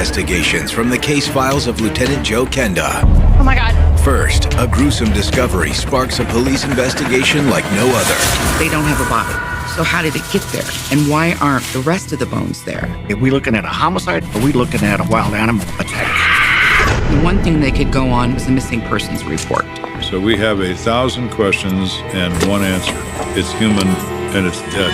investigations from the case files of Lieutenant Joe Kenda. Oh my God. First, a gruesome discovery sparks a police investigation like no other. They don't have a body. So how did it get there? And why aren't the rest of the bones there? Are we looking at a homicide? Or are we looking at a wild animal attack? The one thing they could go on was a missing persons report. So we have 1,000 questions and one answer. It's human and it's dead.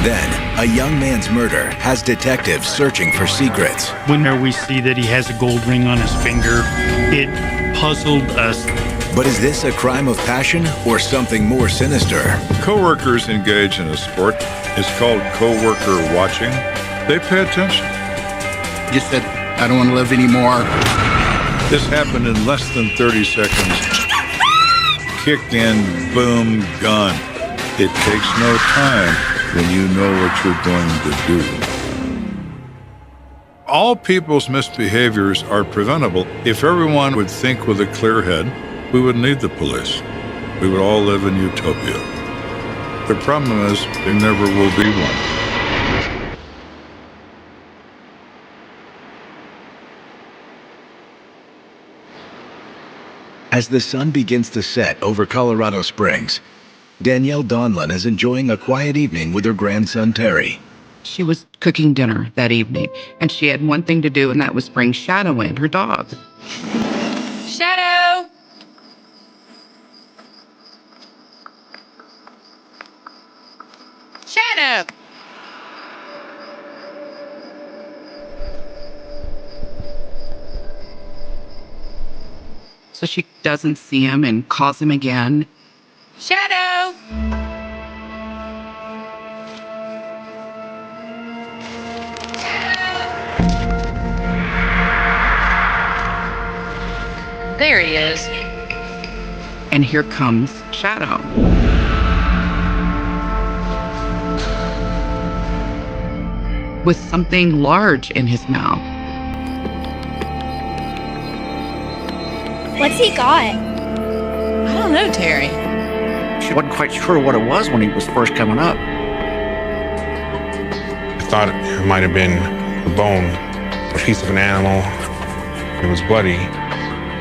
Then, a young man's murder has detectives searching for secrets. When we see that he has a gold ring on his finger, it puzzled us. But is this a crime of passion or something more sinister? Coworkers engage in a sport. It's called coworker watching. They pay attention. Just said, I don't want to live anymore. This happened in less than 30 seconds. Kick in, boom, gone. It takes no time when you know what you're going to do. All people's misbehaviors are preventable. If everyone would think with a clear head, we wouldn't need the police. We would all live in utopia. The problem is, there never will be one. As the sun begins to set over Colorado Springs, Danielle Donlin is enjoying a quiet evening with her grandson, Terry. She was cooking dinner that evening, and she had one thing to do, and that was bring Shadow in, her dog. Shadow! Shadow! So she doesn't see him and calls him again. Shadow! There he is. And here comes Shadow. With something large in his mouth. What's he got? I don't know, Terry. She wasn't quite sure what it was when he was first coming up. I thought it might have been a bone, a piece of an animal. It was bloody,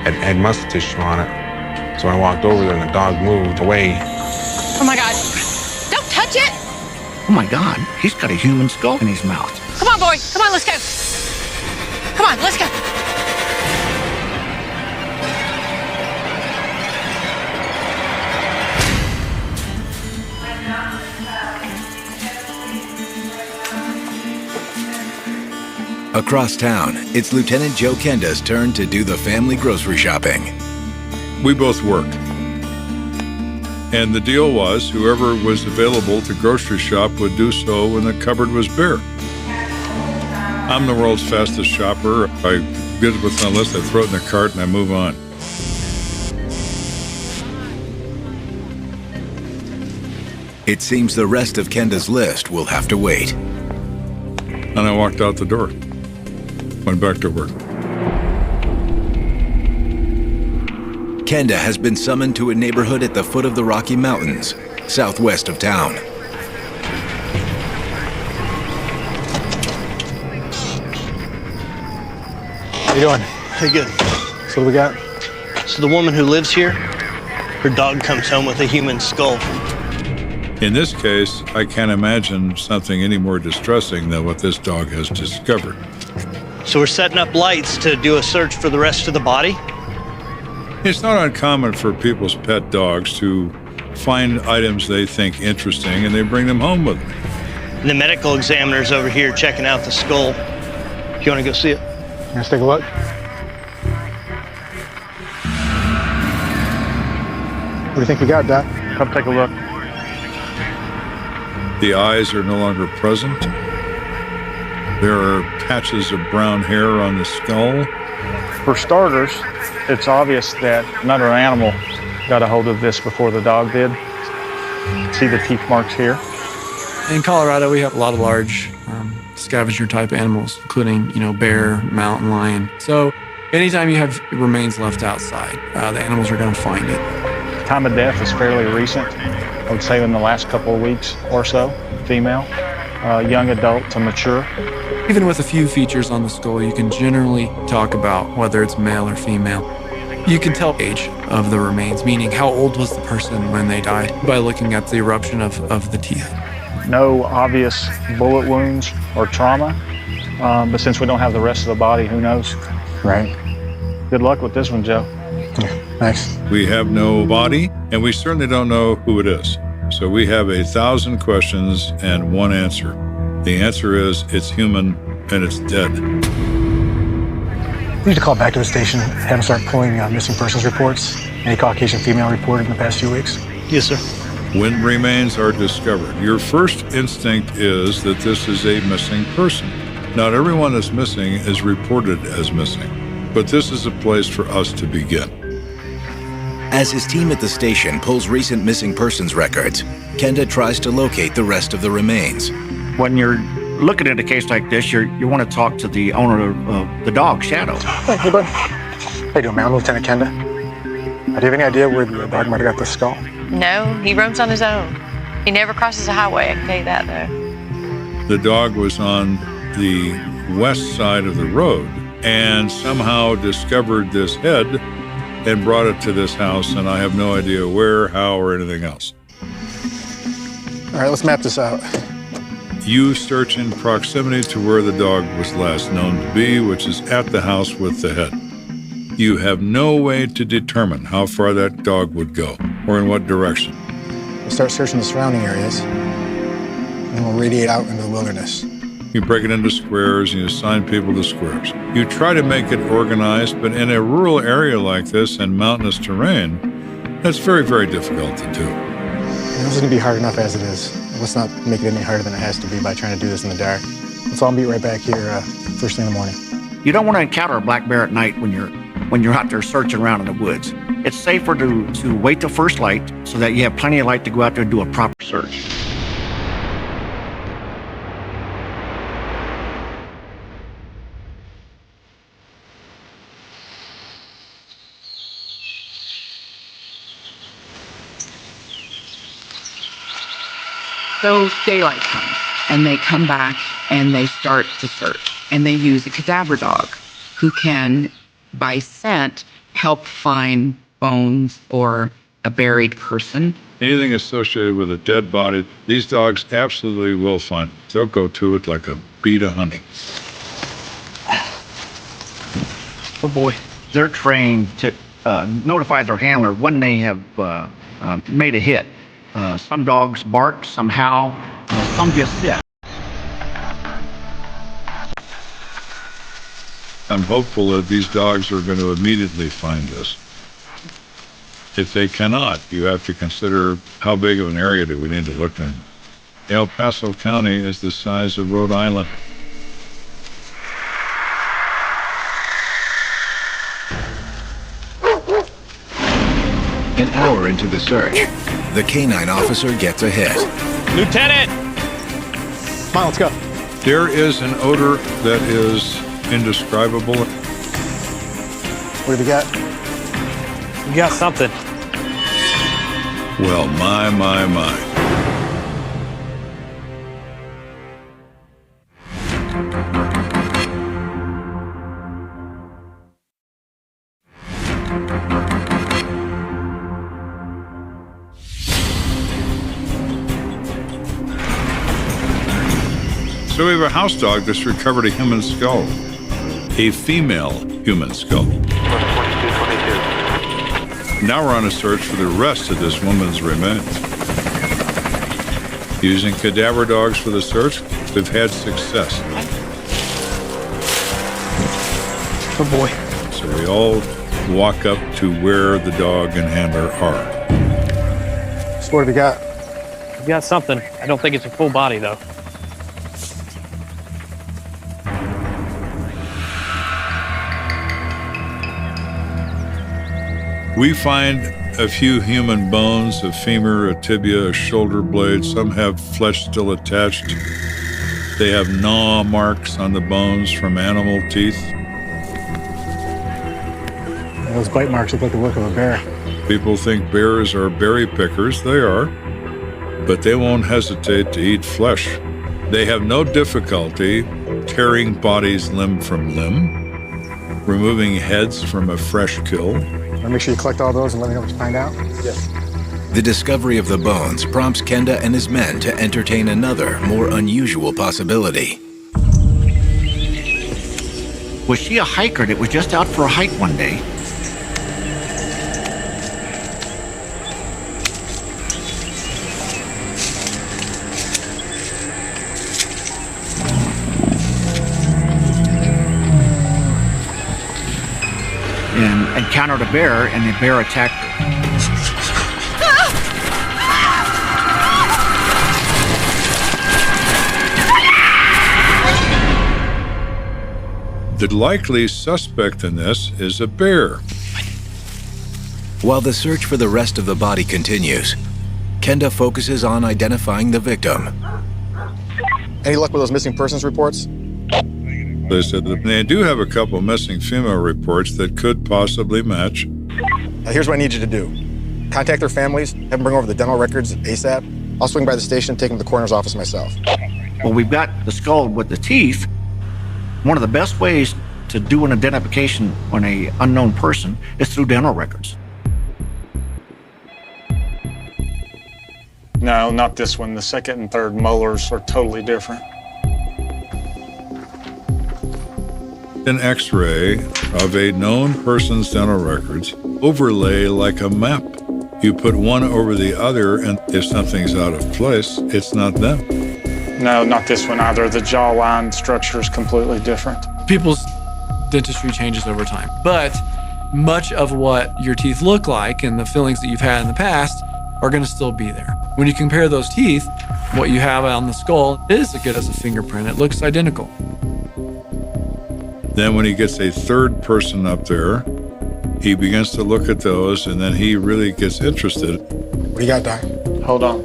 had muscle tissue on it. So I walked over there and the dog moved away. Oh my God. Don't touch it! Oh my God, he's got a human skull in his mouth. Come on, boy. Come on, let's go. Come on, let's go. Across town, it's Lieutenant Joe Kenda's turn to do the family grocery shopping. We both work. And the deal was whoever was available to grocery shop would do so when the cupboard was bare. I'm the world's fastest shopper. I get what's on the list, I throw it in the cart, and I move on. It seems the rest of Kenda's list will have to wait. And I walked out the door. Went back to work. Kenda has been summoned to a neighborhood at the foot of the Rocky Mountains, southwest of town. How you doing? Hey, good. So what do we got? So the woman who lives here, her dog comes home with a human skull. In this case, I can't imagine something any more distressing than what this dog has discovered. So we're setting up lights to do a search for the rest of the body. It's not uncommon for people's pet dogs to find items they think interesting and they bring them home with them. The medical examiner's over here checking out the skull. You want to go see it? Let's take a look. What do you think we got, Doc? Come take a look. The eyes are no longer present. There are patches of brown hair on the skull. For starters, it's obvious that another animal got a hold of this before the dog did. See the teeth marks here? In Colorado, we have a lot of large scavenger type animals, including, bear, mountain lion. So anytime you have remains left outside, the animals are going to find it. Time of death is fairly recent. I would say in the last couple of weeks or so, female. young adult to mature. Even with a few features on the skull, you can generally talk about whether it's male or female. You can tell age of the remains, meaning how old was the person when they died, by looking at the eruption of the teeth. No obvious bullet wounds or trauma, but since we don't have the rest of the body, who knows? Right. Good luck with this one, Joe. Thanks. We have no body, and we certainly don't know who it is. So we have 1,000 questions and one answer. The answer is it's human and it's dead. We need to call back to the station, have them start pulling missing persons reports. Any Caucasian female reported in the past few weeks? Yes, sir. When remains are discovered, your first instinct is that this is a missing person. Not everyone that's missing is reported as missing, but this is a place for us to begin. As his team at the station pulls recent missing persons records, Kenda tries to locate the rest of the remains. When you're looking at a case like this, you want to talk to the owner of the dog, Shadow. Hey, bud. How you doing, man? I'm Lieutenant Kenda. Do you have any idea where the dog might have got the skull? No, he roams on his own. He never crosses a highway, I can tell you that, though. The dog was on the west side of the road and somehow discovered this head and brought it to this house, and I have no idea where, how, or anything else. All right, let's map this out. You search in proximity to where the dog was last known to be, which is at the house with the head. You have no way to determine how far that dog would go or in what direction. We'll start searching the surrounding areas, and we'll radiate out into the wilderness. You break it into squares and you assign people to squares. You try to make it organized, but in a rural area like this and mountainous terrain, that's very, very difficult to do. This is going to be hard enough as it is. Let's not make it any harder than it has to be by trying to do this in the dark. Let's all meet right back here first thing in the morning. You don't want to encounter a black bear at night when you're out there searching around in the woods. It's safer to wait till first light so that you have plenty of light to go out there and do a proper search. So daylight comes, and they come back, and they start to search. And they use a cadaver dog who can, by scent, help find bones or a buried person. Anything associated with a dead body, these dogs absolutely will find it. They'll go to it like a bee to honey. Oh boy. They're trained to notify their handler when they have made a hit. Some dogs bark, some howl, some just sit. I'm hopeful that these dogs are going to immediately find this. If they cannot, you have to consider how big of an area do we need to look in. El Paso County is the size of Rhode Island. An hour into the search, the canine officer gets a hit. Lieutenant! Come on, let's go. There is an odor that is indescribable. What have you got? You got something. Well, my. So we have a house dog that's recovered a human skull, a female human skull. Now we're on a search for the rest of this woman's remains. Using cadaver dogs for the search, we've had success. Oh boy. So we all walk up to where the dog and handler are. So what have you got? You got something. I don't think it's a full body, though. We find a few human bones, a femur, a tibia, a shoulder blade. Some have flesh still attached. They have gnaw marks on the bones from animal teeth. Yeah, those bite marks look like the work of a bear. People think bears are berry pickers. They are. But they won't hesitate to eat flesh. They have no difficulty tearing bodies limb from limb, removing heads from a fresh kill. Make sure you collect all those and let me know what you find out. Yes. The discovery of the bones prompts Kenda and his men to entertain another, more unusual possibility. Was she a hiker that was just out for a hike one day? And encountered a bear, and the bear attacked her. The likely suspect in this is a bear. While the search for the rest of the body continues, Kenda focuses on identifying the victim. Any luck with those missing persons reports? They said that they do have a couple missing female reports that could possibly match. Here's what I need you to do. Contact their families, have them bring over the dental records ASAP. I'll swing by the station, take them to the coroner's office myself. Well, we've got the skull with the teeth. One of the best ways to do an identification on an unknown person is through dental records. No, not this one. The second and third molars are totally different. An X-ray of a known person's dental records overlay like a map. You put one over the other, and if something's out of place, it's not them. No, not this one either. The jawline structure is completely different. People's dentistry changes over time, but much of what your teeth look like and the fillings that you've had in the past are going to still be there. When you compare those teeth, what you have on the skull is as good as a fingerprint. It looks identical. Then when he gets a third person up there, he begins to look at those, and then he really gets interested. What do you got, Doc? Hold on.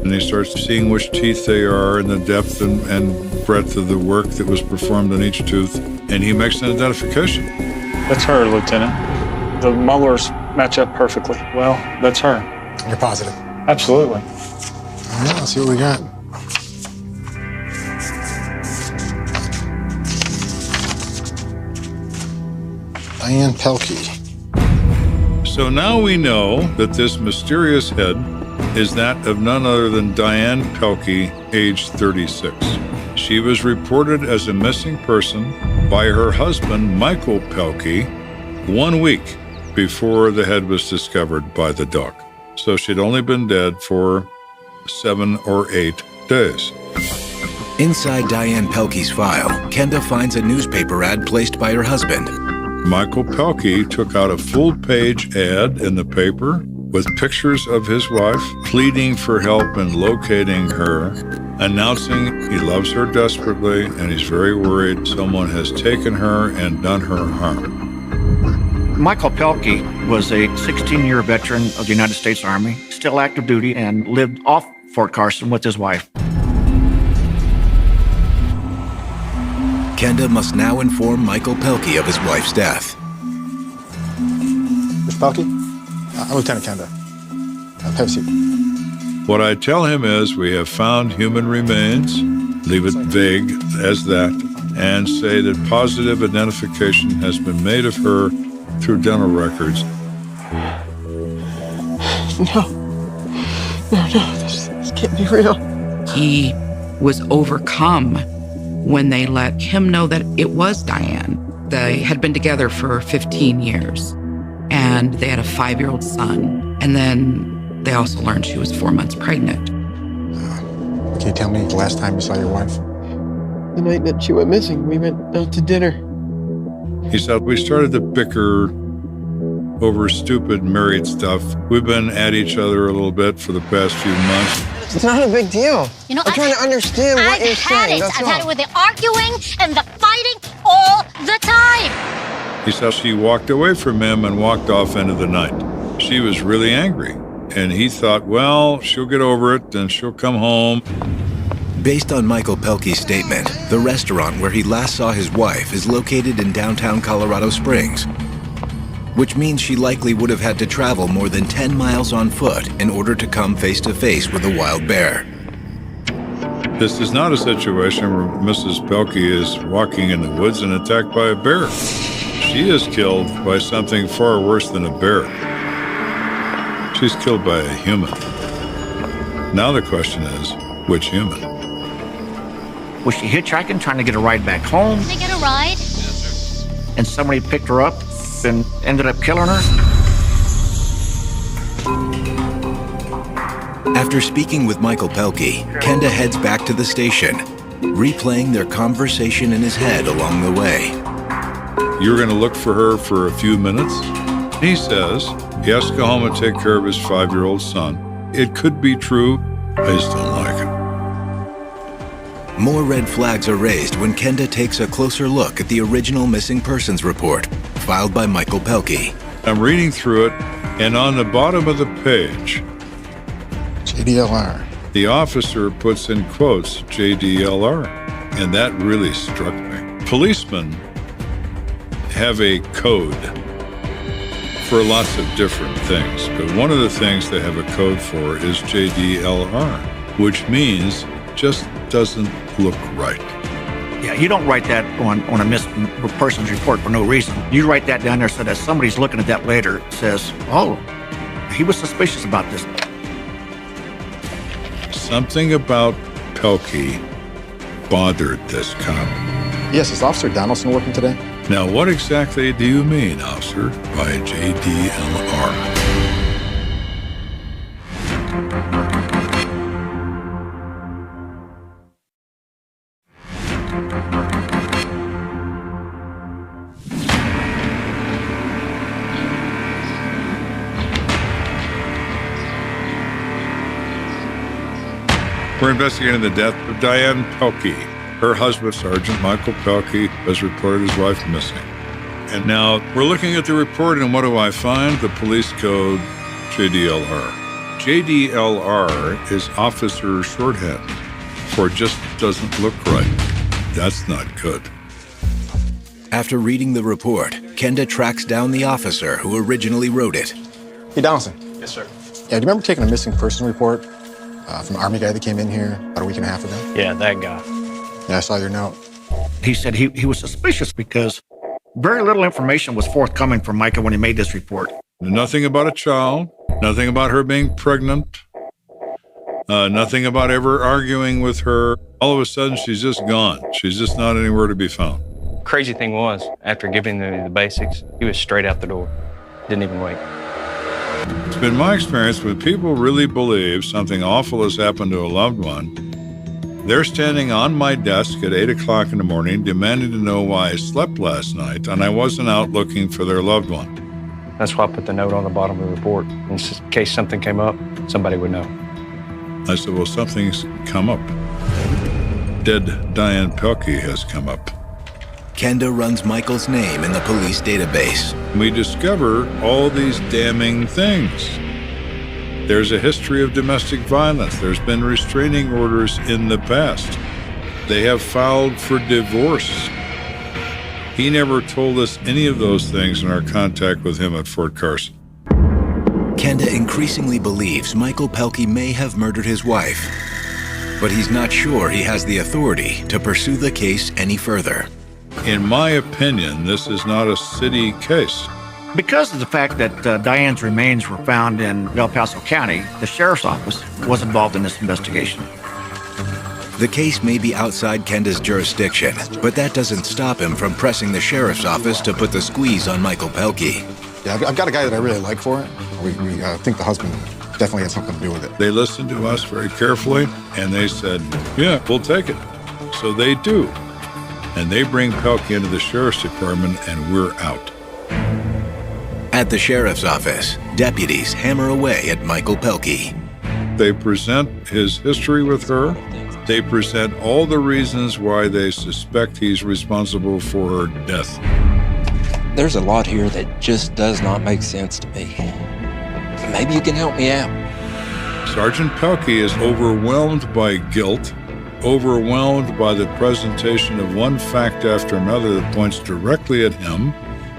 And he starts seeing which teeth they are and the depth and breadth of the work that was performed on each tooth, and he makes an identification. That's her, Lieutenant. The molars match up perfectly. Well, that's her. You're positive? Absolutely. All right, let's see what we got. Diane Pelkey. So now we know that this mysterious head is that of none other than Diane Pelkey, age 36. She was reported as a missing person by her husband, Michael Pelkey, 1 week before the head was discovered by the dog. So she'd only been dead for 7 or 8 days. Inside Diane Pelkey's file, Kenda finds a newspaper ad placed by her husband. Michael Pelkey took out a full-page ad in the paper with pictures of his wife, pleading for help in locating her, announcing he loves her desperately and he's very worried someone has taken her and done her harm. Michael Pelkey was a 16-year veteran of the United States Army, still active duty, and lived off Fort Carson with his wife. Kenda must now inform Michael Pelkey of his wife's death. Mr. Pelkey? I'm Lieutenant Kenda. Have a seat. What I tell him is we have found human remains, leave it vague as that, and say that positive identification has been made of her through dental records. No, this can't be real. He was overcome when they let him know that it was Diane. They had been together for 15 years, and they had a 5-year-old son. And then they also learned she was 4 months pregnant. Can you tell me the last time you saw your wife? The night that she went missing, we went out to dinner. He said, we started to bicker over stupid married stuff. We've been at each other a little bit for the past few months. It's not a big deal. You know, I'm trying to understand what you're saying. I've had it with the arguing and the fighting all the time. He said she walked away from him and walked off into the night. She was really angry, and he thought, well, she'll get over it, and she'll come home. Based on Michael Pelkey's statement, the restaurant where he last saw his wife is located in downtown Colorado Springs, which means she likely would have had to travel more than 10 miles on foot in order to come face to face with a wild bear. This is not a situation where Mrs. Pelkey is walking in the woods and attacked by a bear. She is killed by something far worse than a bear. She's killed by a human. Now the question is, which human? Was she hitchhiking, trying to get a ride back home? Can I get a ride? And somebody picked her up and ended up killing her? After speaking with Michael Pelkey, Kenda heads back to the station, replaying their conversation in his head along the way. You're going to look for her for a few minutes? He says he has to go home and take care of his 5-year-old son. It could be true. I just don't like it. More red flags are raised when Kenda takes a closer look at the original missing persons report filed by Michael Pelkey. I'm reading through it, and on the bottom of the page, JDLR. the officer puts in quotes JDLR, and that really struck me. Policemen have a code for lots of different things, but one of the things they have a code for is JDLR, which means just doesn't look right. Yeah, you don't write that on a missing person's report for no reason. You write that down there so that somebody's looking at that later says, oh, he was suspicious about this. Something about Pelkey bothered this cop. Yes, is Officer Donaldson working today? Now, what exactly do you mean, officer, by JDLR? We're investigating the death of Diane Pelkey. Her husband, Sergeant Michael Pelkey, has reported his wife missing. And now we're looking at the report, and what do I find? The police code JDLR. JDLR is officer shorthand for just doesn't look right. That's not good. After reading the report, Kenda tracks down the officer who originally wrote it. Hey, Donaldson. Yes, sir. Yeah, do you remember taking a missing person report from an Army guy that came in here about a week and a half ago? Yeah, that guy. Yeah, I saw your note. He said he was suspicious because very little information was forthcoming from Micah when he made this report. Nothing about a child, nothing about her being pregnant, nothing about ever arguing with her. All of a sudden, she's just gone. She's just not anywhere to be found. Crazy thing was, after giving the basics, he was straight out the door. Didn't even wait. It's been my experience when people really believe something awful has happened to a loved one, they're standing on my desk at 8 o'clock in the morning demanding to know why I slept last night and I wasn't out looking for their loved one. That's why I put the note on the bottom of the report. In case something came up, somebody would know. I said, well, something's come up. Dead Diane Pelkey has come up. Kenda runs Michael's name in the police database. We discover all these damning things. There's a history of domestic violence. There's been restraining orders in the past. They have filed for divorce. He never told us any of those things in our contact with him at Fort Carson. Kenda increasingly believes Michael Pelkey may have murdered his wife, but he's not sure he has the authority to pursue the case any further. In my opinion, this is not a city case. Because of the fact that Diane's remains were found in El Paso County, the sheriff's office was involved in this investigation. The case may be outside Kenda's jurisdiction, but that doesn't stop him from pressing the sheriff's office to put the squeeze on Michael Pelkey. Yeah, I've got a guy that I really like for it. We think the husband definitely had something to do with it. They listened to us very carefully, and they said, yeah, we'll take it. So they do. And they bring Pelkey into the sheriff's department, and we're out. At the sheriff's office, deputies hammer away at Michael Pelkey. They present his history with her. They present all the reasons why they suspect he's responsible for her death. There's a lot here that just does not make sense to me. Maybe you can help me out. Sergeant Pelkey is overwhelmed by guilt, overwhelmed by the presentation of one fact after another that points directly at him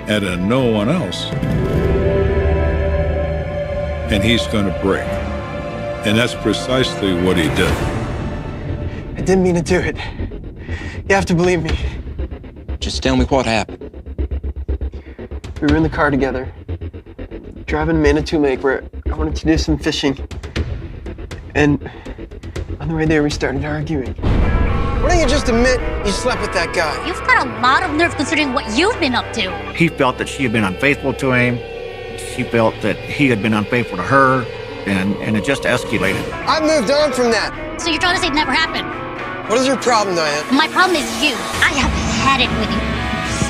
and at no one else. And he's going to break. And that's precisely what he did. I didn't mean to do it. You have to believe me. Just tell me what happened. We were in the car together, driving to Manitou Lake where I wanted to do some fishing. And on the way there, we started arguing. Why don't you just admit you slept with that guy? You've got a lot of nerve considering what you've been up to. He felt that she had been unfaithful to him. She felt that he had been unfaithful to her, and it just escalated. I've moved on from that. So you're trying to say it never happened? What is your problem, Diane? My problem is you. I have had it with you.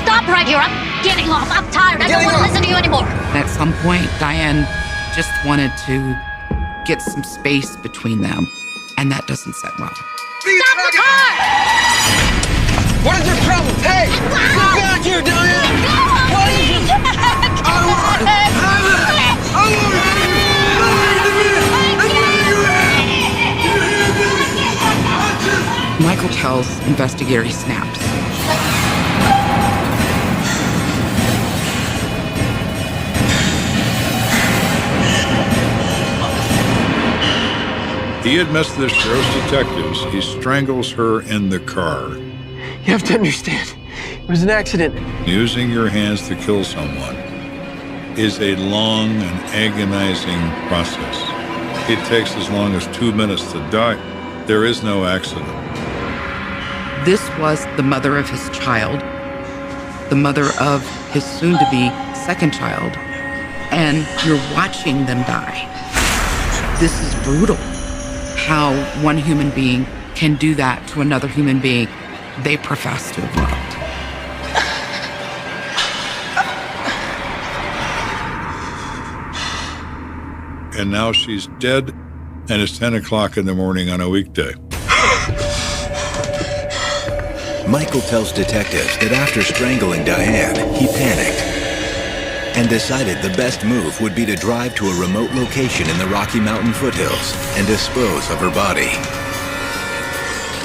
Stop right here. I'm getting off. I'm tired. I don't want to listen to you anymore. At some point, Diane just wanted to get some space between them, and that doesn't set well. Stop the car! What is your problem? Hey! Get back here, Diane! What is it? Michael tells investigator he snaps. He admits to the sheriff's detectives he strangles her in the car. You have to understand, it was an accident. Using your hands to kill someone is a long and agonizing process. It takes as long as 2 minutes to die. There is no accident. This was the mother of his child, the mother of his soon-to-be second child, and you're watching them die. This is brutal. How one human being can do that to another human being they profess to have loved. And now she's dead, and it's 10 o'clock in the morning on a weekday. Michael tells detectives that after strangling Diane, he panicked and decided the best move would be to drive to a remote location in the Rocky Mountain foothills and dispose of her body.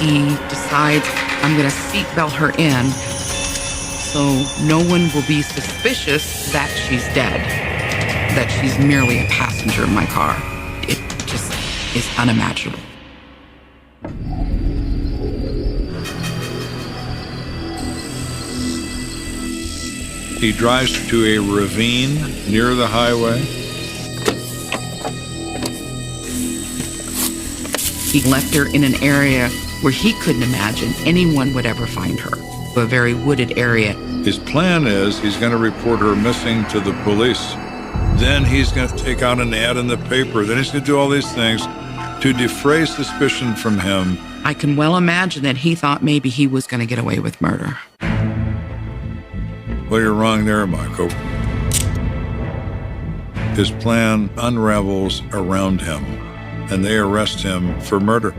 He decides, I'm going to seatbelt her in so no one will be suspicious that she's dead, that she's merely a passenger in my car. It just is unimaginable. He drives to a ravine near the highway. He left her in an area where he couldn't imagine anyone would ever find her, a very wooded area. His plan is he's going to report her missing to the police. Then he's going to take out an ad in the paper. Then he's going to do all these things to defray suspicion from him. I can well imagine that he thought maybe he was going to get away with murder. Well, you're wrong there, Michael. His plan unravels around him, and they arrest him for murder.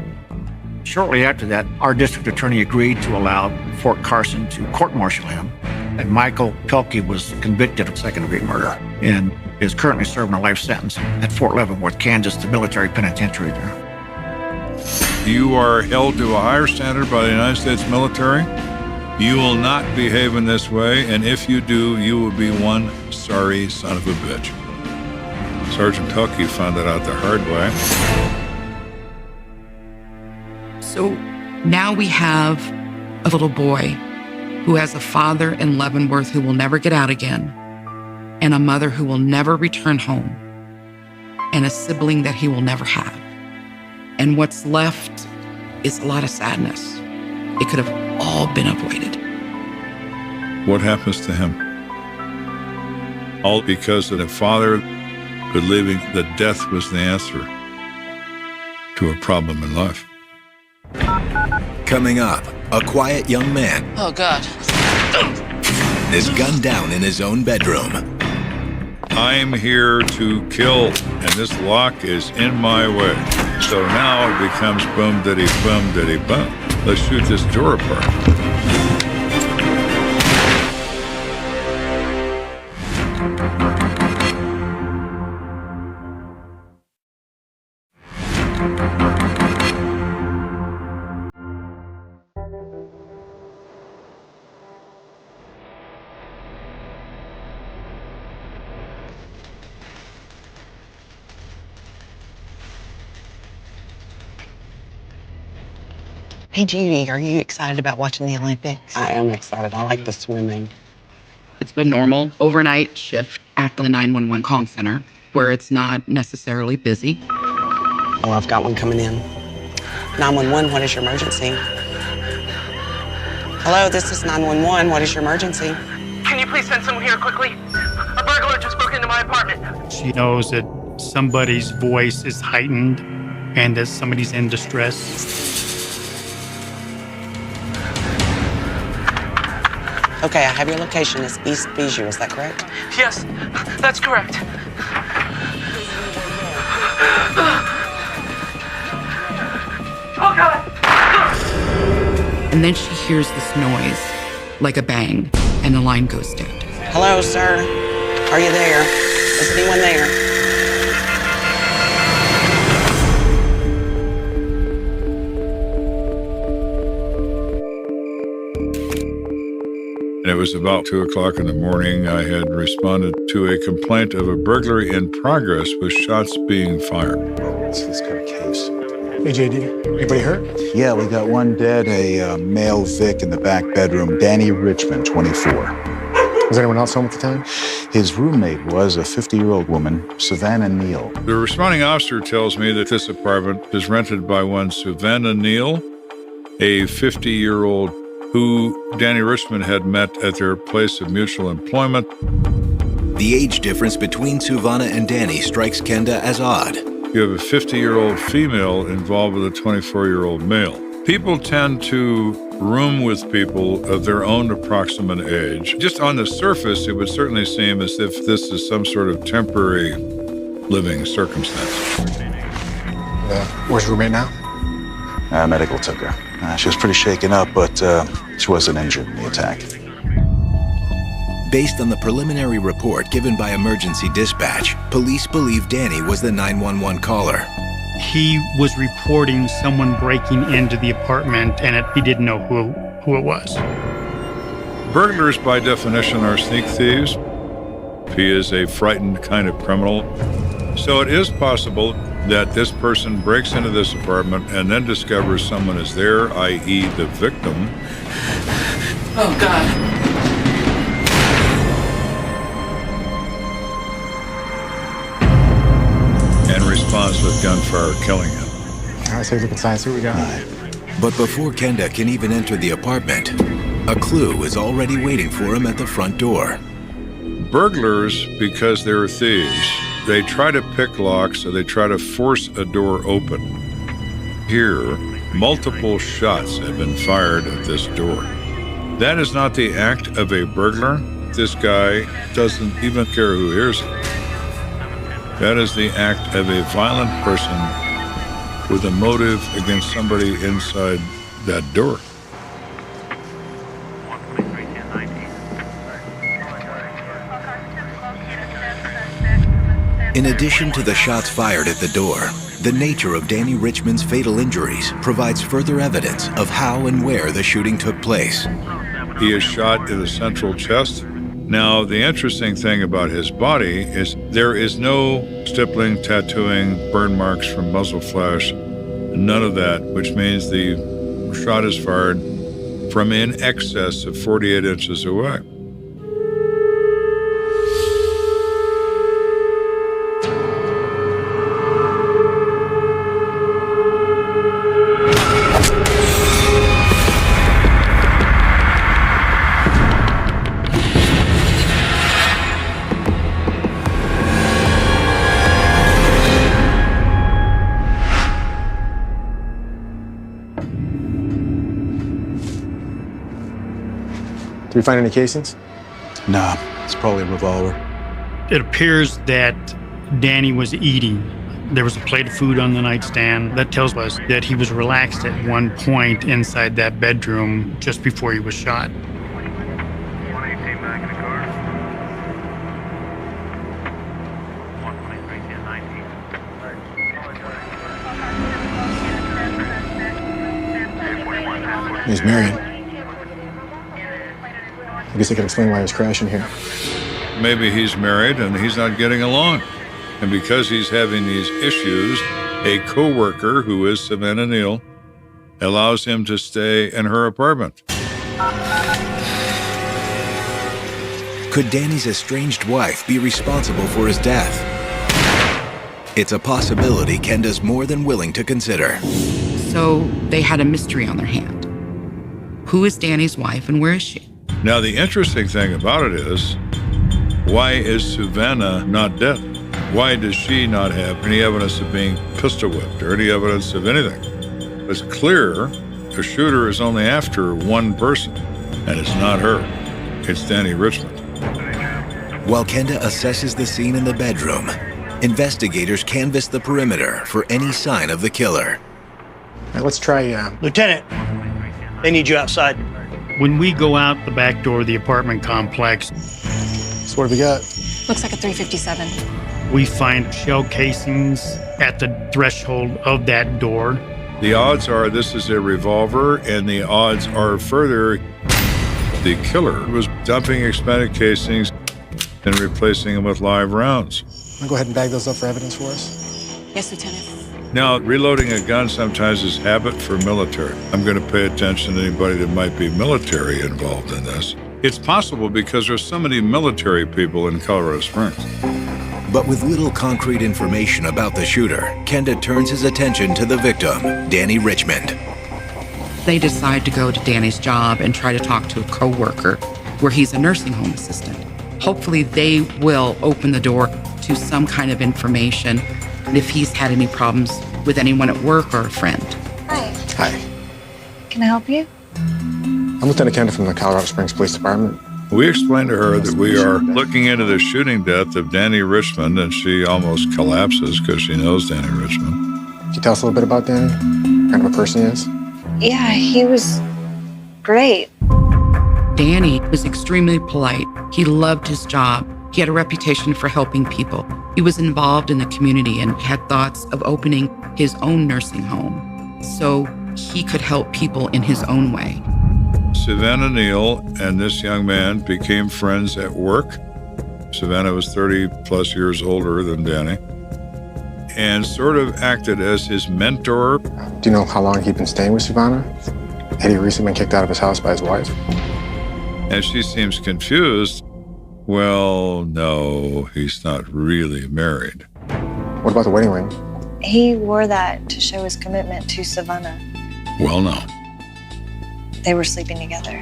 Shortly after that, our district attorney agreed to allow Fort Carson to court-martial him, and Michael Pelkey was convicted of second-degree murder and is currently serving a life sentence at Fort Leavenworth, Kansas, the military penitentiary there. You are held to a higher standard by the United States military. You will not behave in this way, and if you do, you will be one sorry son of a bitch. Sergeant Pelkey found that out the hard way. So now we have a little boy who has a father in Leavenworth who will never get out again, and a mother who will never return home, and a sibling that he will never have. And what's left is a lot of sadness. It could have all been avoided. What happens to him? All because of a father believing that death was the answer to a problem in life. Coming up, a quiet young man Oh, God. is gunned down in his own bedroom. I'm here to kill, and this lock is in my way. So now it becomes boom, diddy, boom, diddy, boom. Let's shoot this door apart. Hey, Judy, are you excited about watching the Olympics? I am excited. I like the swimming. It's the normal overnight shift at the 911 call center where it's not necessarily busy. Oh, I've got one coming in. 911, what is your emergency? Hello, this is 911. What is your emergency? Can you please send someone here quickly? A burglar just broke into my apartment. She knows that somebody's voice is heightened and that somebody's in distress. Okay, I have your location. It's East Bijou, is that correct? Yes, that's correct. Oh, God! And then she hears this noise, like a bang, and the line goes dead. Hello, sir. Are you there? Is anyone there? And it was about 2 o'clock in the morning. I had responded to a complaint of a burglary in progress with shots being fired. It's this kind of case. Hey, JD, anybody hurt? Yeah, we got one dead, a male Vic in the back bedroom, Danny Richmond, 24. Was anyone else home at the time? His roommate was a 50-year-old woman, Savannah Neal. The responding officer tells me that this apartment is rented by one Savannah Neal, a 50-year-old who Danny Richmond had met at their place of mutual employment. The age difference between Savannah and Danny strikes Kenda as odd. You have a 50-year-old female involved with a 24-year-old male. People tend to room with people of their own approximate age. Just on the surface, it would certainly seem as if this is some sort of temporary living circumstance. Where's your roommate now? Medical took her. She was pretty shaken up, but she wasn't injured in the attack. Based on the preliminary report given by emergency dispatch, police believe Danny was the 911 caller. He was reporting someone breaking into the apartment, and he didn't know who it was. Burglars, by definition, are sneak thieves. He is a frightened kind of criminal. So it is possible that this person breaks into this apartment and then discovers someone is there, i.e. the victim. Oh, God. And responds with gunfire, killing him. All right, so look inside, see what we got. But before Kenda can even enter the apartment, a clue is already waiting for him at the front door. Burglars, because they're thieves, they try to pick locks, or they try to force a door open. Here, multiple shots have been fired at this door. That is not the act of a burglar. This guy doesn't even care who hears it. That is the act of a violent person with a motive against somebody inside that door. In addition to the shots fired at the door, the nature of Danny Richmond's fatal injuries provides further evidence of how and where the shooting took place. He is shot in the central chest. Now, the interesting thing about his body is there is no stippling, tattooing, burn marks from muzzle flash, none of that, which means the shot is fired from in excess of 48 inches away. Did we find any casings? Nah, it's probably a revolver. It appears that Danny was eating. There was a plate of food on the nightstand. That tells us that he was relaxed at one point inside that bedroom just before he was shot. He's married. I guess I could explain why he was crashing here. Maybe he's married and he's not getting along. And because he's having these issues, a co-worker who is Savannah Neal allows him to stay in her apartment. Could Danny's estranged wife be responsible for his death? It's a possibility Kenda's more than willing to consider. So they had a mystery on their hand. Who is Danny's wife and where is she? Now, the interesting thing about it is, why is Savannah not dead? Why does she not have any evidence of being pistol whipped or any evidence of anything? It's clear the shooter is only after one person, and it's not her. It's Danny Richmond. While Kenda assesses the scene in the bedroom, investigators canvass the perimeter for any sign of the killer. All right, let's try... Lieutenant, they need you outside. When we go out the back door of the apartment complex, So what have we got? Looks like a 357. we find shell casings at the threshold of that door. The odds are this is a revolver, and the odds are further the killer was dumping expanded casings and replacing them with live rounds. Wanna go ahead and bag those up for evidence for us? Yes, Lieutenant. Now, reloading a gun sometimes is habit for military. I'm going to pay attention to anybody that might be military involved in this. It's possible because there's so many military people in Colorado Springs. But with little concrete information about the shooter, Kenda turns his attention to the victim, Danny Richmond. They decide to go to Danny's job and try to talk to a coworker where he's a nursing home assistant. Hopefully they will open the door to some kind of information if he's had any problems with anyone at work or a friend. Hi. Hi. Can I help you? I'm Lieutenant Kenda from the Colorado Springs Police Department. We explained to her that we are looking into the shooting death of Danny Richmond, and she almost collapses because she knows Danny Richmond. Can you tell us a little bit about Danny? What kind of a person he is? Yeah, he was great. Danny was extremely polite. He loved his job. He had a reputation for helping people. He was involved in the community and had thoughts of opening his own nursing home so he could help people in his own way. Savannah Neal and this young man became friends at work. Savannah was 30 plus years older than Danny and sort of acted as his mentor. Do you know how long he'd been staying with Savannah? Had he recently been kicked out of his house by his wife? And she seems confused. Well, no, he's not really married. What about the wedding ring? He wore that to show his commitment to Savannah. Well, no. They were sleeping together.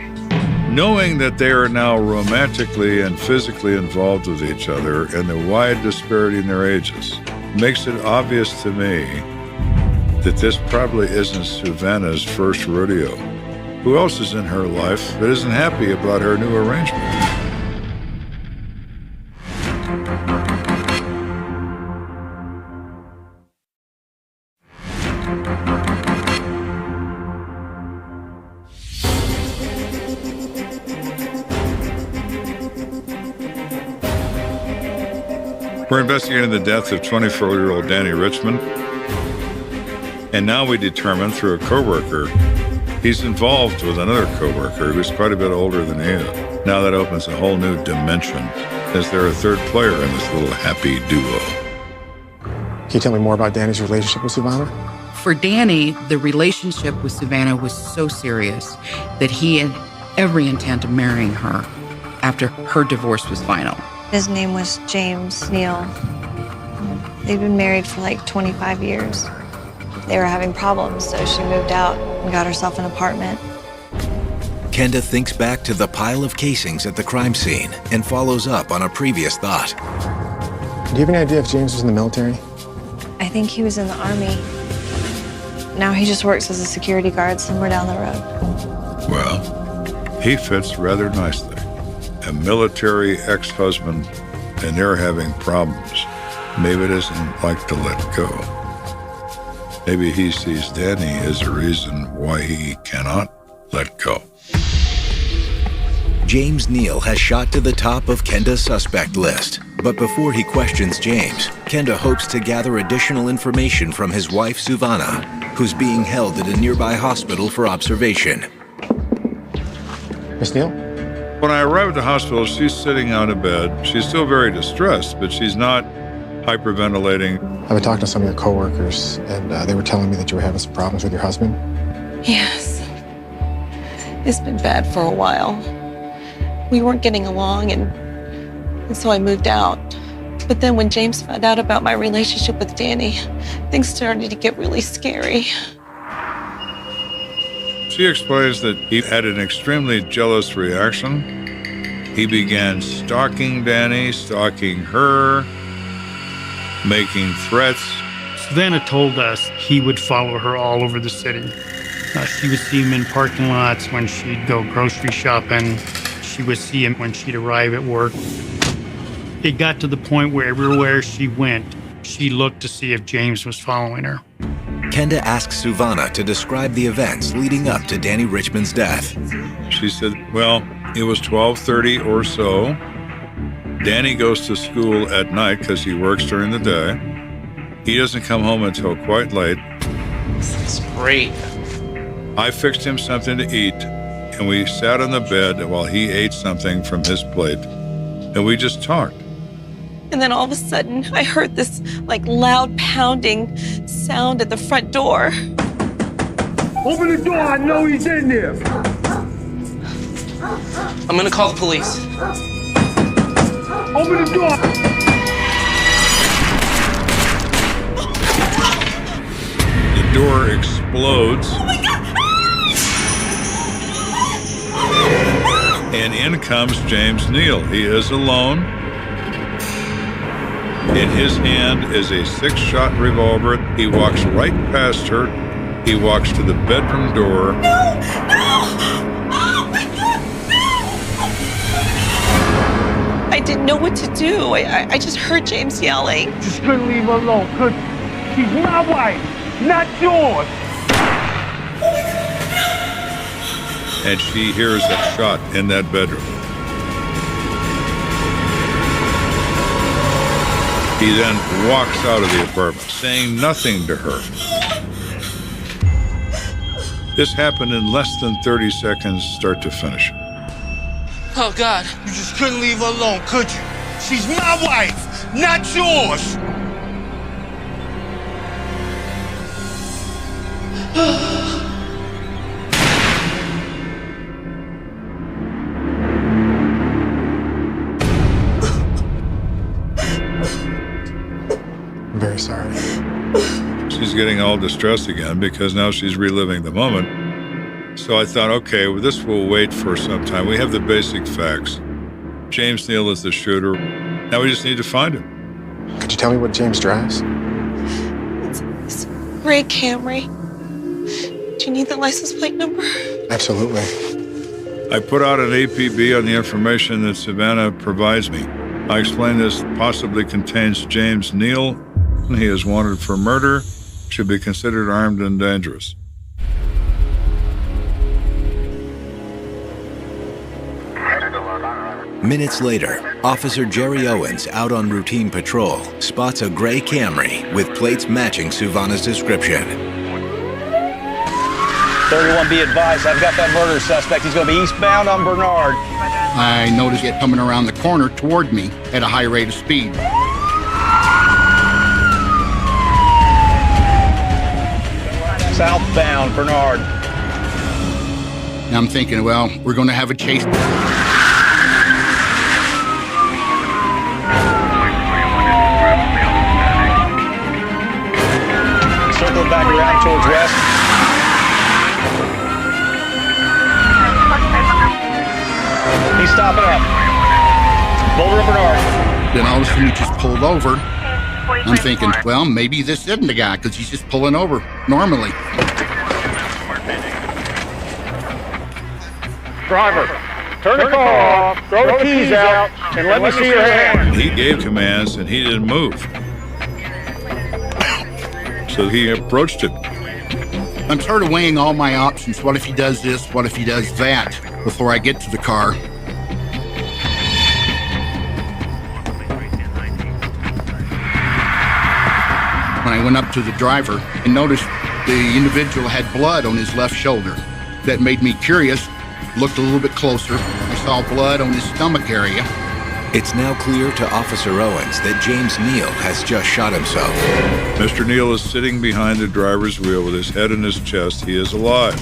Knowing that they are now romantically and physically involved with each other and the wide disparity in their ages makes it obvious to me that this probably isn't Savannah's first rodeo. Who else is in her life that isn't happy about her new arrangement? We're investigating the death of 24-year-old Danny Richmond. And now we determine through a coworker, he's involved with another coworker who's quite a bit older than he is. Now that opens a whole new dimension. Is there a third player in this little happy duo? Can you tell me more about Danny's relationship with Savannah? For Danny, the relationship with Savannah was so serious that he had every intent of marrying her after her divorce was final. His name was James Neal. They'd been married for like 25 years. They were having problems, so she moved out and got herself an apartment. Kenda thinks back to the pile of casings at the crime scene and follows up on a previous thought. Do you have any idea if James was in the military? I think he was in the Army. Now he just works as a security guard somewhere down the road. Well, he fits rather nicely. A military ex-husband, and they're having problems. Maybe it isn't like to let go. Maybe he sees Danny as a reason why he cannot let go. James Neal has shot to the top of Kenda's suspect list. But before he questions James, Kenda hopes to gather additional information from his wife, Savannah, who's being held at a nearby hospital for observation. Miss Neal? When I arrive at the hospital, she's sitting on a bed. She's still very distressed, but she's not hyperventilating. I've been talking to some of your coworkers, and they were telling me that you were having some problems with your husband. Yes. It's been bad for a while. We weren't getting along, and so I moved out. But then when James found out about my relationship with Danny, things started to get really scary. She explains that he had an extremely jealous reaction. He began stalking Danny, stalking her, making threats. Savannah told us he would follow her all over the city. She would see him in parking lots when she'd go grocery shopping. She would see him when she'd arrive at work. It got to the point where everywhere she went, she looked to see if James was following her. Kenda asks Savannah to describe the events leading up to Danny Richmond's death. She said, well, it was 12:30 or so. Danny goes to school at night because he works during the day. He doesn't come home until quite late. This is great. I fixed him something to eat, and we sat on the bed while he ate something from his plate, and we just talked. And then all of a sudden, I heard this loud pounding sound at the front door. Open the door, I know he's in there. I'm gonna call the police. Open the door. The door explodes. Oh my God. And in comes James Neal. He is alone. In his hand is a 6-shot revolver. He walks right past her. He walks to the bedroom door. No! Oh my God, no! I didn't know what to do. I just heard James yelling. Just couldn't leave her alone, could you? She's my wife, not yours. And she hears a shot in that bedroom. He then walks out of the apartment, saying nothing to her. This happened in less than 30 seconds, start to finish. Oh, God. You just couldn't leave her alone, could you? She's my wife, not yours. I'm very sorry. She's getting all distressed again because now she's reliving the moment. So I thought, okay, well, this will wait for some time. We have the basic facts. James Neal is the shooter. Now we just need to find him. Could you tell me what James drives? It's a gray Camry. Do you need the license plate number? Absolutely. I put out an APB on the information that Savannah provides me. I explain this possibly contains James Neal. He is wanted for murder, should be considered armed and dangerous. Minutes later, Officer Jerry Owens, out on routine patrol, spots a gray Camry with plates matching Savannah's description. 31, be advised, I've got that murder suspect. He's going to be eastbound on Bernard. I noticed it coming around the corner toward me at a high rate of speed. Southbound Bernard. Now I'm thinking, well, we're going to have a chase. Circling back around towards west. He's stopping up. Boulder and Bernard. Then all of a sudden he just pulled over. I'm thinking, well, maybe this isn't the guy because he's just pulling over normally. Driver, turn the car off, throw the keys out, and let me see your hand. He gave commands and he didn't move. So he approached him. I'm sort of weighing all my options. What if he does this? What if he does that? Before I get to the car. When I went up to the driver and noticed the individual had blood on his left shoulder. That made me curious. Looked a little bit closer. I saw blood on his stomach area. It's now clear to Officer Owens that James Neal has just shot himself. Mr. Neal is sitting behind the driver's wheel with his head in his chest. He is alive.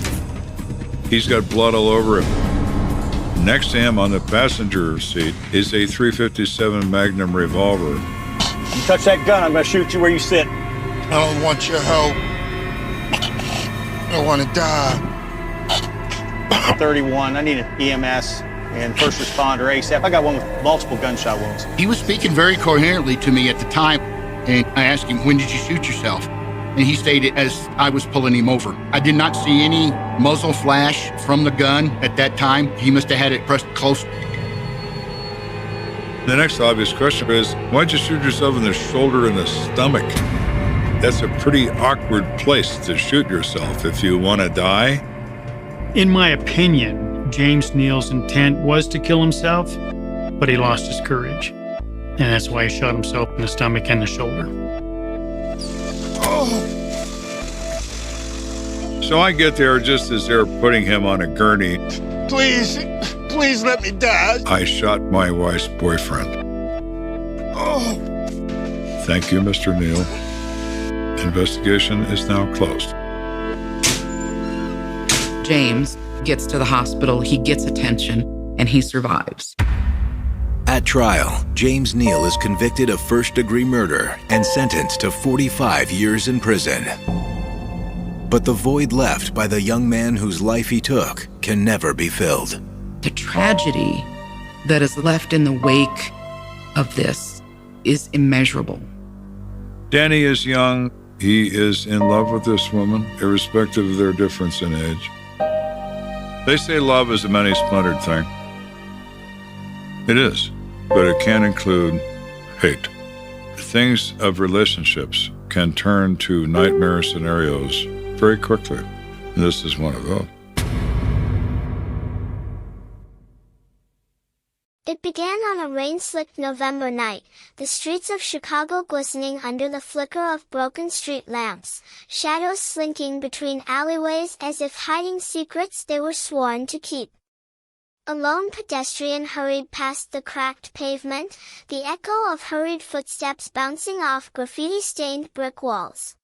He's got blood all over him. Next to him on the passenger seat is a .357 Magnum revolver. You touch that gun, I'm gonna shoot you where you sit. I don't want your help. I want to die. 31, I need an EMS and first responder ASAP. I got one with multiple gunshot wounds. He was speaking very coherently to me at the time, and I asked him, when did you shoot yourself? And he stated as I was pulling him over. I did not see any muzzle flash from the gun at that time. He must have had it pressed close. The next obvious question is, why'd you shoot yourself in the shoulder and the stomach? That's a pretty awkward place to shoot yourself if you want to die. In my opinion, James Neal's intent was to kill himself, but he lost his courage. And that's why he shot himself in the stomach and the shoulder. So I get there just as they're putting him on a gurney. Please let me die. I shot my wife's boyfriend. Thank you, Mr. Neal. Investigation is now closed. James gets to the hospital, he gets attention, and he survives. At trial, James Neal is convicted of first-degree murder and sentenced to 45 years in prison. But the void left by the young man whose life he took can never be filled. The tragedy that is left in the wake of this is immeasurable. Danny is young. He is in love with this woman, irrespective of their difference in age. They say love is a many-splintered thing. It is, but it can include hate. Things of relationships can turn to nightmare scenarios very quickly. And this is one of those. It began on a rain-slicked November night, the streets of Chicago glistening under the flicker of broken street lamps, shadows slinking between alleyways as if hiding secrets they were sworn to keep. A lone pedestrian hurried past the cracked pavement, the echo of hurried footsteps bouncing off graffiti-stained brick walls.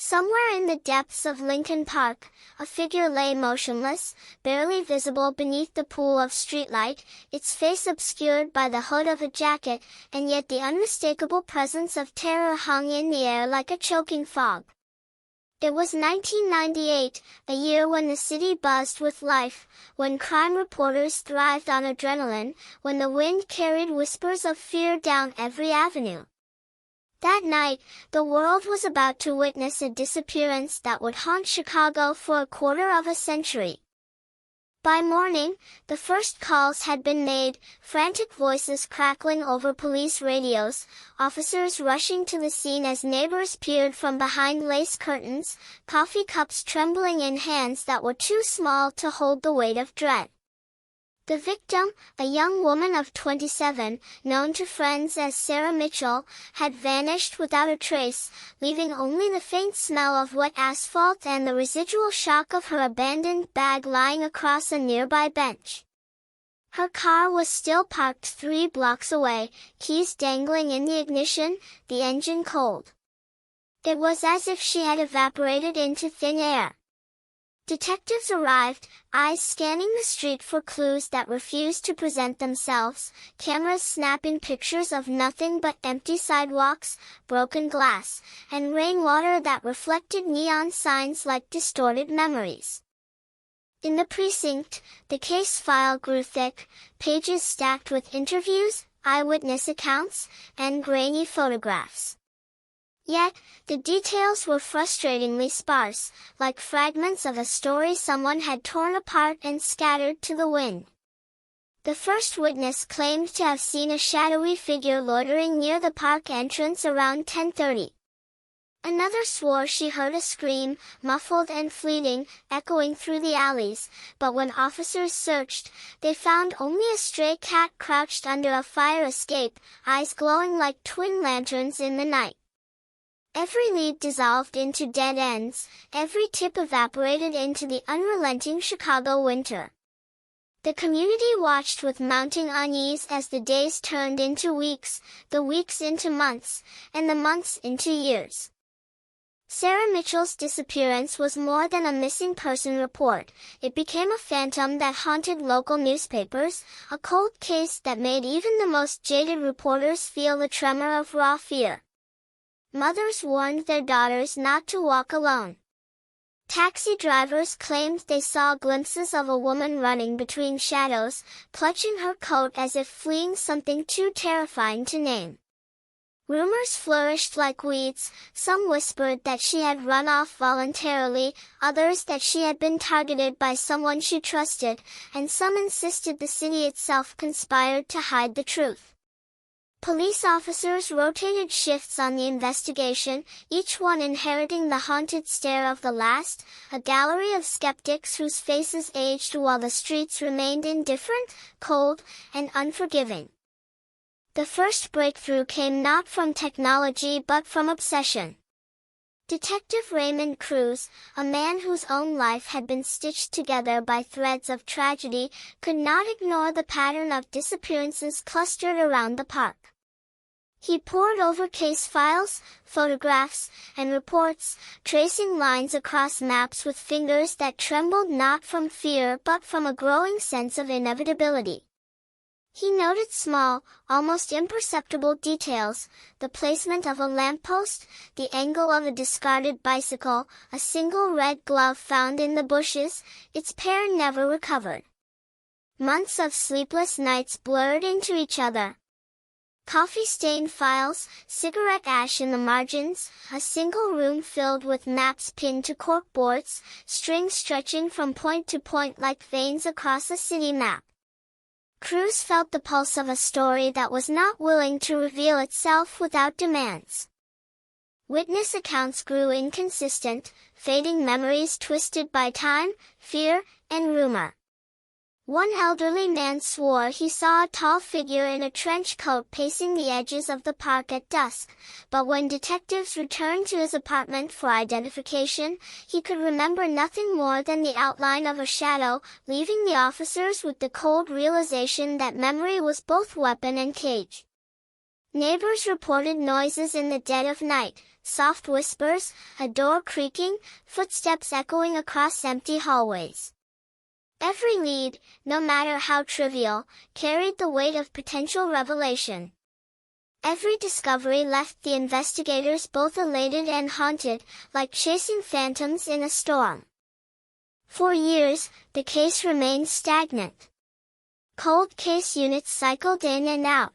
Somewhere in the depths of Lincoln Park, a figure lay motionless, barely visible beneath the pool of streetlight, its face obscured by the hood of a jacket, and yet the unmistakable presence of terror hung in the air like a choking fog. It was 1998, a year when the city buzzed with life, when crime reporters thrived on adrenaline, when the wind carried whispers of fear down every avenue. That night, the world was about to witness a disappearance that would haunt Chicago for a quarter of a century. By morning, the first calls had been made, frantic voices crackling over police radios, officers rushing to the scene as neighbors peered from behind lace curtains, coffee cups trembling in hands that were too small to hold the weight of dread. The victim, a young woman of 27, known to friends as Sarah Mitchell, had vanished without a trace, leaving only the faint smell of wet asphalt and the residual shock of her abandoned bag lying across a nearby bench. Her car was still parked 3 blocks away, keys dangling in the ignition, the engine cold. It was as if she had evaporated into thin air. Detectives arrived, eyes scanning the street for clues that refused to present themselves, cameras snapping pictures of nothing but empty sidewalks, broken glass, and rainwater that reflected neon signs like distorted memories. In the precinct, the case file grew thick, pages stacked with interviews, eyewitness accounts, and grainy photographs. Yet, the details were frustratingly sparse, like fragments of a story someone had torn apart and scattered to the wind. The first witness claimed to have seen a shadowy figure loitering near the park entrance around 10:30. Another swore she heard a scream, muffled and fleeting, echoing through the alleys, but when officers searched, they found only a stray cat crouched under a fire escape, eyes glowing like twin lanterns in the night. Every lead dissolved into dead ends, every tip evaporated into the unrelenting Chicago winter. The community watched with mounting unease as the days turned into weeks, the weeks into months, and the months into years. Sarah Mitchell's disappearance was more than a missing person report. It became a phantom that haunted local newspapers, a cold case that made even the most jaded reporters feel the tremor of raw fear. Mothers warned their daughters not to walk alone. Taxi drivers claimed they saw glimpses of a woman running between shadows, clutching her coat as if fleeing something too terrifying to name. Rumors flourished like weeds. Some whispered that she had run off voluntarily, others that she had been targeted by someone she trusted, and some insisted the city itself conspired to hide the truth. Police officers rotated shifts on the investigation, each one inheriting the haunted stare of the last, a gallery of skeptics whose faces aged while the streets remained indifferent, cold, and unforgiving. The first breakthrough came not from technology but from obsession. Detective Raymond Cruz, a man whose own life had been stitched together by threads of tragedy, could not ignore the pattern of disappearances clustered around the park. He pored over case files, photographs, and reports, tracing lines across maps with fingers that trembled not from fear but from a growing sense of inevitability. He noted small, almost imperceptible details, the placement of a lamppost, the angle of a discarded bicycle, a single red glove found in the bushes, its pair never recovered. Months of sleepless nights blurred into each other. Coffee-stained files, cigarette ash in the margins, a single room filled with maps pinned to corkboards, strings stretching from point to point like veins across a city map. Cruz felt the pulse of a story that was not willing to reveal itself without demands. Witness accounts grew inconsistent, fading memories twisted by time, fear, and rumor. One elderly man swore he saw a tall figure in a trench coat pacing the edges of the park at dusk, but when detectives returned to his apartment for identification, he could remember nothing more than the outline of a shadow, leaving the officers with the cold realization that memory was both weapon and cage. Neighbors reported noises in the dead of night, soft whispers, a door creaking, footsteps echoing across empty hallways. Every lead, no matter how trivial, carried the weight of potential revelation. Every discovery left the investigators both elated and haunted, like chasing phantoms in a storm. For years, the case remained stagnant. Cold case units cycled in and out.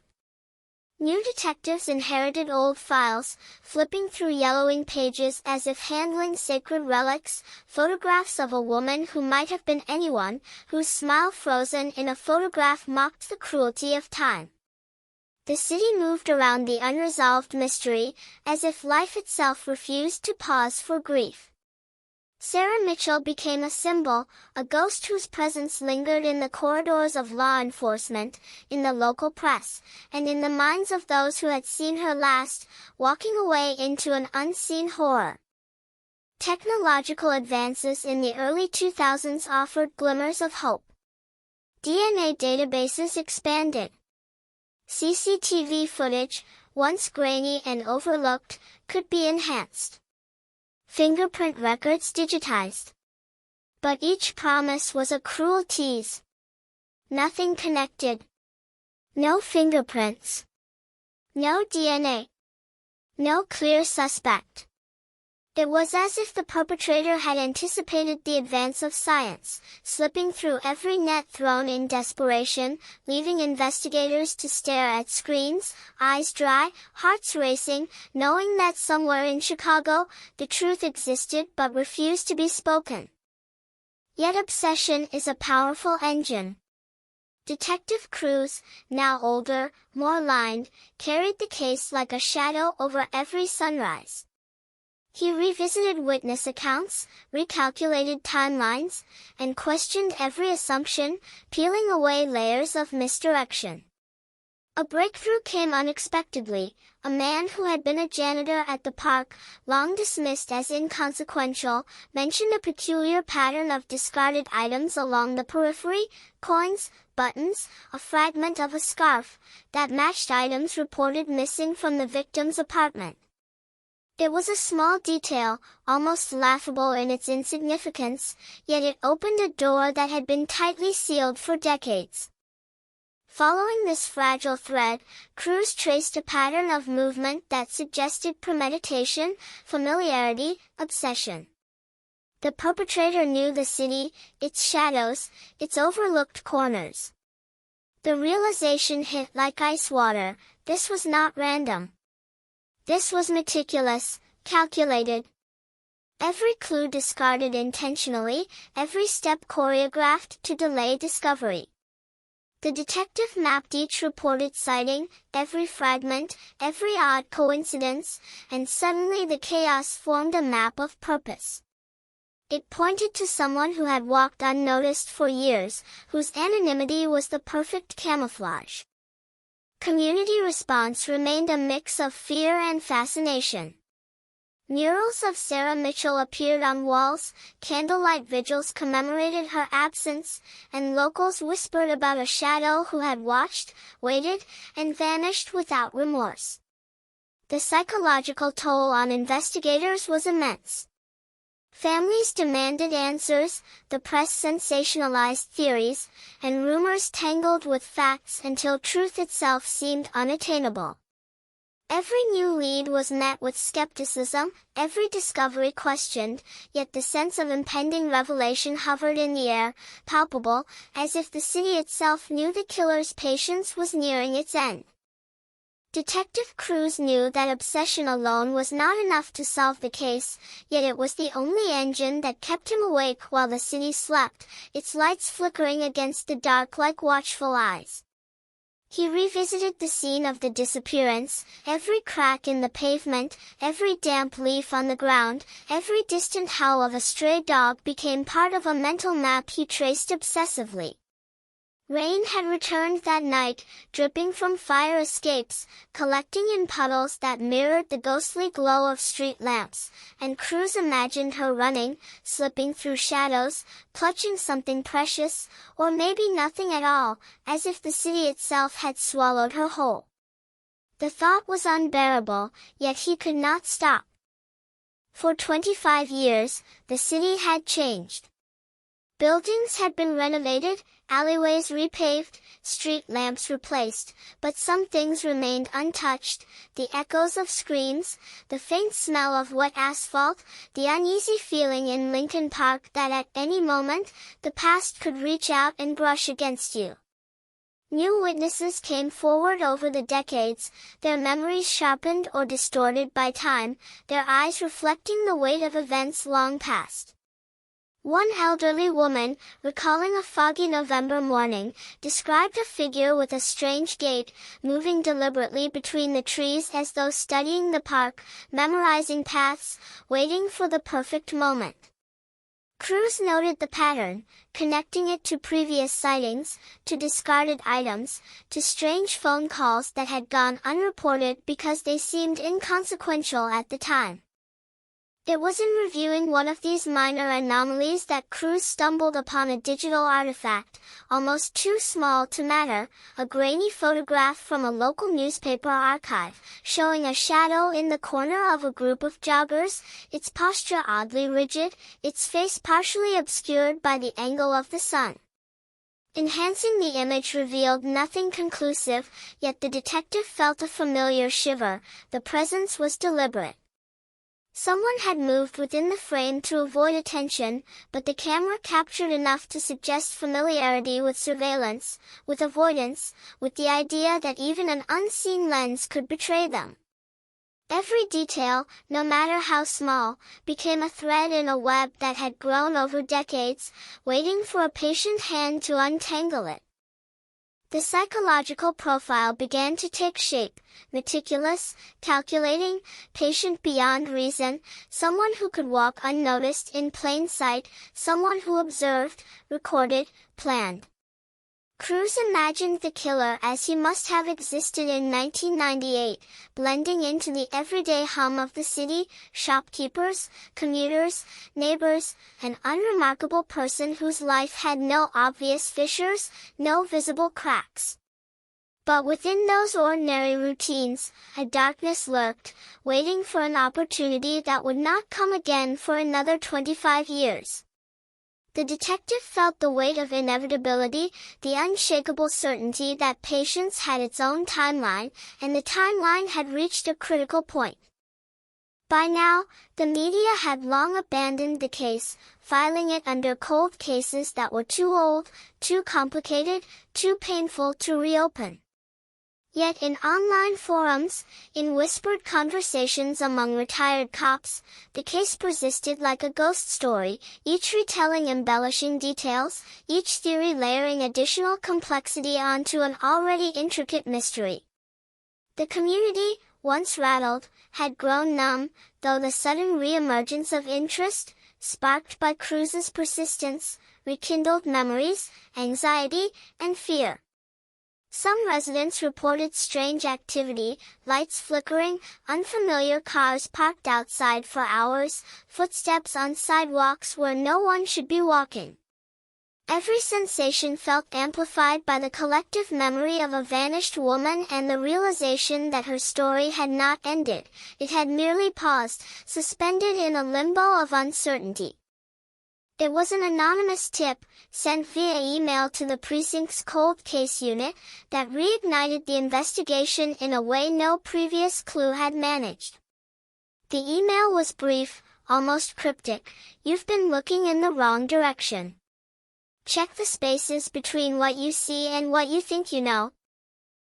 New detectives inherited old files, flipping through yellowing pages as if handling sacred relics, photographs of a woman who might have been anyone, whose smile frozen in a photograph mocked the cruelty of time. The city moved around the unresolved mystery, as if life itself refused to pause for grief. Sarah Mitchell became a symbol, a ghost whose presence lingered in the corridors of law enforcement, in the local press, and in the minds of those who had seen her last, walking away into an unseen horror. Technological advances in the early 2000s offered glimmers of hope. DNA databases expanded. CCTV footage, once grainy and overlooked, could be enhanced. Fingerprint records digitized. But each promise was a cruel tease. Nothing connected. No fingerprints. No DNA. No clear suspect. It was as if the perpetrator had anticipated the advance of science, slipping through every net thrown in desperation, leaving investigators to stare at screens, eyes dry, hearts racing, knowing that somewhere in Chicago, the truth existed but refused to be spoken. Yet obsession is a powerful engine. Detective Cruz, now older, more lined, carried the case like a shadow over every sunrise. He revisited witness accounts, recalculated timelines, and questioned every assumption, peeling away layers of misdirection. A breakthrough came unexpectedly. A man who had been a janitor at the park, long dismissed as inconsequential, mentioned a peculiar pattern of discarded items along the periphery: coins, buttons, a fragment of a scarf, that matched items reported missing from the victim's apartment. It was a small detail, almost laughable in its insignificance, yet it opened a door that had been tightly sealed for decades. Following this fragile thread, crews traced a pattern of movement that suggested premeditation, familiarity, obsession. The perpetrator knew the city, its shadows, its overlooked corners. The realization hit like ice water: this was not random. This was meticulous, calculated. Every clue discarded intentionally, every step choreographed to delay discovery. The detective mapped each reported sighting, every fragment, every odd coincidence, and suddenly the chaos formed a map of purpose. It pointed to someone who had walked unnoticed for years, whose anonymity was the perfect camouflage. Community response remained a mix of fear and fascination. Murals of Sarah Mitchell appeared on walls, candlelight vigils commemorated her absence, and locals whispered about a shadow who had watched, waited, and vanished without remorse. The psychological toll on investigators was immense. Families demanded answers, the press sensationalized theories, and rumors tangled with facts until truth itself seemed unattainable. Every new lead was met with skepticism, every discovery questioned, yet the sense of impending revelation hovered in the air, palpable, as if the city itself knew the killer's patience was nearing its end. Detective crews knew that obsession alone was not enough to solve the case, yet it was the only engine that kept him awake while the city slept, its lights flickering against the dark like watchful eyes. He revisited the scene of the disappearance: every crack in the pavement, every damp leaf on the ground, every distant howl of a stray dog became part of a mental map he traced obsessively. Rain had returned that night, dripping from fire escapes, collecting in puddles that mirrored the ghostly glow of street lamps, and crews imagined her running, slipping through shadows, clutching something precious, or maybe nothing at all, as if the city itself had swallowed her whole. The thought was unbearable, yet he could not stop. For 25 years, the city had changed. Buildings had been renovated, alleyways repaved, street lamps replaced, but some things remained untouched: the echoes of screams, the faint smell of wet asphalt, the uneasy feeling in Lincoln Park that at any moment, the past could reach out and brush against you. New witnesses came forward over the decades, their memories sharpened or distorted by time, their eyes reflecting the weight of events long past. One elderly woman, recalling a foggy November morning, described a figure with a strange gait, moving deliberately between the trees as though studying the park, memorizing paths, waiting for the perfect moment. Crews noted the pattern, connecting it to previous sightings, to discarded items, to strange phone calls that had gone unreported because they seemed inconsequential at the time. It was in reviewing one of these minor anomalies that crews stumbled upon a digital artifact, almost too small to matter: a grainy photograph from a local newspaper archive, showing a shadow in the corner of a group of joggers, its posture oddly rigid, its face partially obscured by the angle of the sun. Enhancing the image revealed nothing conclusive, yet the detective felt a familiar shiver: the presence was deliberate. Someone had moved within the frame to avoid attention, but the camera captured enough to suggest familiarity with surveillance, with avoidance, with the idea that even an unseen lens could betray them. Every detail, no matter how small, became a thread in a web that had grown over decades, waiting for a patient hand to untangle it. The psychological profile began to take shape: meticulous, calculating, patient beyond reason, someone who could walk unnoticed in plain sight, someone who observed, recorded, planned. Cruz imagined the killer as he must have existed in 1998, blending into the everyday hum of the city, shopkeepers, commuters, neighbors, an unremarkable person whose life had no obvious fissures, no visible cracks. But within those ordinary routines, a darkness lurked, waiting for an opportunity that would not come again for another 25 years. The detective felt the weight of inevitability, the unshakable certainty that patience had its own timeline, and the timeline had reached a critical point. By now, the media had long abandoned the case, filing it under cold cases that were too old, too complicated, too painful to reopen. Yet in online forums, in whispered conversations among retired cops, the case persisted like a ghost story, each retelling embellishing details, each theory layering additional complexity onto an already intricate mystery. The community, once rattled, had grown numb, though the sudden re-emergence of interest, sparked by Cruz's persistence, rekindled memories, anxiety, and fear. Some residents reported strange activity, lights flickering, unfamiliar cars parked outside for hours, footsteps on sidewalks where no one should be walking. Every sensation felt amplified by the collective memory of a vanished woman and the realization that her story had not ended, it had merely paused, suspended in a limbo of uncertainty. It was an anonymous tip, sent via email to the precinct's cold case unit, that reignited the investigation in a way no previous clue had managed. The email was brief, almost cryptic. "You've been looking in the wrong direction. Check the spaces between what you see and what you think you know."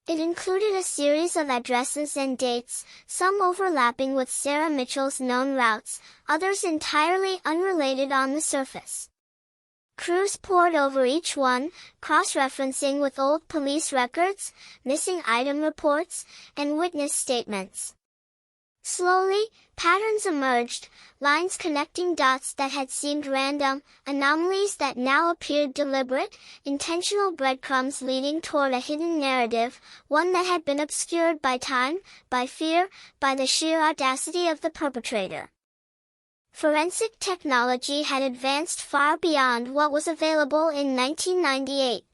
It included a series of addresses and dates, some overlapping with Sarah Mitchell's known routes, others entirely unrelated on the surface. Cruz pored over each one, cross-referencing with old police records, missing item reports, and witness statements. Slowly, patterns emerged, lines connecting dots that had seemed random, anomalies that now appeared deliberate, intentional breadcrumbs leading toward a hidden narrative, one that had been obscured by time, by fear, by the sheer audacity of the perpetrator. Forensic technology had advanced far beyond what was available in 1998.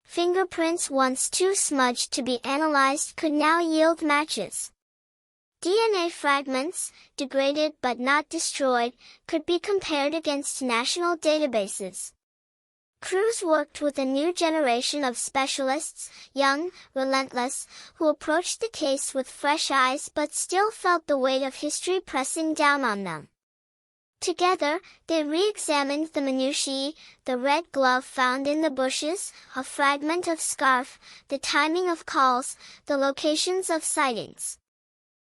Fingerprints once too smudged to be analyzed could now yield matches. DNA fragments, degraded but not destroyed, could be compared against national databases. Cruz worked with a new generation of specialists, young, relentless, who approached the case with fresh eyes but still felt the weight of history pressing down on them. Together, they re-examined the minutiae, the red glove found in the bushes, a fragment of scarf, the timing of calls, the locations of sightings.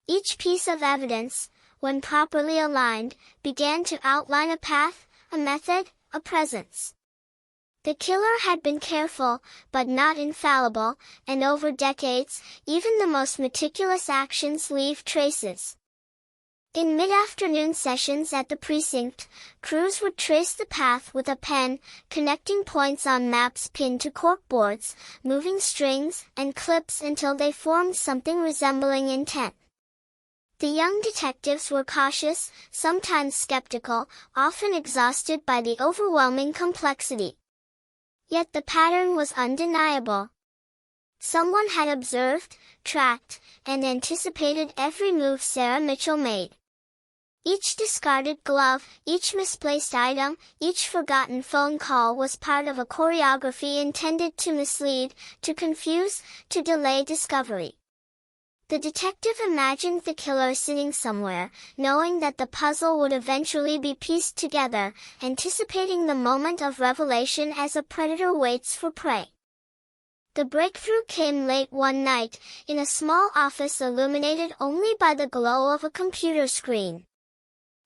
Each piece of evidence, when properly aligned, began to outline a path, a method, a presence. The killer had been careful, but not infallible, and over decades, even the most meticulous actions leave traces. In mid-afternoon sessions at the precinct, Cruz would trace the path with a pen, connecting points on maps pinned to corkboards, moving strings and clips until they formed something resembling intent. The young detectives were cautious, sometimes skeptical, often exhausted by the overwhelming complexity. Yet the pattern was undeniable. Someone had observed, tracked, and anticipated every move Sarah Mitchell made. Each discarded glove, each misplaced item, each forgotten phone call was part of a choreography intended to mislead, to confuse, to delay discovery. The detective imagined the killer sitting somewhere, knowing that the puzzle would eventually be pieced together, anticipating the moment of revelation as a predator waits for prey. The breakthrough came late one night, in a small office illuminated only by the glow of a computer screen.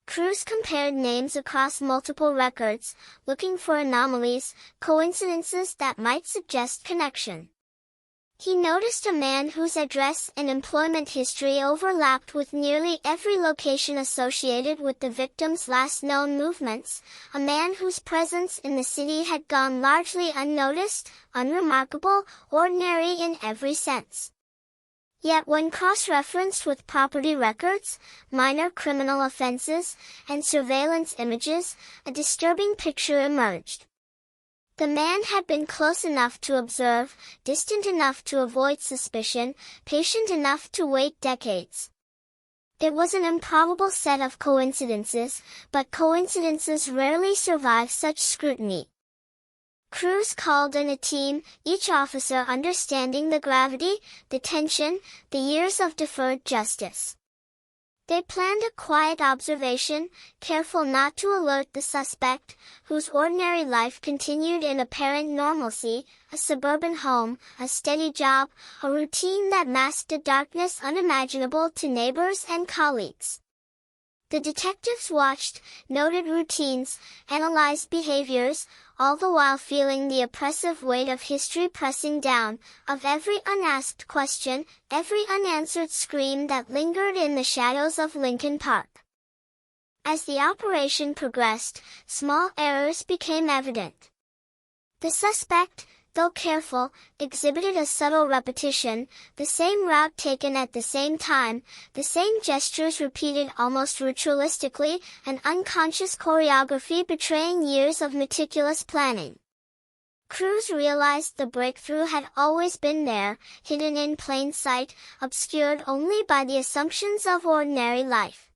Cruz compared names across multiple records, looking for anomalies, coincidences that might suggest connection. He noticed a man whose address and employment history overlapped with nearly every location associated with the victim's last known movements, a man whose presence in the city had gone largely unnoticed, unremarkable, ordinary in every sense. Yet when cross-referenced with property records, minor criminal offenses, and surveillance images, a disturbing picture emerged. The man had been close enough to observe, distant enough to avoid suspicion, patient enough to wait decades. It was an improbable set of coincidences, but coincidences rarely survive such scrutiny. Crews called in a team, each officer understanding the gravity, the tension, the years of deferred justice. They planned a quiet observation, careful not to alert the suspect, whose ordinary life continued in apparent normalcy, a suburban home, a steady job, a routine that masked a darkness unimaginable to neighbors and colleagues. The detectives watched, noted routines, analyzed behaviors, all the while feeling the oppressive weight of history pressing down, of every unasked question, every unanswered scream that lingered in the shadows of Lincoln Park. As the operation progressed, small errors became evident. The suspect, though careful, exhibited a subtle repetition, the same route taken at the same time, the same gestures repeated almost ritualistically, an unconscious choreography betraying years of meticulous planning. Crews realized the breakthrough had always been there, hidden in plain sight, obscured only by the assumptions of ordinary life.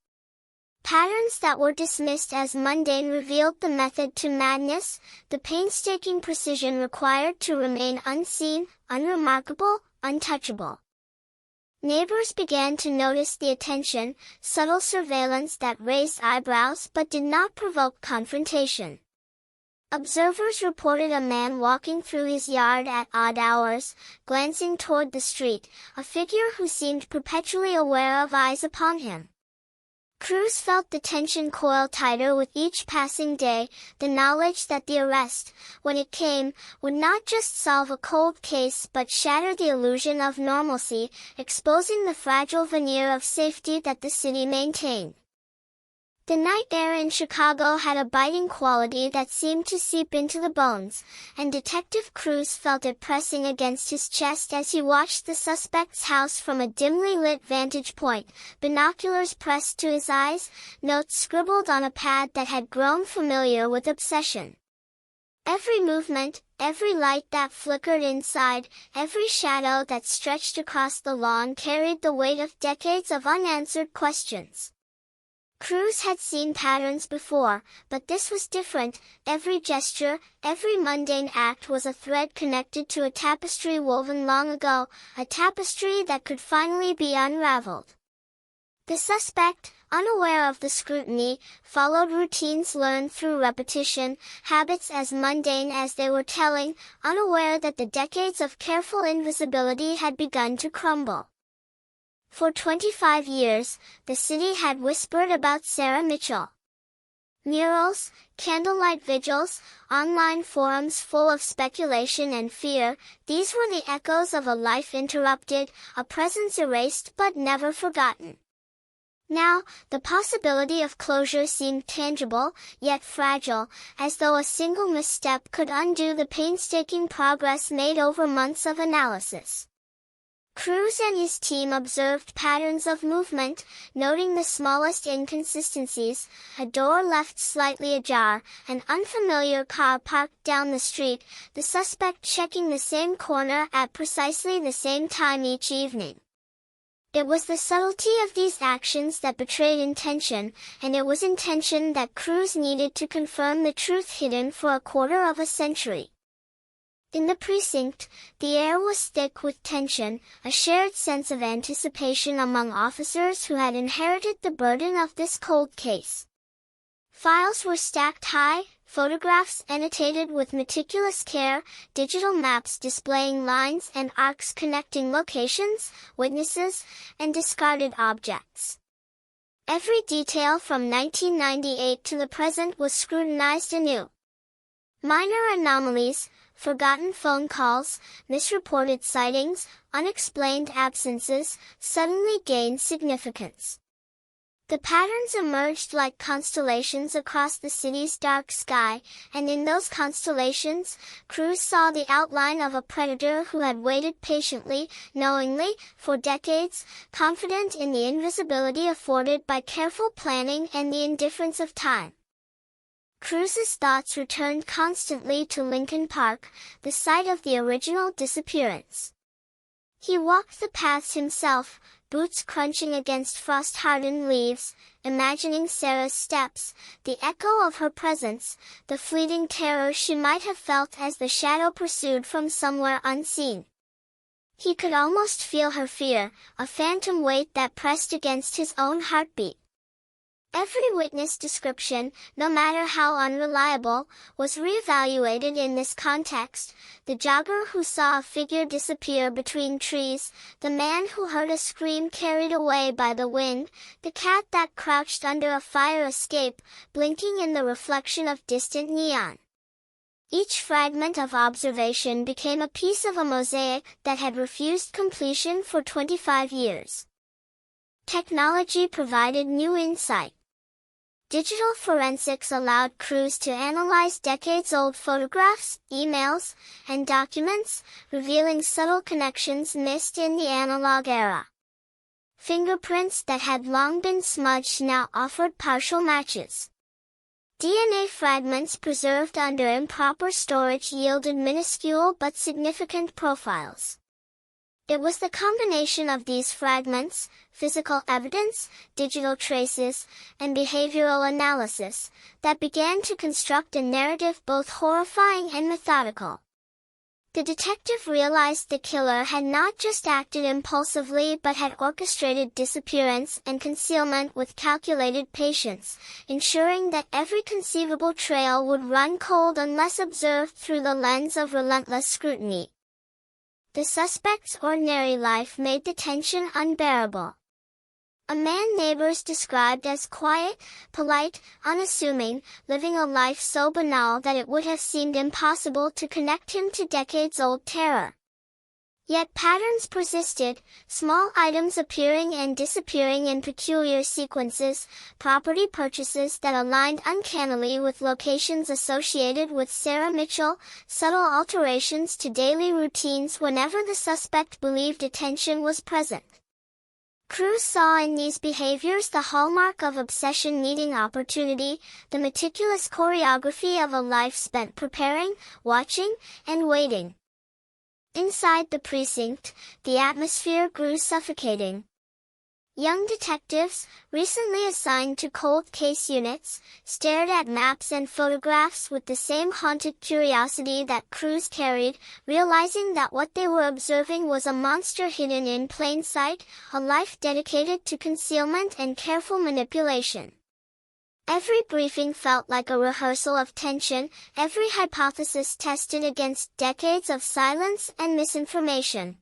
Patterns that were dismissed as mundane revealed the method to madness, the painstaking precision required to remain unseen, unremarkable, untouchable. Neighbors began to notice the attention, subtle surveillance that raised eyebrows but did not provoke confrontation. Observers reported a man walking through his yard at odd hours, glancing toward the street, a figure who seemed perpetually aware of eyes upon him. Crews felt the tension coil tighter with each passing day, the knowledge that the arrest, when it came, would not just solve a cold case but shatter the illusion of normalcy, exposing the fragile veneer of safety that the city maintained. The night air in Chicago had a biting quality that seemed to seep into the bones, and Detective Crews felt it pressing against his chest as he watched the suspect's house from a dimly lit vantage point, binoculars pressed to his eyes, notes scribbled on a pad that had grown familiar with obsession. Every movement, every light that flickered inside, every shadow that stretched across the lawn carried the weight of decades of unanswered questions. Crews had seen patterns before, but this was different. Every gesture, every mundane act was a thread connected to a tapestry woven long ago, a tapestry that could finally be unraveled. The suspect, unaware of the scrutiny, followed routines learned through repetition, habits as mundane as they were telling, unaware that the decades of careful invisibility had begun to crumble. For 25 years, the city had whispered about Sarah Mitchell. Murals, candlelight vigils, online forums full of speculation and fear, these were the echoes of a life interrupted, a presence erased but never forgotten. Now, the possibility of closure seemed tangible, yet fragile, as though a single misstep could undo the painstaking progress made over months of analysis. Crews and his team observed patterns of movement, noting the smallest inconsistencies, a door left slightly ajar, an unfamiliar car parked down the street, the suspect checking the same corner at precisely the same time each evening. It was the subtlety of these actions that betrayed intention, and it was intention that Crews needed to confirm the truth hidden for a quarter of a century. In the precinct, the air was thick with tension, a shared sense of anticipation among officers who had inherited the burden of this cold case. Files were stacked high, photographs annotated with meticulous care, digital maps displaying lines and arcs connecting locations, witnesses, and discarded objects. Every detail from 1998 to the present was scrutinized anew. Minor anomalies, forgotten phone calls, misreported sightings, unexplained absences, suddenly gained significance. The patterns emerged like constellations across the city's dark sky, and in those constellations, crews saw the outline of a predator who had waited patiently, knowingly, for decades, confident in the invisibility afforded by careful planning and the indifference of time. Cruz's thoughts returned constantly to Lincoln Park, the site of the original disappearance. He walked the paths himself, boots crunching against frost-hardened leaves, imagining Sarah's steps, the echo of her presence, the fleeting terror she might have felt as the shadow pursued from somewhere unseen. He could almost feel her fear, a phantom weight that pressed against his own heartbeat. Every witness description, no matter how unreliable, was reevaluated in this context. The jogger who saw a figure disappear between trees, the man who heard a scream carried away by the wind, the cat that crouched under a fire escape, blinking in the reflection of distant neon. Each fragment of observation became a piece of a mosaic that had refused completion for 25 years. Technology provided new insight. Digital forensics allowed crews to analyze decades-old photographs, emails, and documents, revealing subtle connections missed in the analog era. Fingerprints that had long been smudged now offered partial matches. DNA fragments preserved under improper storage yielded minuscule but significant profiles. It was the combination of these fragments, physical evidence, digital traces, and behavioral analysis, that began to construct a narrative both horrifying and methodical. The detective realized the killer had not just acted impulsively but had orchestrated disappearance and concealment with calculated patience, ensuring that every conceivable trail would run cold unless observed through the lens of relentless scrutiny. The suspect's ordinary life made the tension unbearable. A man neighbors described as quiet, polite, unassuming, living a life so banal that it would have seemed impossible to connect him to decades-old terror. Yet patterns persisted, small items appearing and disappearing in peculiar sequences, property purchases that aligned uncannily with locations associated with Sarah Mitchell, subtle alterations to daily routines whenever the suspect believed attention was present. Crews saw in these behaviors the hallmark of obsession needing opportunity, the meticulous choreography of a life spent preparing, watching, and waiting. Inside the precinct, the atmosphere grew suffocating. Young detectives, recently assigned to cold case units, stared at maps and photographs with the same haunted curiosity that crews carried, realizing that what they were observing was a monster hidden in plain sight, a life dedicated to concealment and careful manipulation. Every briefing felt like a rehearsal of tension, every hypothesis tested against decades of silence and misinformation.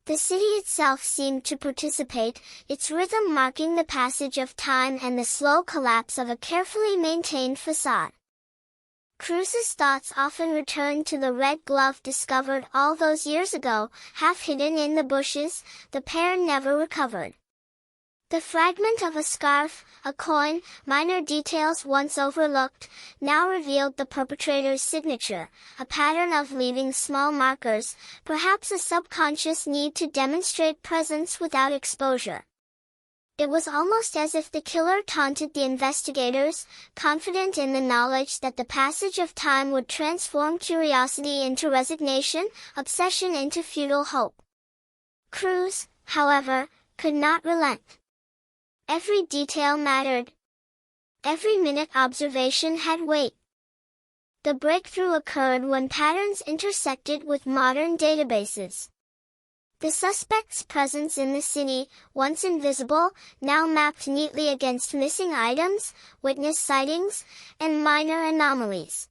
The city itself seemed to participate, its rhythm marking the passage of time and the slow collapse of a carefully maintained facade. Cruz's thoughts often returned to the red glove discovered all those years ago, half hidden in the bushes, the pair never recovered. The fragment of a scarf, a coin, minor details once overlooked, now revealed the perpetrator's signature, a pattern of leaving small markers, perhaps a subconscious need to demonstrate presence without exposure. It was almost as if the killer taunted the investigators, confident in the knowledge that the passage of time would transform curiosity into resignation, obsession into futile hope. Cruz, however, could not relent. Every detail mattered. Every minute observation had weight. The breakthrough occurred when patterns intersected with modern databases. The suspect's presence in the city, once invisible, now mapped neatly against missing items, witness sightings, and minor anomalies.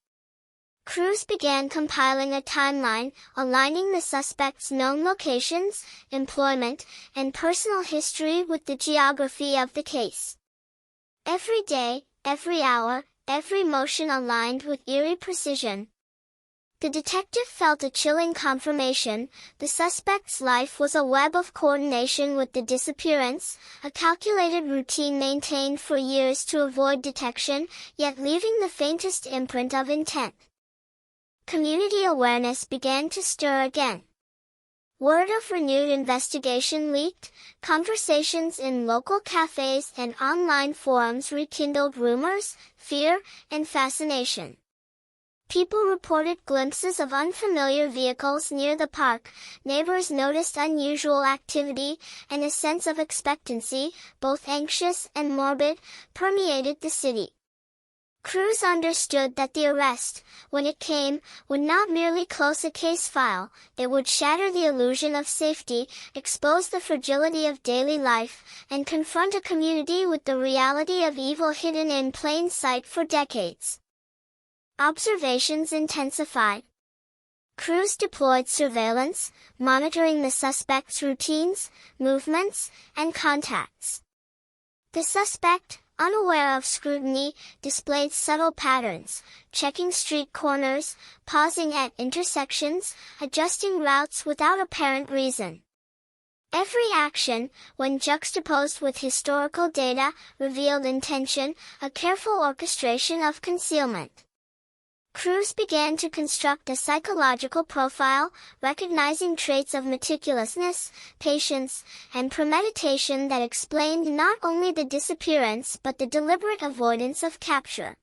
Cruz began compiling a timeline, aligning the suspect's known locations, employment, and personal history with the geography of the case. Every day, every hour, every motion aligned with eerie precision. The detective felt a chilling confirmation. The suspect's life was a web of coordination with the disappearance, a calculated routine maintained for years to avoid detection, yet leaving the faintest imprint of intent. Community awareness began to stir again. Word of renewed investigation leaked, conversations in local cafes and online forums rekindled rumors, fear, and fascination. People reported glimpses of unfamiliar vehicles near the park, neighbors noticed unusual activity, and a sense of expectancy, both anxious and morbid, permeated the city. Crews understood that the arrest, when it came, would not merely close a case file, it would shatter the illusion of safety, expose the fragility of daily life, and confront a community with the reality of evil hidden in plain sight for decades. Observations intensified. Crews deployed surveillance, monitoring the suspect's routines, movements, and contacts. The suspect, unaware of scrutiny, displayed subtle patterns, checking street corners, pausing at intersections, adjusting routes without apparent reason. Every action, when juxtaposed with historical data, revealed intention, a careful orchestration of concealment. Crews began to construct a psychological profile, recognizing traits of meticulousness, patience, and premeditation that explained not only the disappearance but the deliberate avoidance of capture.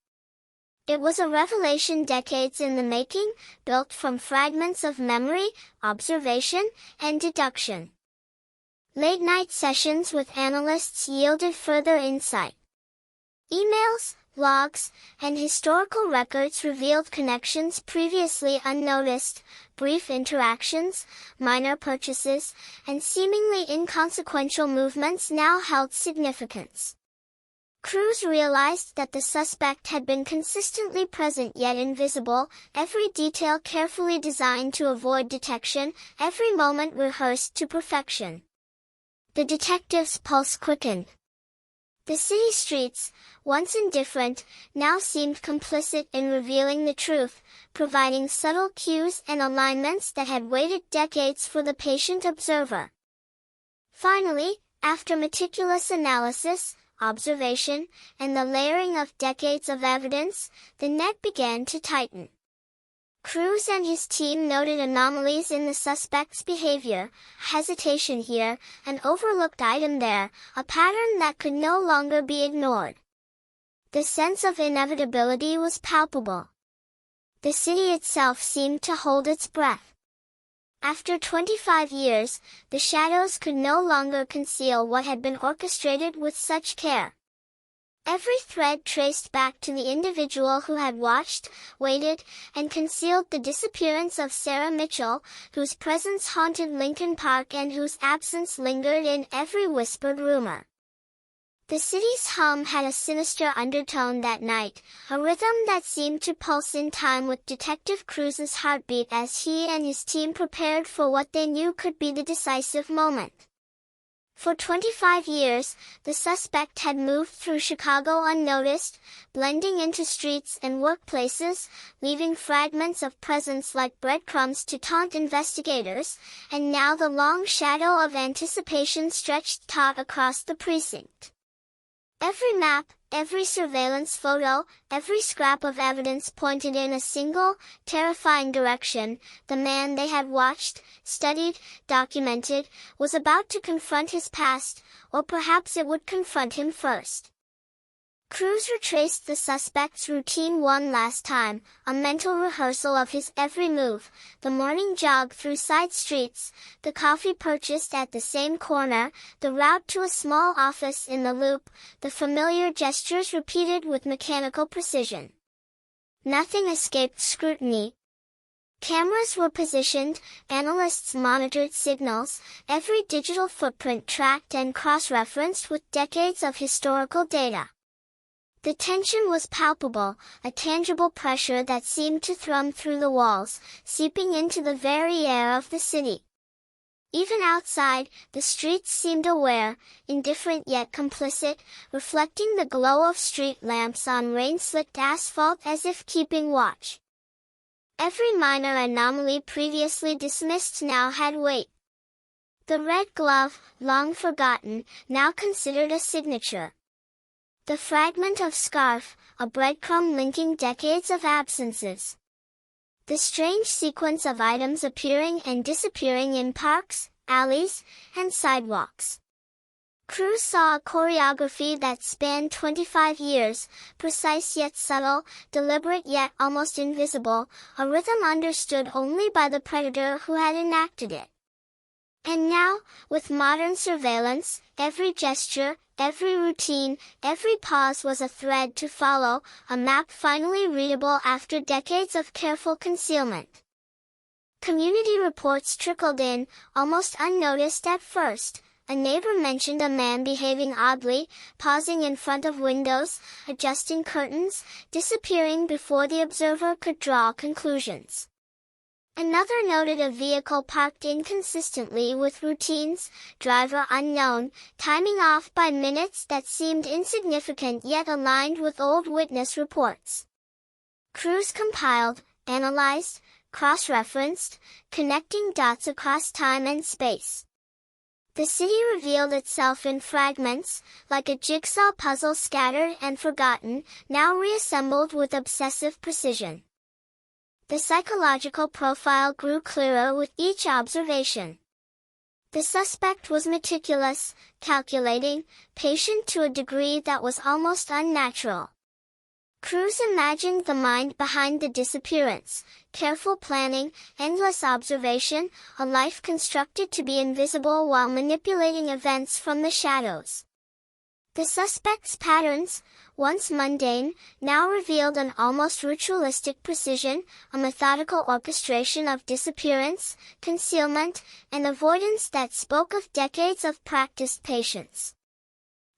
It was a revelation decades in the making, built from fragments of memory, observation, and deduction. Late-night sessions with analysts yielded further insight. Emails, logs, and historical records revealed connections previously unnoticed, brief interactions, minor purchases, and seemingly inconsequential movements now held significance. Crews realized that the suspect had been consistently present yet invisible, every detail carefully designed to avoid detection, every moment rehearsed to perfection. The detective's pulse quickened. The city streets, once indifferent, now seemed complicit in revealing the truth, providing subtle cues and alignments that had waited decades for the patient observer. Finally, after meticulous analysis, observation, and the layering of decades of evidence, the net began to tighten. Crews and his team noted anomalies in the suspect's behavior, hesitation here, an overlooked item there, a pattern that could no longer be ignored. The sense of inevitability was palpable. The city itself seemed to hold its breath. After 25 years, the shadows could no longer conceal what had been orchestrated with such care. Every thread traced back to the individual who had watched, waited, and concealed the disappearance of Sarah Mitchell, whose presence haunted Lincoln Park and whose absence lingered in every whispered rumor. The city's hum had a sinister undertone that night, a rhythm that seemed to pulse in time with Detective Cruz's heartbeat as he and his team prepared for what they knew could be the decisive moment. For 25 years, the suspect had moved through Chicago unnoticed, blending into streets and workplaces, leaving fragments of presence like breadcrumbs to taunt investigators, and now the long shadow of anticipation stretched taut across the precinct. Every map, every surveillance photo, every scrap of evidence pointed in a single, terrifying direction. The man they had watched, studied, documented, was about to confront his past, or perhaps it would confront him first. Crews retraced the suspect's routine one last time, a mental rehearsal of his every move, the morning jog through side streets, the coffee purchased at the same corner, the route to a small office in the Loop, the familiar gestures repeated with mechanical precision. Nothing escaped scrutiny. Cameras were positioned, analysts monitored signals, every digital footprint tracked and cross-referenced with decades of historical data. The tension was palpable, a tangible pressure that seemed to thrum through the walls, seeping into the very air of the city. Even outside, the streets seemed aware, indifferent yet complicit, reflecting the glow of street lamps on rain-slicked asphalt as if keeping watch. Every minor anomaly previously dismissed now had weight. The red glove, long forgotten, now considered a signature. The fragment of scarf, a breadcrumb linking decades of absences. The strange sequence of items appearing and disappearing in parks, alleys, and sidewalks. Crews saw a choreography that spanned 25 years, precise yet subtle, deliberate yet almost invisible, a rhythm understood only by the predator who had enacted it. And now, with modern surveillance, every gesture, every routine, every pause was a thread to follow, a map finally readable after decades of careful concealment. Community reports trickled in, almost unnoticed at first. A neighbor mentioned a man behaving oddly, pausing in front of windows, adjusting curtains, disappearing before the observer could draw conclusions. Another noted a vehicle parked inconsistently with routines, driver unknown, timing off by minutes that seemed insignificant yet aligned with old witness reports. Crews compiled, analyzed, cross-referenced, connecting dots across time and space. The city revealed itself in fragments, like a jigsaw puzzle scattered and forgotten, now reassembled with obsessive precision. The psychological profile grew clearer with each observation. The suspect was meticulous, calculating, patient to a degree that was almost unnatural. Crews imagined the mind behind the disappearance, careful planning, endless observation, a life constructed to be invisible while manipulating events from the shadows. The suspect's patterns, once mundane, now revealed an almost ritualistic precision, a methodical orchestration of disappearance, concealment, and avoidance that spoke of decades of practiced patience.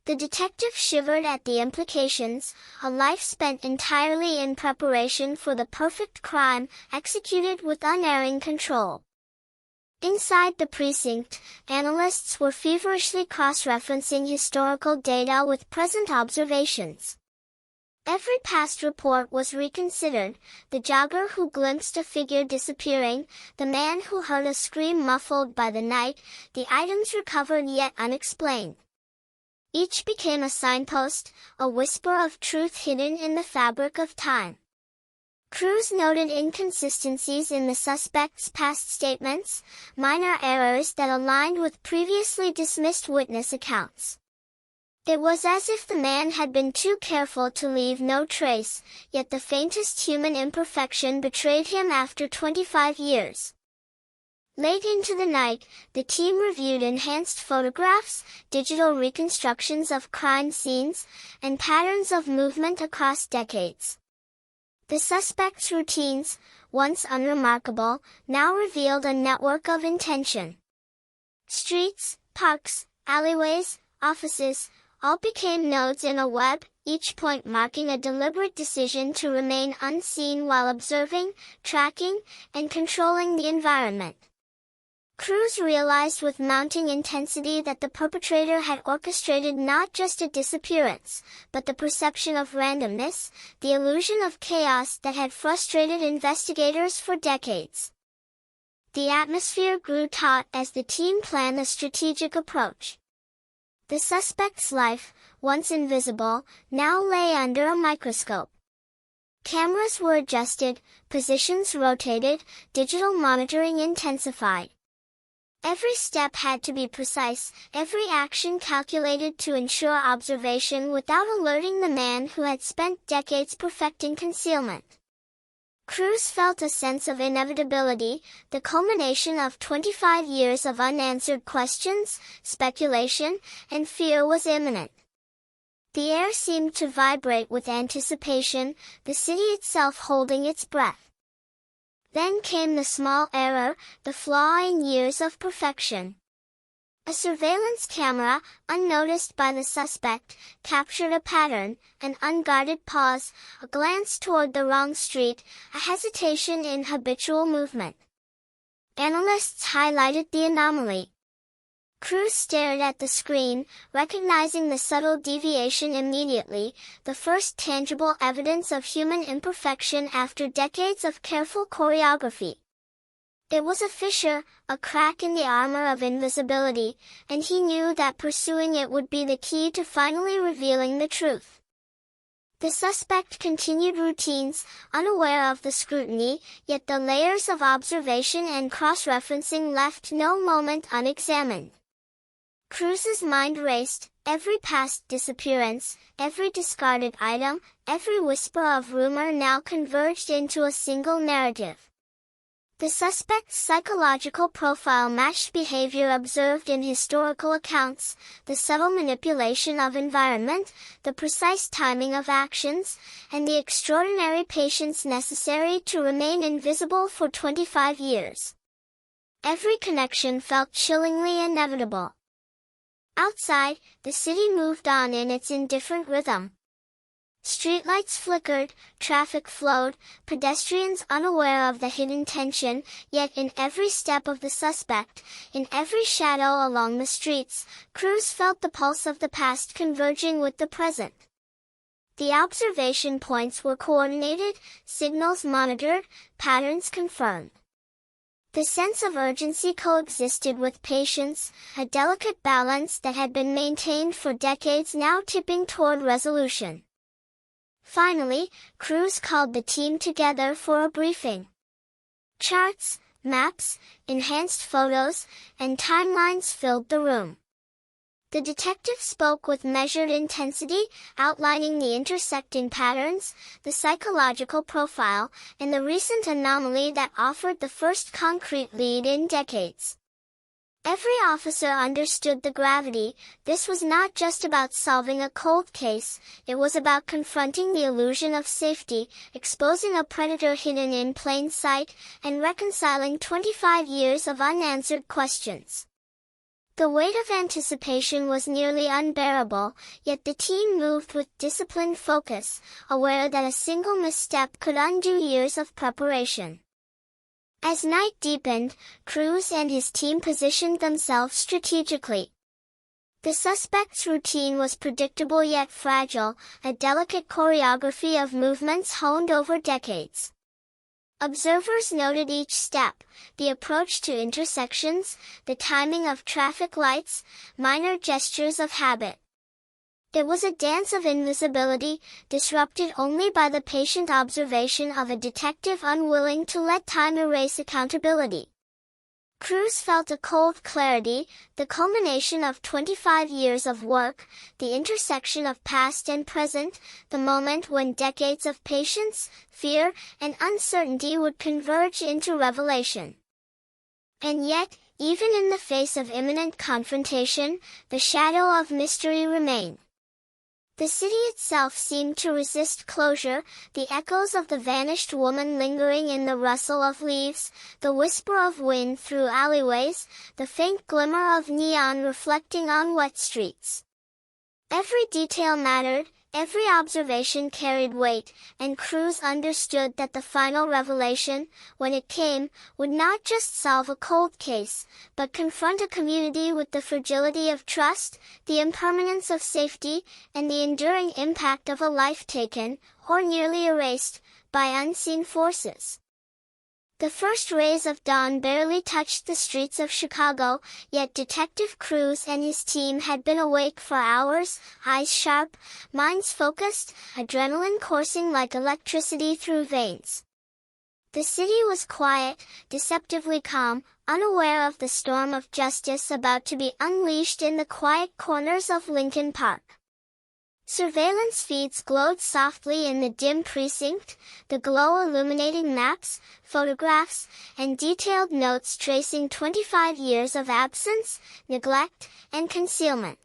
The detective shivered at the implications, a life spent entirely in preparation for the perfect crime, executed with unerring control. Inside the precinct, analysts were feverishly cross-referencing historical data with present observations. Every past report was reconsidered, the jogger who glimpsed a figure disappearing, the man who heard a scream muffled by the night, the items recovered yet unexplained. Each became a signpost, a whisper of truth hidden in the fabric of time. Crews noted inconsistencies in the suspect's past statements, minor errors that aligned with previously dismissed witness accounts. It was as if the man had been too careful to leave no trace, yet the faintest human imperfection betrayed him after 25 years. Late into the night, the team reviewed enhanced photographs, digital reconstructions of crime scenes, and patterns of movement across decades. The suspect's routines, once unremarkable, now revealed a network of intention. Streets, parks, alleyways, offices, all became nodes in a web, each point marking a deliberate decision to remain unseen while observing, tracking, and controlling the environment. Crews realized with mounting intensity that the perpetrator had orchestrated not just a disappearance, but the perception of randomness, the illusion of chaos that had frustrated investigators for decades. The atmosphere grew taut as the team planned a strategic approach. The suspect's life, once invisible, now lay under a microscope. Cameras were adjusted, positions rotated, digital monitoring intensified. Every step had to be precise, every action calculated to ensure observation without alerting the man who had spent decades perfecting concealment. Crews felt a sense of inevitability, the culmination of 25 years of unanswered questions, speculation, and fear was imminent. The air seemed to vibrate with anticipation, the city itself holding its breath. Then came the small error, the flaw in years of perfection. A surveillance camera, unnoticed by the suspect, captured a pattern, an unguarded pause, a glance toward the wrong street, a hesitation in habitual movement. Analysts highlighted the anomaly. Cruz stared at the screen, recognizing the subtle deviation immediately, the first tangible evidence of human imperfection after decades of careful choreography. It was a fissure, a crack in the armor of invisibility, and he knew that pursuing it would be the key to finally revealing the truth. The suspect continued routines, unaware of the scrutiny, yet the layers of observation and cross-referencing left no moment unexamined. Cruz's mind raced, every past disappearance, every discarded item, every whisper of rumor now converged into a single narrative. The suspect's psychological profile matched behavior observed in historical accounts, the subtle manipulation of environment, the precise timing of actions, and the extraordinary patience necessary to remain invisible for 25 years. Every connection felt chillingly inevitable. Outside, the city moved on in its indifferent rhythm. Streetlights flickered, traffic flowed, pedestrians unaware of the hidden tension, yet in every step of the suspect, in every shadow along the streets, Cruz felt the pulse of the past converging with the present. The observation points were coordinated, signals monitored, patterns confirmed. The sense of urgency coexisted with patience, a delicate balance that had been maintained for decades now tipping toward resolution. Finally, Cruz called the team together for a briefing. Charts, maps, enhanced photos, and timelines filled the room. The detective spoke with measured intensity, outlining the intersecting patterns, the psychological profile, and the recent anomaly that offered the first concrete lead in decades. Every officer understood the gravity. This was not just about solving a cold case, it was about confronting the illusion of safety, exposing a predator hidden in plain sight, and reconciling 25 years of unanswered questions. The weight of anticipation was nearly unbearable, yet the team moved with disciplined focus, aware that a single misstep could undo years of preparation. As night deepened, Cruz and his team positioned themselves strategically. The suspect's routine was predictable yet fragile, a delicate choreography of movements honed over decades. Observers noted each step, the approach to intersections, the timing of traffic lights, minor gestures of habit. It was a dance of invisibility, disrupted only by the patient observation of a detective unwilling to let time erase accountability. Cruz felt a cold clarity, the culmination of 25 years of work, the intersection of past and present, the moment when decades of patience, fear, and uncertainty would converge into revelation. And yet, even in the face of imminent confrontation, the shadow of mystery remained. The city itself seemed to resist closure, the echoes of the vanished woman lingering in the rustle of leaves, the whisper of wind through alleyways, the faint glimmer of neon reflecting on wet streets. Every detail mattered, every observation carried weight, and Cruz understood that the final revelation, when it came, would not just solve a cold case, but confront a community with the fragility of trust, the impermanence of safety, and the enduring impact of a life taken, or nearly erased, by unseen forces. The first rays of dawn barely touched the streets of Chicago, yet Detective Cruz and his team had been awake for hours, eyes sharp, minds focused, adrenaline coursing like electricity through veins. The city was quiet, deceptively calm, unaware of the storm of justice about to be unleashed in the quiet corners of Lincoln Park. Surveillance feeds glowed softly in the dim precinct, the glow illuminating maps, photographs, and detailed notes tracing 25 years of absence, neglect, and concealment.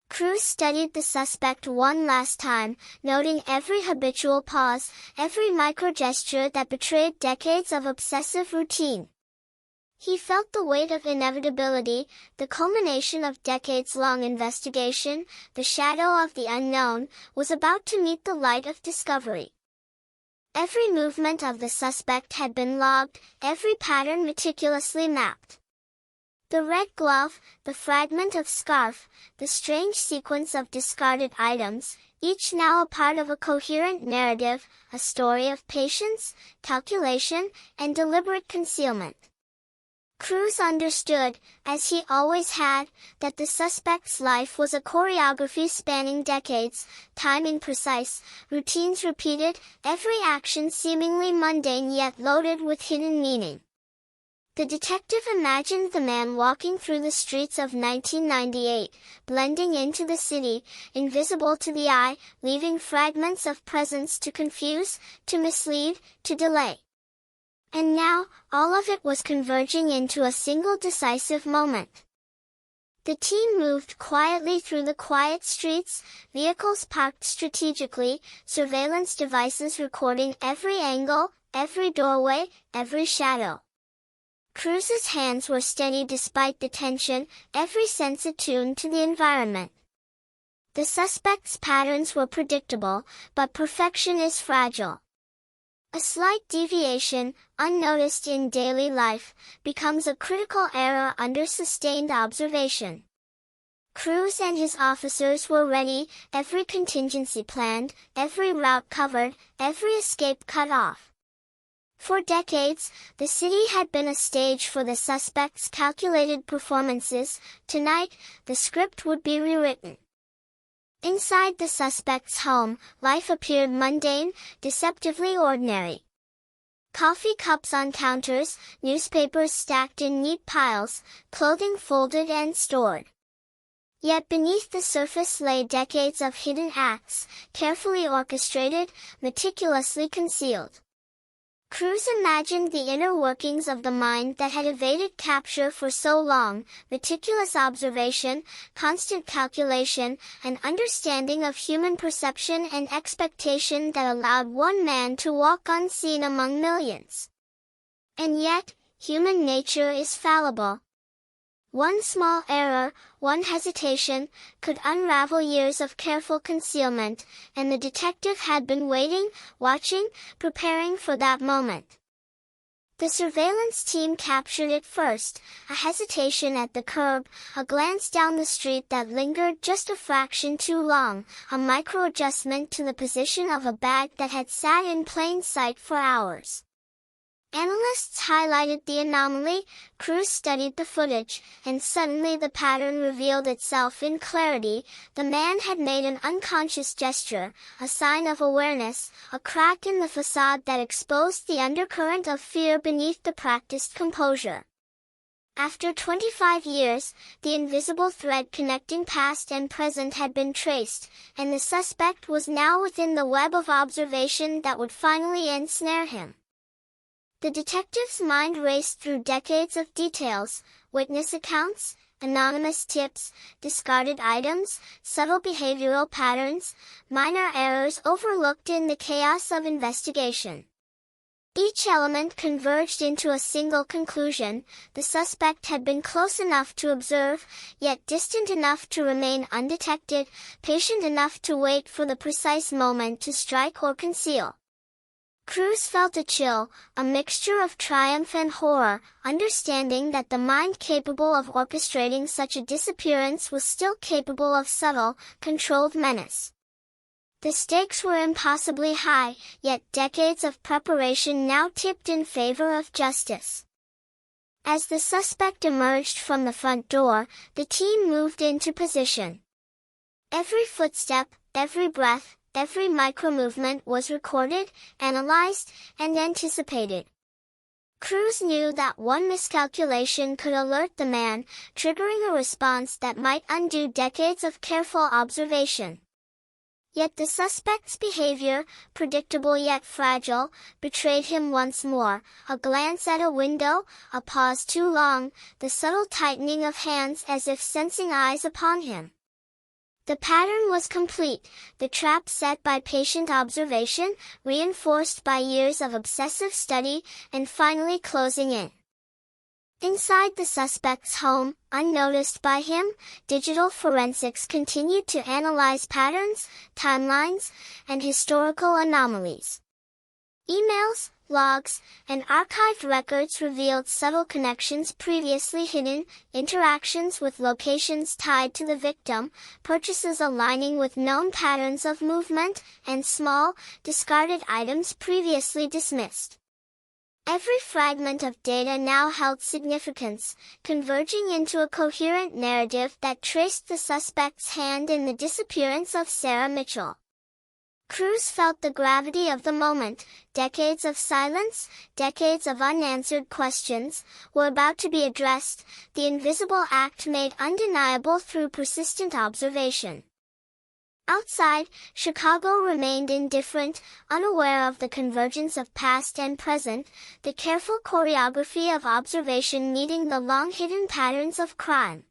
Cruz studied the suspect one last time, noting every habitual pause, every micro-gesture that betrayed decades of obsessive routine. He felt the weight of inevitability, the culmination of decades-long investigation, the shadow of the unknown, was about to meet the light of discovery. Every movement of the suspect had been logged, every pattern meticulously mapped. The red glove, the fragment of scarf, the strange sequence of discarded items, each now a part of a coherent narrative, a story of patience, calculation, and deliberate concealment. Cruz understood, as he always had, that the suspect's life was a choreography spanning decades, timing precise, routines repeated, every action seemingly mundane yet loaded with hidden meaning. The detective imagined the man walking through the streets of 1998, blending into the city, invisible to the eye, leaving fragments of presence to confuse, to mislead, to delay. And now, all of it was converging into a single decisive moment. The team moved quietly through the quiet streets, vehicles parked strategically, surveillance devices recording every angle, every doorway, every shadow. Cruz's hands were steady despite the tension, every sense attuned to the environment. The suspect's patterns were predictable, but perfection is fragile. A slight deviation, unnoticed in daily life, becomes a critical error under sustained observation. Cruz and his officers were ready, every contingency planned, every route covered, every escape cut off. For decades, the city had been a stage for the suspect's calculated performances. Tonight, the script would be rewritten. Inside the suspect's home, life appeared mundane, deceptively ordinary. Coffee cups on counters, newspapers stacked in neat piles, clothing folded and stored. Yet beneath the surface lay decades of hidden acts, carefully orchestrated, meticulously concealed. Cruz imagined the inner workings of the mind that had evaded capture for so long, meticulous observation, constant calculation, an understanding of human perception and expectation that allowed one man to walk unseen among millions. And yet, human nature is fallible. One small error, one hesitation, could unravel years of careful concealment, and the detective had been waiting, watching, preparing for that moment. The surveillance team captured it first, a hesitation at the curb, a glance down the street that lingered just a fraction too long, a micro-adjustment to the position of a bag that had sat in plain sight for hours. Analysts highlighted the anomaly, Cruz studied the footage, and suddenly the pattern revealed itself in clarity. The man had made an unconscious gesture, a sign of awareness, a crack in the facade that exposed the undercurrent of fear beneath the practiced composure. After 25 years, the invisible thread connecting past and present had been traced, and the suspect was now within the web of observation that would finally ensnare him. The detective's mind raced through decades of details, witness accounts, anonymous tips, discarded items, subtle behavioral patterns, minor errors overlooked in the chaos of investigation. Each element converged into a single conclusion: the suspect had been close enough to observe, yet distant enough to remain undetected, patient enough to wait for the precise moment to strike or conceal. Cruz felt a chill, a mixture of triumph and horror, understanding that the mind capable of orchestrating such a disappearance was still capable of subtle, controlled menace. The stakes were impossibly high, yet decades of preparation now tipped in favor of justice. As the suspect emerged from the front door, the team moved into position. Every footstep, every breath, every micro-movement was recorded, analyzed, and anticipated. Cruz knew that one miscalculation could alert the man, triggering a response that might undo decades of careful observation. Yet the suspect's behavior, predictable yet fragile, betrayed him once more. A glance at a window, a pause too long, the subtle tightening of hands as if sensing eyes upon him. The pattern was complete, the trap set by patient observation, reinforced by years of obsessive study, and finally closing in. Inside the suspect's home, unnoticed by him, digital forensics continued to analyze patterns, timelines, and historical anomalies. Emails, logs, and archived records revealed subtle connections previously hidden, interactions with locations tied to the victim, purchases aligning with known patterns of movement, and small, discarded items previously dismissed. Every fragment of data now held significance, converging into a coherent narrative that traced the suspect's hand in the disappearance of Sarah Mitchell. Cruz felt the gravity of the moment. Decades of silence, decades of unanswered questions, were about to be addressed, the invisible act made undeniable through persistent observation. Outside, Chicago remained indifferent, unaware of the convergence of past and present, the careful choreography of observation meeting the long-hidden patterns of crime.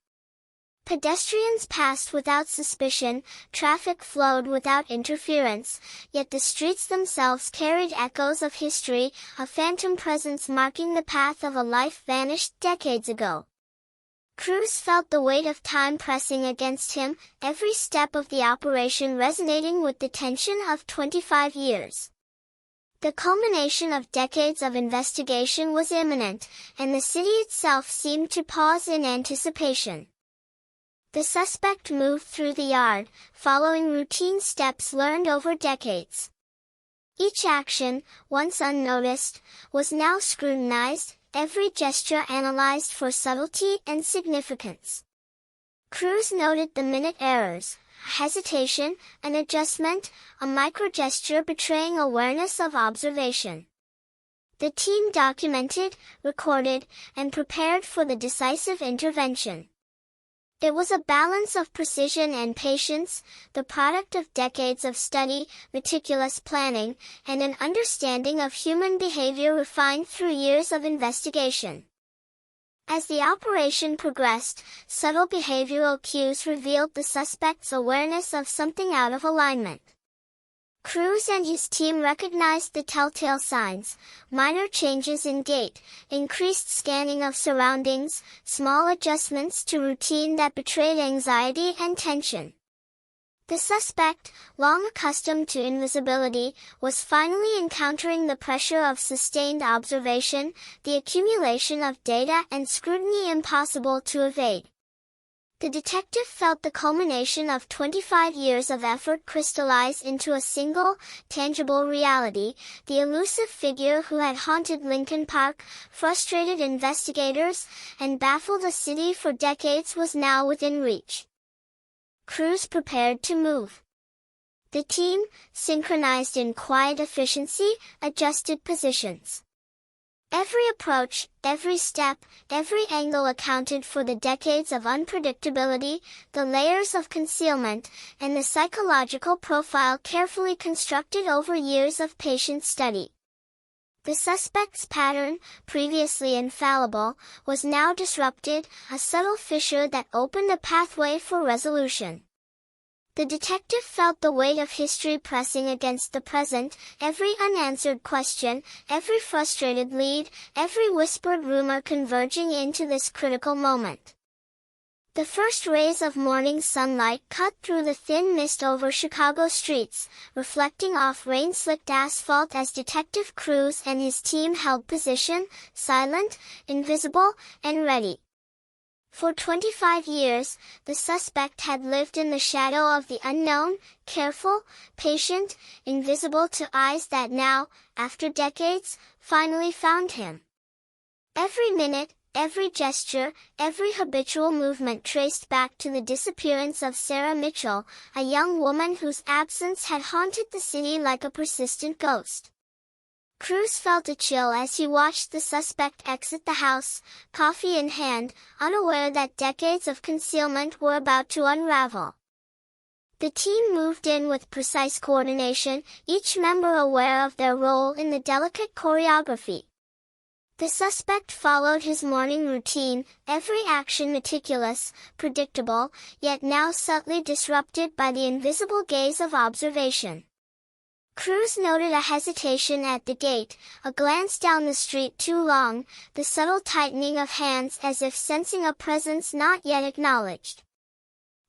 Pedestrians passed without suspicion, traffic flowed without interference, yet the streets themselves carried echoes of history, a phantom presence marking the path of a life vanished decades ago. Cruz felt the weight of time pressing against him, every step of the operation resonating with the tension of 25 years. The culmination of decades of investigation was imminent, and the city itself seemed to pause in anticipation. The suspect moved through the yard, following routine steps learned over decades. Each action, once unnoticed, was now scrutinized, every gesture analyzed for subtlety and significance. Cruz noted the minute errors, a hesitation, an adjustment, a microgesture betraying awareness of observation. The team documented, recorded, and prepared for the decisive intervention. It was a balance of precision and patience, the product of decades of study, meticulous planning, and an understanding of human behavior refined through years of investigation. As the operation progressed, subtle behavioral cues revealed the suspect's awareness of something out of alignment. Cruz and his team recognized the telltale signs: minor changes in gait, increased scanning of surroundings, small adjustments to routine that betrayed anxiety and tension. The suspect, long accustomed to invisibility, was finally encountering the pressure of sustained observation, the accumulation of data and scrutiny impossible to evade. The detective felt the culmination of 25 years of effort crystallize into a single, tangible reality. The elusive figure who had haunted Lincoln Park, frustrated investigators, and baffled a city for decades was now within reach. Cruz prepared to move. The team, synchronized in quiet efficiency, adjusted positions. Every approach, every step, every angle accounted for the decades of unpredictability, the layers of concealment, and the psychological profile carefully constructed over years of patient study. The suspect's pattern, previously infallible, was now disrupted, a subtle fissure that opened a pathway for resolution. The detective felt the weight of history pressing against the present, every unanswered question, every frustrated lead, every whispered rumor converging into this critical moment. The first rays of morning sunlight cut through the thin mist over Chicago streets, reflecting off rain-slicked asphalt as Detective Cruz and his team held position, silent, invisible, and ready. For 25 years, the suspect had lived in the shadow of the unknown, careful, patient, invisible to eyes that now, after decades, finally found him. Every minute, every gesture, every habitual movement traced back to the disappearance of Sarah Mitchell, a young woman whose absence had haunted the city like a persistent ghost. Cruz felt a chill as he watched the suspect exit the house, coffee in hand, unaware that decades of concealment were about to unravel. The team moved in with precise coordination, each member aware of their role in the delicate choreography. The suspect followed his morning routine, every action meticulous, predictable, yet now subtly disrupted by the invisible gaze of observation. Cruz noted a hesitation at the gate, a glance down the street too long, the subtle tightening of hands as if sensing a presence not yet acknowledged.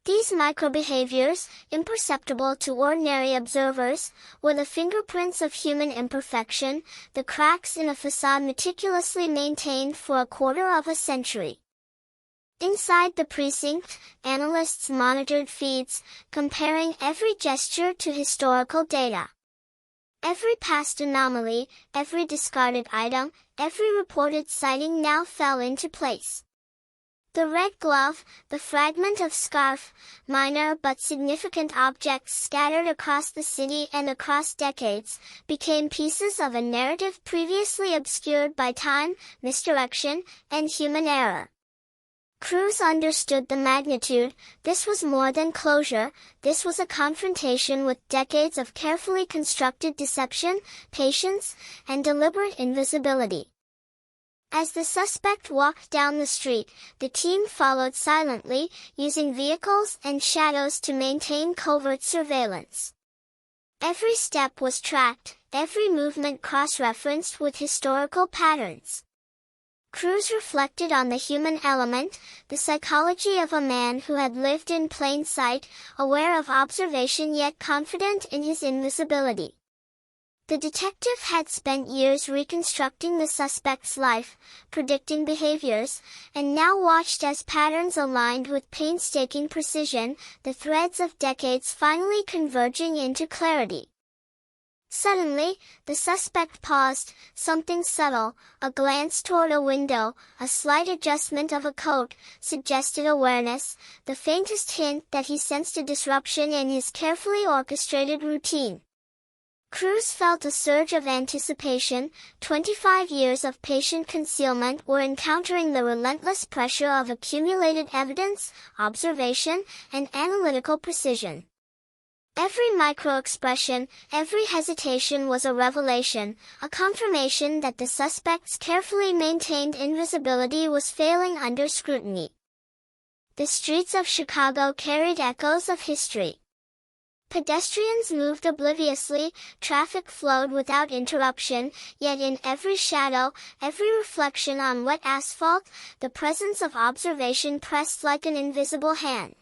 These microbehaviors, imperceptible to ordinary observers, were the fingerprints of human imperfection, the cracks in a facade meticulously maintained for a quarter of a century. Inside the precinct, analysts monitored feeds, comparing every gesture to historical data. Every past anomaly, every discarded item, every reported sighting now fell into place. The red glove, the fragment of scarf, minor but significant objects scattered across the city and across decades, became pieces of a narrative previously obscured by time, misdirection, and human error. Cruz understood the magnitude. This was more than closure, this was a confrontation with decades of carefully constructed deception, patience, and deliberate invisibility. As the suspect walked down the street, the team followed silently, using vehicles and shadows to maintain covert surveillance. Every step was tracked, every movement cross-referenced with historical patterns. Cruz reflected on the human element, the psychology of a man who had lived in plain sight, aware of observation yet confident in his invisibility. The detective had spent years reconstructing the suspect's life, predicting behaviors, and now watched as patterns aligned with painstaking precision, the threads of decades finally converging into clarity. Suddenly, the suspect paused, something subtle, a glance toward a window, a slight adjustment of a coat, suggested awareness, the faintest hint that he sensed a disruption in his carefully orchestrated routine. Cruz felt a surge of anticipation. 25 years of patient concealment were encountering the relentless pressure of accumulated evidence, observation, and analytical precision. Every micro-expression, every hesitation was a revelation, a confirmation that the suspect's carefully maintained invisibility was failing under scrutiny. The streets of Chicago carried echoes of history. Pedestrians moved obliviously, traffic flowed without interruption, yet in every shadow, every reflection on wet asphalt, the presence of observation pressed like an invisible hand.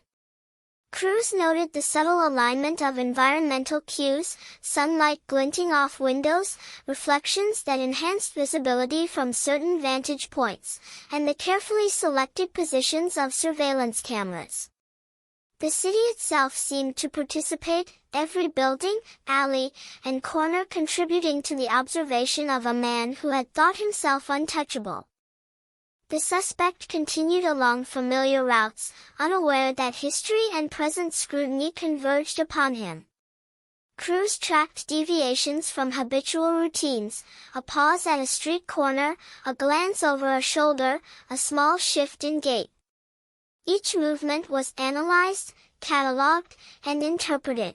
Cruz noted the subtle alignment of environmental cues, sunlight glinting off windows, reflections that enhanced visibility from certain vantage points, and the carefully selected positions of surveillance cameras. The city itself seemed to participate, every building, alley, and corner contributing to the observation of a man who had thought himself untouchable. The suspect continued along familiar routes, unaware that history and present scrutiny converged upon him. Cruz tracked deviations from habitual routines, a pause at a street corner, a glance over a shoulder, a small shift in gait. Each movement was analyzed, cataloged, and interpreted.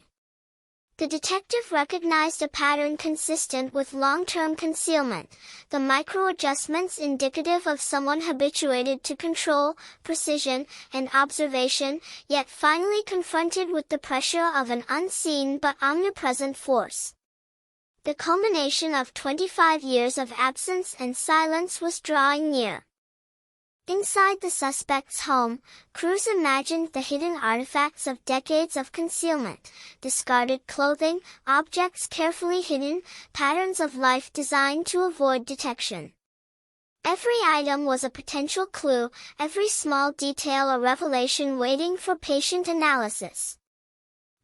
The detective recognized a pattern consistent with long-term concealment, the micro-adjustments indicative of someone habituated to control, precision, and observation, yet finally confronted with the pressure of an unseen but omnipresent force. The culmination of 25 years of absence and silence was drawing near. Inside the suspect's home, Cruz imagined the hidden artifacts of decades of concealment, discarded clothing, objects carefully hidden, patterns of life designed to avoid detection. Every item was a potential clue, every small detail a revelation waiting for patient analysis.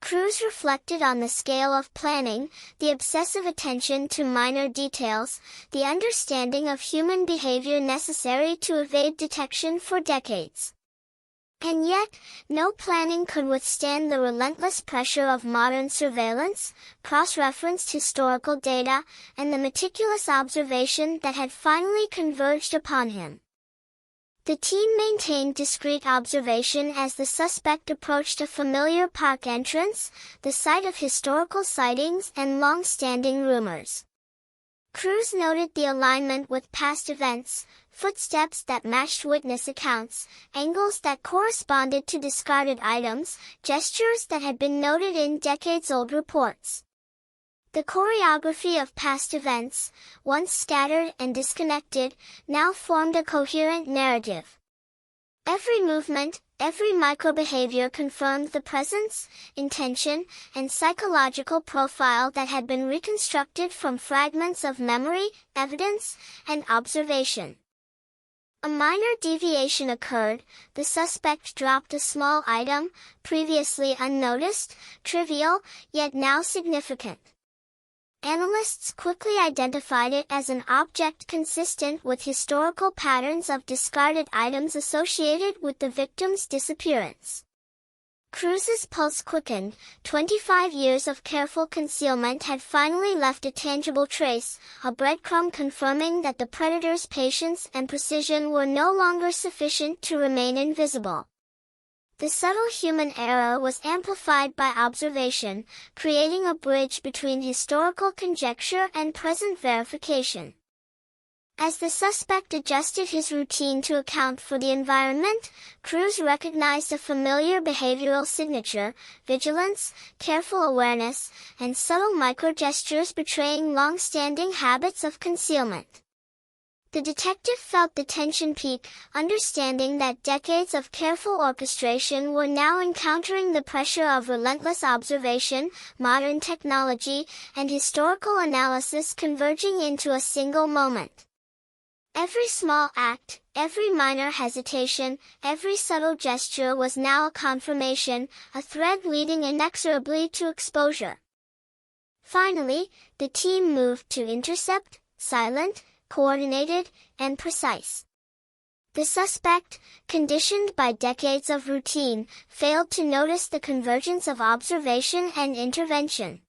Cruz reflected on the scale of planning, the obsessive attention to minor details, the understanding of human behavior necessary to evade detection for decades. And yet, no planning could withstand the relentless pressure of modern surveillance, cross-referenced historical data, and the meticulous observation that had finally converged upon him. The team maintained discreet observation as the suspect approached a familiar park entrance, the site of historical sightings and long-standing rumors. Cruz noted the alignment with past events, footsteps that matched witness accounts, angles that corresponded to discarded items, gestures that had been noted in decades-old reports. The choreography of past events, once scattered and disconnected, now formed a coherent narrative. Every movement, every microbehavior confirmed the presence, intention, and psychological profile that had been reconstructed from fragments of memory, evidence, and observation. A minor deviation occurred. The suspect dropped a small item, previously unnoticed, trivial, yet now significant. Analysts quickly identified it as an object consistent with historical patterns of discarded items associated with the victim's disappearance. Cruz's pulse quickened. 25 years of careful concealment had finally left a tangible trace, a breadcrumb confirming that the predator's patience and precision were no longer sufficient to remain invisible. The subtle human error was amplified by observation, creating a bridge between historical conjecture and present verification. As the suspect adjusted his routine to account for the environment, Cruz recognized a familiar behavioral signature: vigilance, careful awareness, and subtle microgestures betraying long-standing habits of concealment. The detective felt the tension peak, understanding that decades of careful orchestration were now encountering the pressure of relentless observation, modern technology, and historical analysis converging into a single moment. Every small act, every minor hesitation, every subtle gesture was now a confirmation, a thread leading inexorably to exposure. Finally, the team moved to intercept, silent, coordinated, and precise. The suspect, conditioned by decades of routine, failed to notice the convergence of observation and intervention.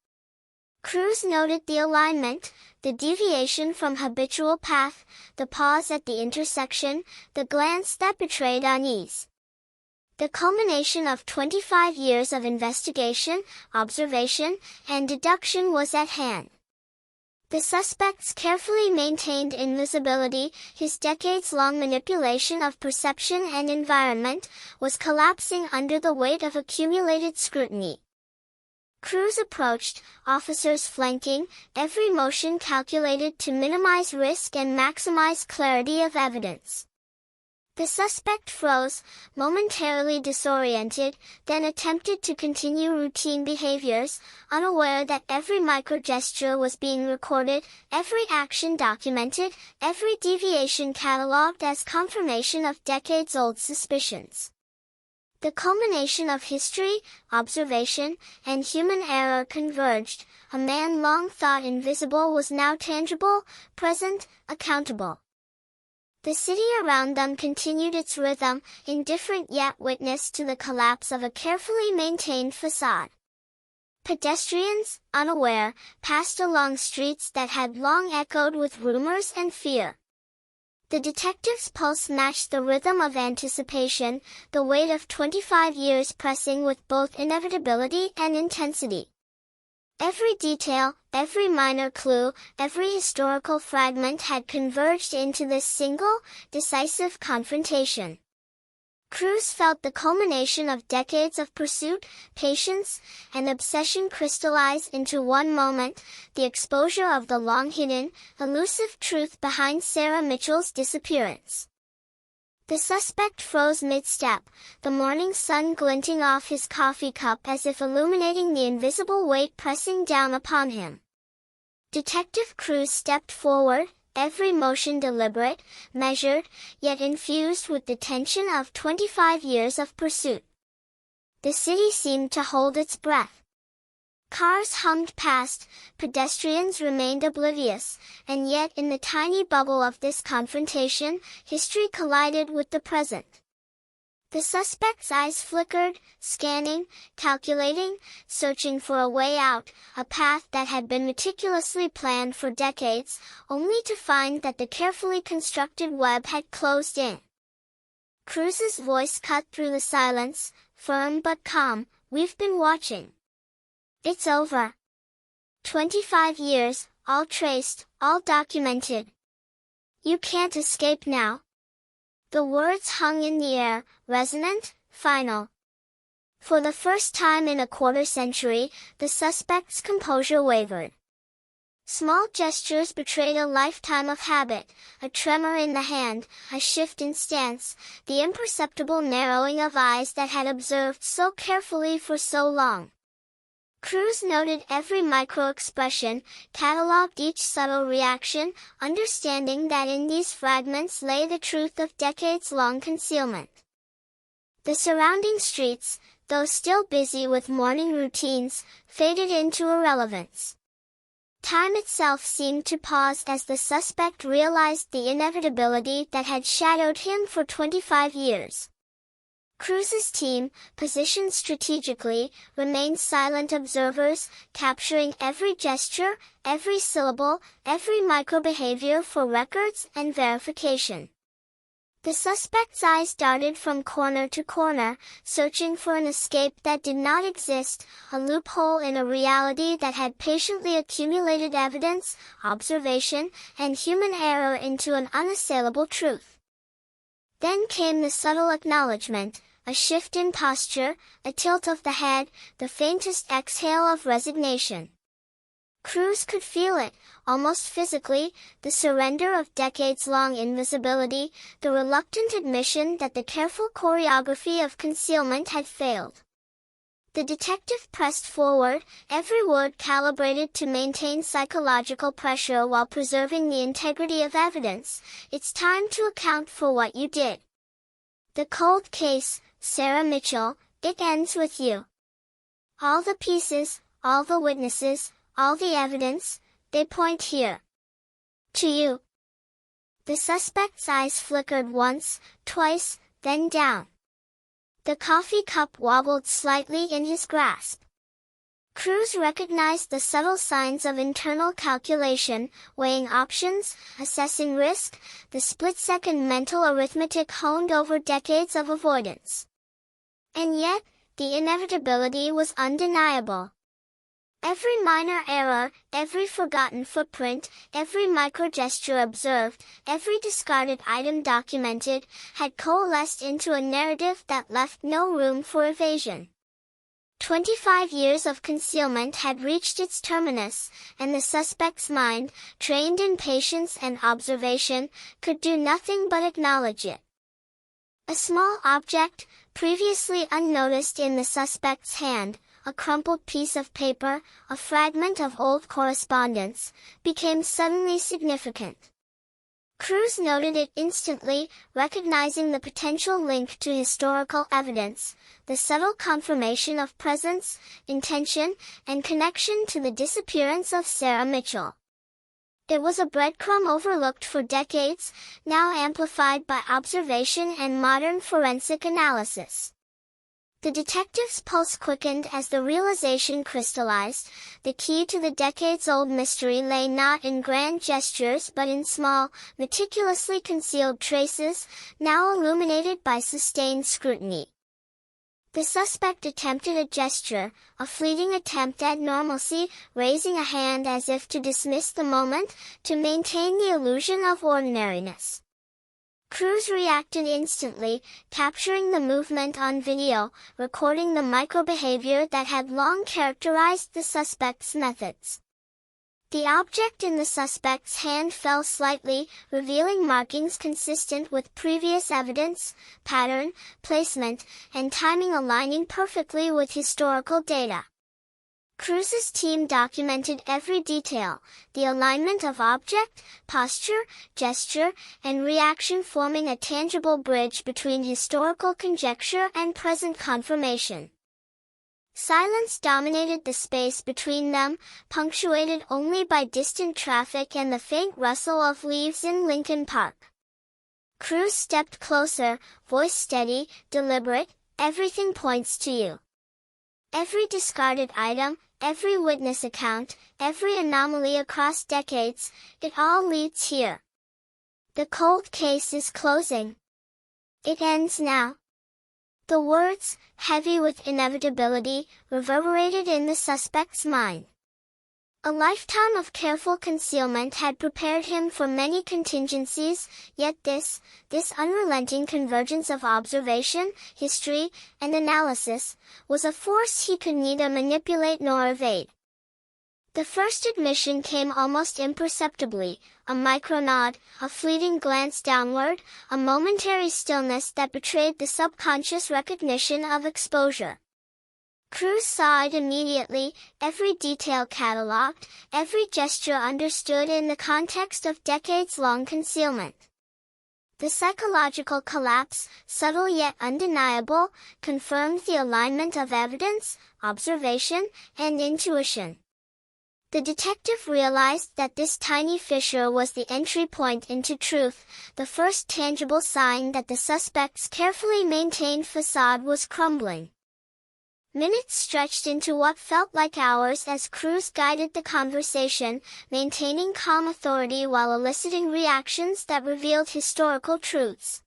Cruz noted the alignment, the deviation from habitual path, the pause at the intersection, the glance that betrayed unease. The culmination of 25 years of investigation, observation, and deduction was at hand. The suspect's carefully maintained invisibility, his decades-long manipulation of perception and environment, was collapsing under the weight of accumulated scrutiny. Cruz approached, officers flanking, every motion calculated to minimize risk and maximize clarity of evidence. The suspect froze, momentarily disoriented, then attempted to continue routine behaviors, unaware that every microgesture was being recorded, every action documented, every deviation catalogued as confirmation of decades-old suspicions. The culmination of history, observation, and human error converged. A man long thought invisible was now tangible, present, accountable. The city around them continued its rhythm, indifferent yet witness to the collapse of a carefully maintained facade. Pedestrians, unaware, passed along streets that had long echoed with rumors and fear. The detective's pulse matched the rhythm of anticipation, the weight of 25 years pressing with both inevitability and intensity. Every detail, every minor clue, every historical fragment had converged into this single, decisive confrontation. Cruz felt the culmination of decades of pursuit, patience, and obsession crystallize into one moment, the exposure of the long-hidden, elusive truth behind Sarah Mitchell's disappearance. The suspect froze mid-step, the morning sun glinting off his coffee cup as if illuminating the invisible weight pressing down upon him. Detective Cruz stepped forward, every motion deliberate, measured, yet infused with the tension of 25 years of pursuit. The city seemed to hold its breath. Cars hummed past, pedestrians remained oblivious, and yet in the tiny bubble of this confrontation, history collided with the present. The suspect's eyes flickered, scanning, calculating, searching for a way out, a path that had been meticulously planned for decades, only to find that the carefully constructed web had closed in. Cruz's voice cut through the silence, firm but calm. "We've been watching. It's over. 25 years, all traced, all documented. You can't escape now." The words hung in the air, resonant, final. For the first time in a quarter century, the suspect's composure wavered. Small gestures betrayed a lifetime of habit, a tremor in the hand, a shift in stance, the imperceptible narrowing of eyes that had observed so carefully for so long. Cruz noted every micro-expression, cataloged each subtle reaction, understanding that in these fragments lay the truth of decades-long concealment. The surrounding streets, though still busy with morning routines, faded into irrelevance. Time itself seemed to pause as the suspect realized the inevitability that had shadowed him for 25 years. Cruz's team, positioned strategically, remained silent observers, capturing every gesture, every syllable, every microbehavior for records and verification. The suspect's eyes darted from corner to corner, searching for an escape that did not exist, a loophole in a reality that had patiently accumulated evidence, observation, and human error into an unassailable truth. Then came the subtle acknowledgement, a shift in posture, a tilt of the head, the faintest exhale of resignation. Cruz could feel it, almost physically, the surrender of decades-long invisibility, the reluctant admission that the careful choreography of concealment had failed. The detective pressed forward, every word calibrated to maintain psychological pressure while preserving the integrity of evidence. It's time to account for what you did. The cold case, Sarah Mitchell, it ends with you. All the pieces, all the witnesses, all the evidence, they point here. To you. The suspect's eyes flickered once, twice, then down. The coffee cup wobbled slightly in his grasp. Cruz recognized the subtle signs of internal calculation, weighing options, assessing risk, the split-second mental arithmetic honed over decades of avoidance. And yet, the inevitability was undeniable. Every minor error, every forgotten footprint, every microgesture observed, every discarded item documented, had coalesced into a narrative that left no room for evasion. 25 years of concealment had reached its terminus, and the suspect's mind, trained in patience and observation, could do nothing but acknowledge it. A small object, previously unnoticed in the suspect's hand, a crumpled piece of paper, a fragment of old correspondence, became suddenly significant. Cruz noted it instantly, recognizing the potential link to historical evidence, the subtle confirmation of presence, intention, and connection to the disappearance of Sarah Mitchell. It was a breadcrumb overlooked for decades, now amplified by observation and modern forensic analysis. The detective's pulse quickened as the realization crystallized. The key to the decades-old mystery lay not in grand gestures but in small, meticulously concealed traces, now illuminated by sustained scrutiny. The suspect attempted a gesture, a fleeting attempt at normalcy, raising a hand as if to dismiss the moment, to maintain the illusion of ordinariness. Cruz reacted instantly, capturing the movement on video, recording the microbehavior that had long characterized the suspect's methods. The object in the suspect's hand fell slightly, revealing markings consistent with previous evidence, pattern, placement, and timing aligning perfectly with historical data. Cruz's team documented every detail, the alignment of object, posture, gesture, and reaction forming a tangible bridge between historical conjecture and present confirmation. Silence dominated the space between them, punctuated only by distant traffic and the faint rustle of leaves in Lincoln Park. Cruz stepped closer, voice steady, deliberate. Everything points to you. Every discarded item, every witness account, every anomaly across decades, it all leads here. The cold case is closing. It ends now. The words, heavy with inevitability, reverberated in the suspect's mind. A lifetime of careful concealment had prepared him for many contingencies, yet this unrelenting convergence of observation, history, and analysis, was a force he could neither manipulate nor evade. The first admission came almost imperceptibly, a micronod, a fleeting glance downward, a momentary stillness that betrayed the subconscious recognition of exposure. Cruz saw it immediately, every detail cataloged, every gesture understood in the context of decades-long concealment. The psychological collapse, subtle yet undeniable, confirmed the alignment of evidence, observation, and intuition. The detective realized that this tiny fissure was the entry point into truth, the first tangible sign that the suspect's carefully maintained facade was crumbling. Minutes stretched into what felt like hours as Cruz guided the conversation, maintaining calm authority while eliciting reactions that revealed historical truths.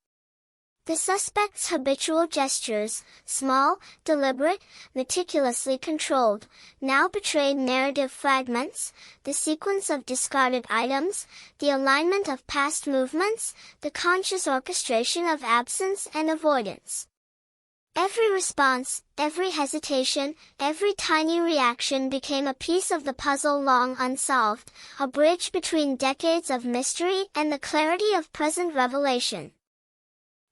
The suspect's habitual gestures, small, deliberate, meticulously controlled, now betrayed narrative fragments, the sequence of discarded items, the alignment of past movements, the conscious orchestration of absence and avoidance. Every response, every hesitation, every tiny reaction became a piece of the puzzle long unsolved, a bridge between decades of mystery and the clarity of present revelation.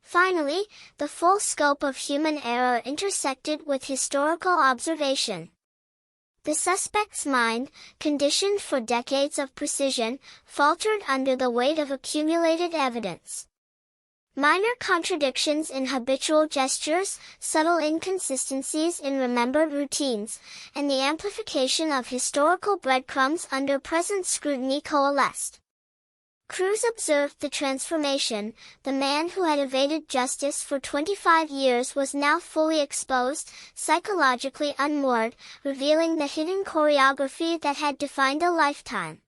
Finally, the full scope of human error intersected with historical observation. The suspect's mind, conditioned for decades of precision, faltered under the weight of accumulated evidence. Minor contradictions in habitual gestures, subtle inconsistencies in remembered routines, and the amplification of historical breadcrumbs under present scrutiny coalesced. Cruz observed the transformation. The man who had evaded justice for 25 years was now fully exposed, psychologically unmoored, revealing the hidden choreography that had defined a lifetime.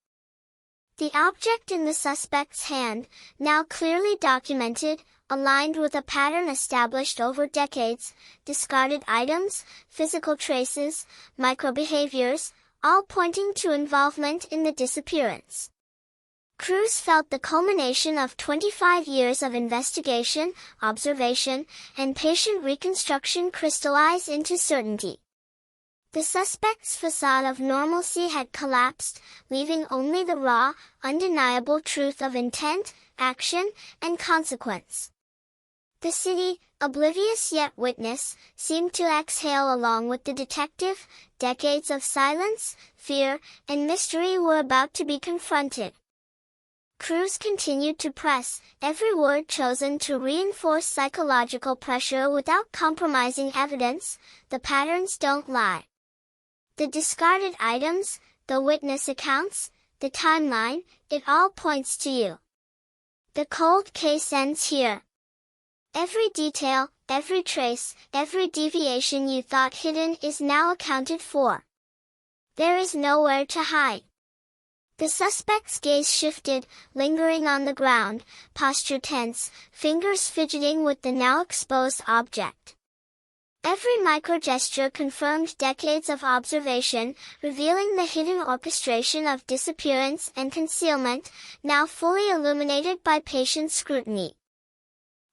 The object in the suspect's hand, now clearly documented, aligned with a pattern established over decades, discarded items, physical traces, microbehaviors, all pointing to involvement in the disappearance. Cruz felt the culmination of 25 years of investigation, observation, and patient reconstruction crystallize into certainty. The suspect's facade of normalcy had collapsed, leaving only the raw, undeniable truth of intent, action, and consequence. The city, oblivious yet witness, seemed to exhale along with the detective. Decades of silence, fear, and mystery were about to be confronted. Cruz continued to press, every word chosen to reinforce psychological pressure without compromising evidence. The patterns don't lie. The discarded items, the witness accounts, the timeline, it all points to you. The cold case ends here. Every detail, every trace, every deviation you thought hidden is now accounted for. There is nowhere to hide. The suspect's gaze shifted, lingering on the ground, posture tense, fingers fidgeting with the now exposed object. Every microgesture confirmed decades of observation, revealing the hidden orchestration of disappearance and concealment, now fully illuminated by patient scrutiny.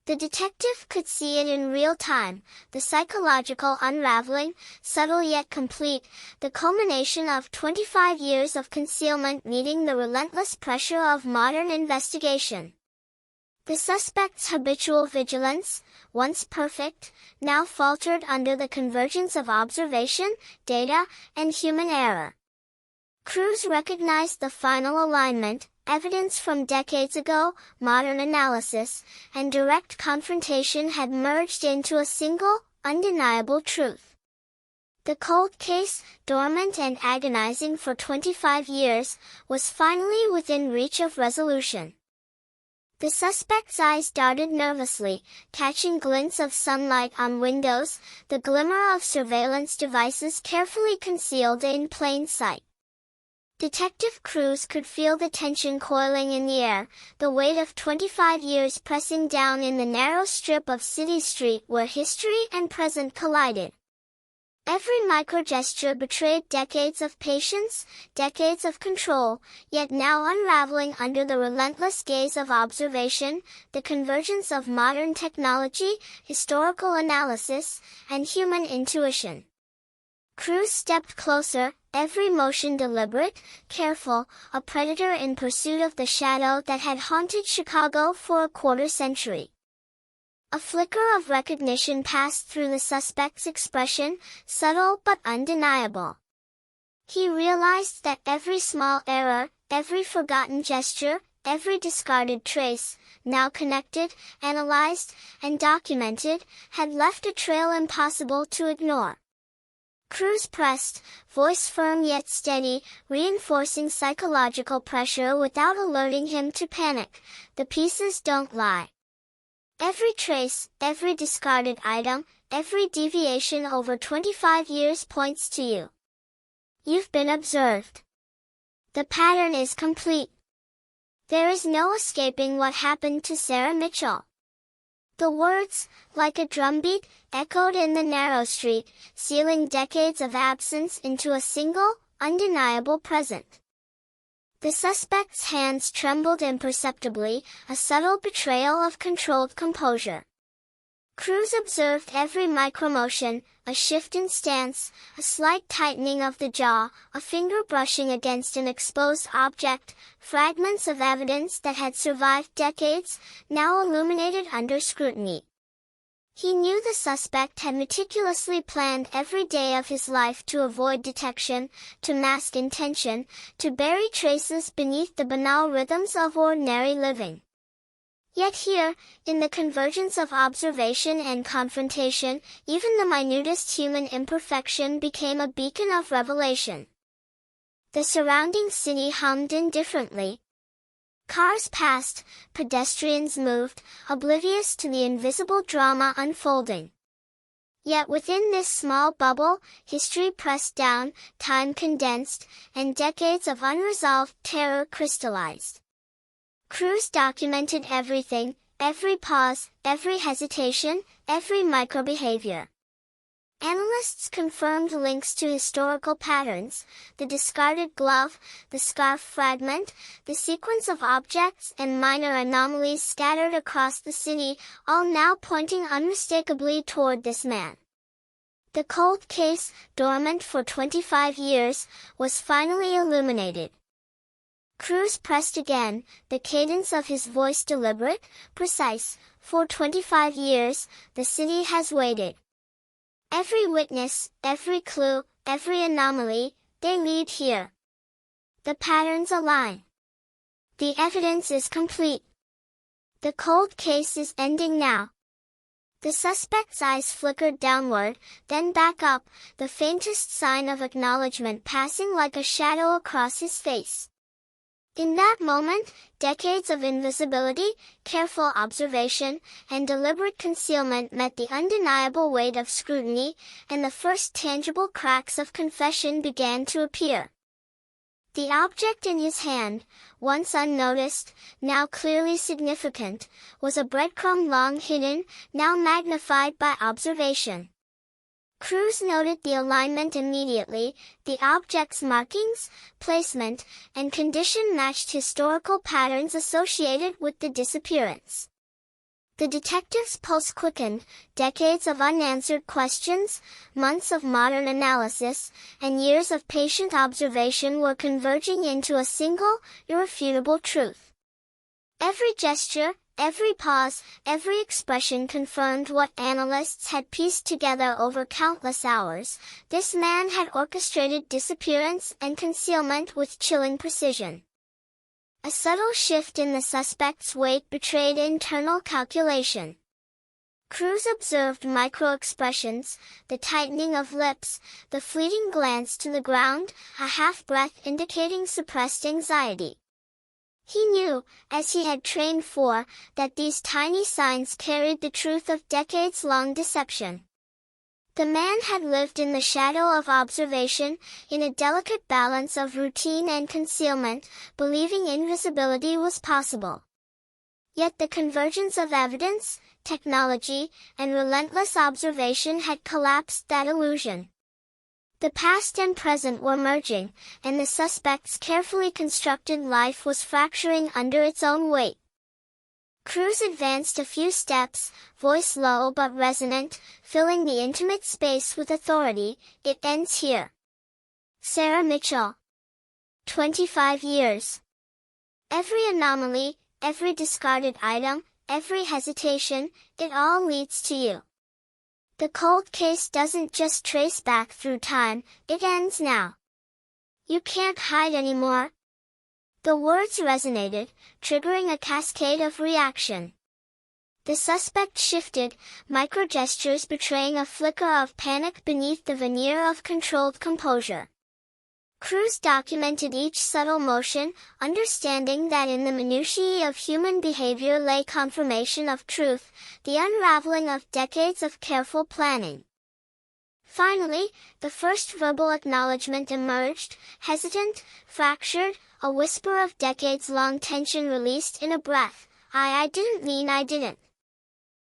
The detective could see it in real time, the psychological unraveling, subtle yet complete, the culmination of 25 years of concealment meeting the relentless pressure of modern investigation. The suspect's habitual vigilance, once perfect, now faltered under the convergence of observation, data, and human error. Cruz recognized the final alignment, evidence from decades ago, modern analysis, and direct confrontation had merged into a single, undeniable truth. The cold case, dormant and agonizing for 25 years, was finally within reach of resolution. The suspect's eyes darted nervously, catching glints of sunlight on windows, the glimmer of surveillance devices carefully concealed in plain sight. Detective Cruz could feel the tension coiling in the air, the weight of 25 years pressing down in the narrow strip of city street where history and present collided. Every microgesture betrayed decades of patience, decades of control, yet now unraveling under the relentless gaze of observation, the convergence of modern technology, historical analysis, and human intuition. Cruz stepped closer, every motion deliberate, careful, a predator in pursuit of the shadow that had haunted Chicago for a quarter-century. A flicker of recognition passed through the suspect's expression, subtle but undeniable. He realized that every small error, every forgotten gesture, every discarded trace, now connected, analyzed, and documented, had left a trail impossible to ignore. Cruz pressed, voice firm yet steady, reinforcing psychological pressure without alerting him to panic. The pieces don't lie. Every trace, every discarded item, every deviation over 25 years points to you. You've been observed. The pattern is complete. There is no escaping what happened to Sarah Mitchell. The words, like a drumbeat, echoed in the narrow street, sealing decades of absence into a single, undeniable present. The suspect's hands trembled imperceptibly, a subtle betrayal of controlled composure. Cruz observed every micromotion, a shift in stance, a slight tightening of the jaw, a finger brushing against an exposed object, fragments of evidence that had survived decades, now illuminated under scrutiny. He knew the suspect had meticulously planned every day of his life to avoid detection, to mask intention, to bury traces beneath the banal rhythms of ordinary living. Yet here, in the convergence of observation and confrontation, even the minutest human imperfection became a beacon of revelation. The surrounding city hummed indifferently. Cars passed, pedestrians moved, oblivious to the invisible drama unfolding. Yet within this small bubble, history pressed down, time condensed, and decades of unresolved terror crystallized. Cruz documented everything, every pause, every hesitation, every microbehavior. Analysts confirmed links to historical patterns, the discarded glove, the scarf fragment, the sequence of objects and minor anomalies scattered across the city, all now pointing unmistakably toward this man. The cold case, dormant for 25 years, was finally illuminated. Cruz pressed again, the cadence of his voice deliberate, precise. For 25 years, the city has waited. Every witness, every clue, every anomaly, they lead here. The patterns align. The evidence is complete. The cold case is ending now. The suspect's eyes flickered downward, then back up, the faintest sign of acknowledgement passing like a shadow across his face. In that moment, decades of invisibility, careful observation, and deliberate concealment met the undeniable weight of scrutiny, and the first tangible cracks of confession began to appear. The object in his hand, once unnoticed, now clearly significant, was a breadcrumb long hidden, now magnified by observation. Cruz noted the alignment immediately. The object's markings, placement, and condition matched historical patterns associated with the disappearance. The detective's pulse quickened, decades of unanswered questions, months of modern analysis, and years of patient observation were converging into a single, irrefutable truth. Every gesture, every pause, every expression confirmed what analysts had pieced together over countless hours. This man had orchestrated disappearance and concealment with chilling precision. A subtle shift in the suspect's weight betrayed internal calculation. Cruz observed micro-expressions, the tightening of lips, the fleeting glance to the ground, a half-breath indicating suppressed anxiety. He knew, as he had trained for, that these tiny signs carried the truth of decades-long deception. The man had lived in the shadow of observation, in a delicate balance of routine and concealment, believing invisibility was possible. Yet the convergence of evidence, technology, and relentless observation had collapsed that illusion. The past and present were merging, and the suspect's carefully constructed life was fracturing under its own weight. Cruz advanced a few steps, voice low but resonant, filling the intimate space with authority. It ends here. Sarah Mitchell. 25 years. Every anomaly, every discarded item, every hesitation, it all leads to you. The cold case doesn't just trace back through time, it ends now. You can't hide anymore. The words resonated, triggering a cascade of reaction. The suspect shifted, micro-gestures betraying a flicker of panic beneath the veneer of controlled composure. Cruz documented each subtle motion, understanding that in the minutiae of human behavior lay confirmation of truth, the unraveling of decades of careful planning. Finally, the first verbal acknowledgement emerged, hesitant, fractured, a whisper of decades-long tension released in a breath. I didn't mean I didn't.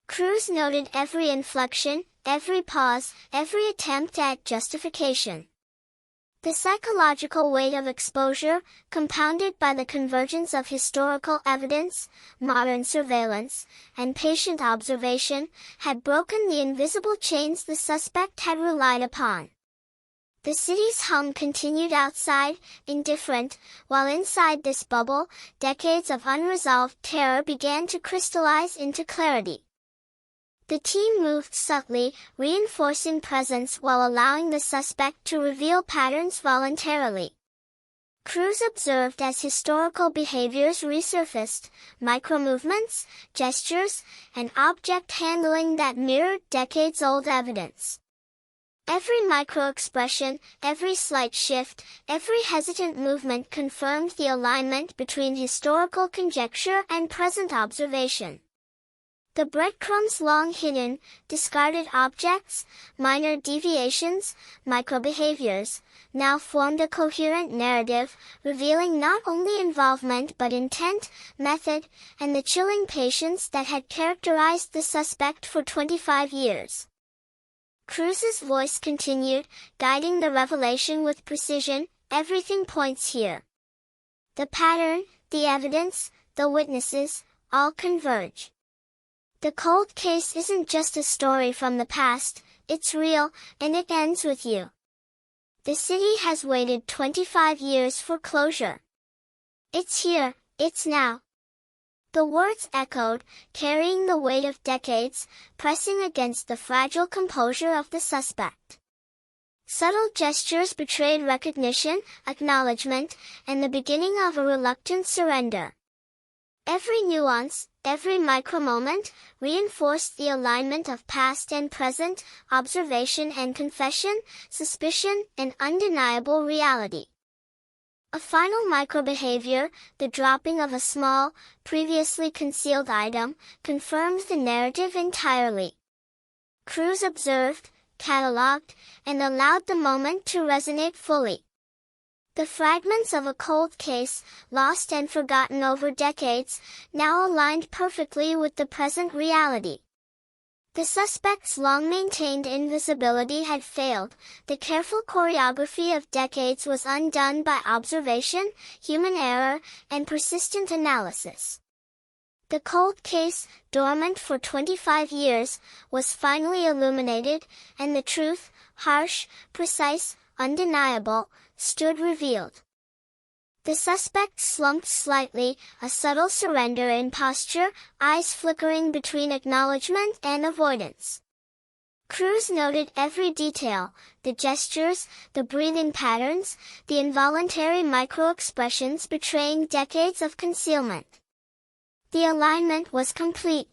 Cruz noted every inflection, every pause, every attempt at justification. The psychological weight of exposure, compounded by the convergence of historical evidence, modern surveillance, and patient observation, had broken the invisible chains the suspect had relied upon. The city's hum continued outside, indifferent, while inside this bubble, decades of unresolved terror began to crystallize into clarity. The team moved subtly, reinforcing presence while allowing the suspect to reveal patterns voluntarily. Cruz observed as historical behaviors resurfaced, micro-movements, gestures, and object handling that mirrored decades-old evidence. Every micro-expression, every slight shift, every hesitant movement confirmed the alignment between historical conjecture and present observation. The breadcrumbs long hidden, discarded objects, minor deviations, micro-behaviors, now formed a coherent narrative, revealing not only involvement but intent, method, and the chilling patience that had characterized the suspect for 25 years. Cruz's voice continued, guiding the revelation with precision. Everything points here. The pattern, the evidence, the witnesses, all converge. The cold case isn't just a story from the past, it's real, and it ends with you. The city has waited 25 years for closure. It's here, it's now. The words echoed, carrying the weight of decades, pressing against the fragile composure of the suspect. Subtle gestures betrayed recognition, acknowledgement, and the beginning of a reluctant surrender. Every nuance, every micro-moment, reinforced the alignment of past and present, observation and confession, suspicion and undeniable reality. A final micro-behavior, the dropping of a small, previously concealed item, confirms the narrative entirely. Cruz observed, cataloged, and allowed the moment to resonate fully. The fragments of a cold case, lost and forgotten over decades, now aligned perfectly with the present reality. The suspect's long-maintained invisibility had failed, the careful choreography of decades was undone by observation, human error, and persistent analysis. The cold case, dormant for 25 years, was finally illuminated, and the truth, harsh, precise, undeniable, stood revealed. The suspect slumped slightly, a subtle surrender in posture, eyes flickering between acknowledgement and avoidance. Cruz noted every detail, the gestures, the breathing patterns, the involuntary micro-expressions betraying decades of concealment. The alignment was complete.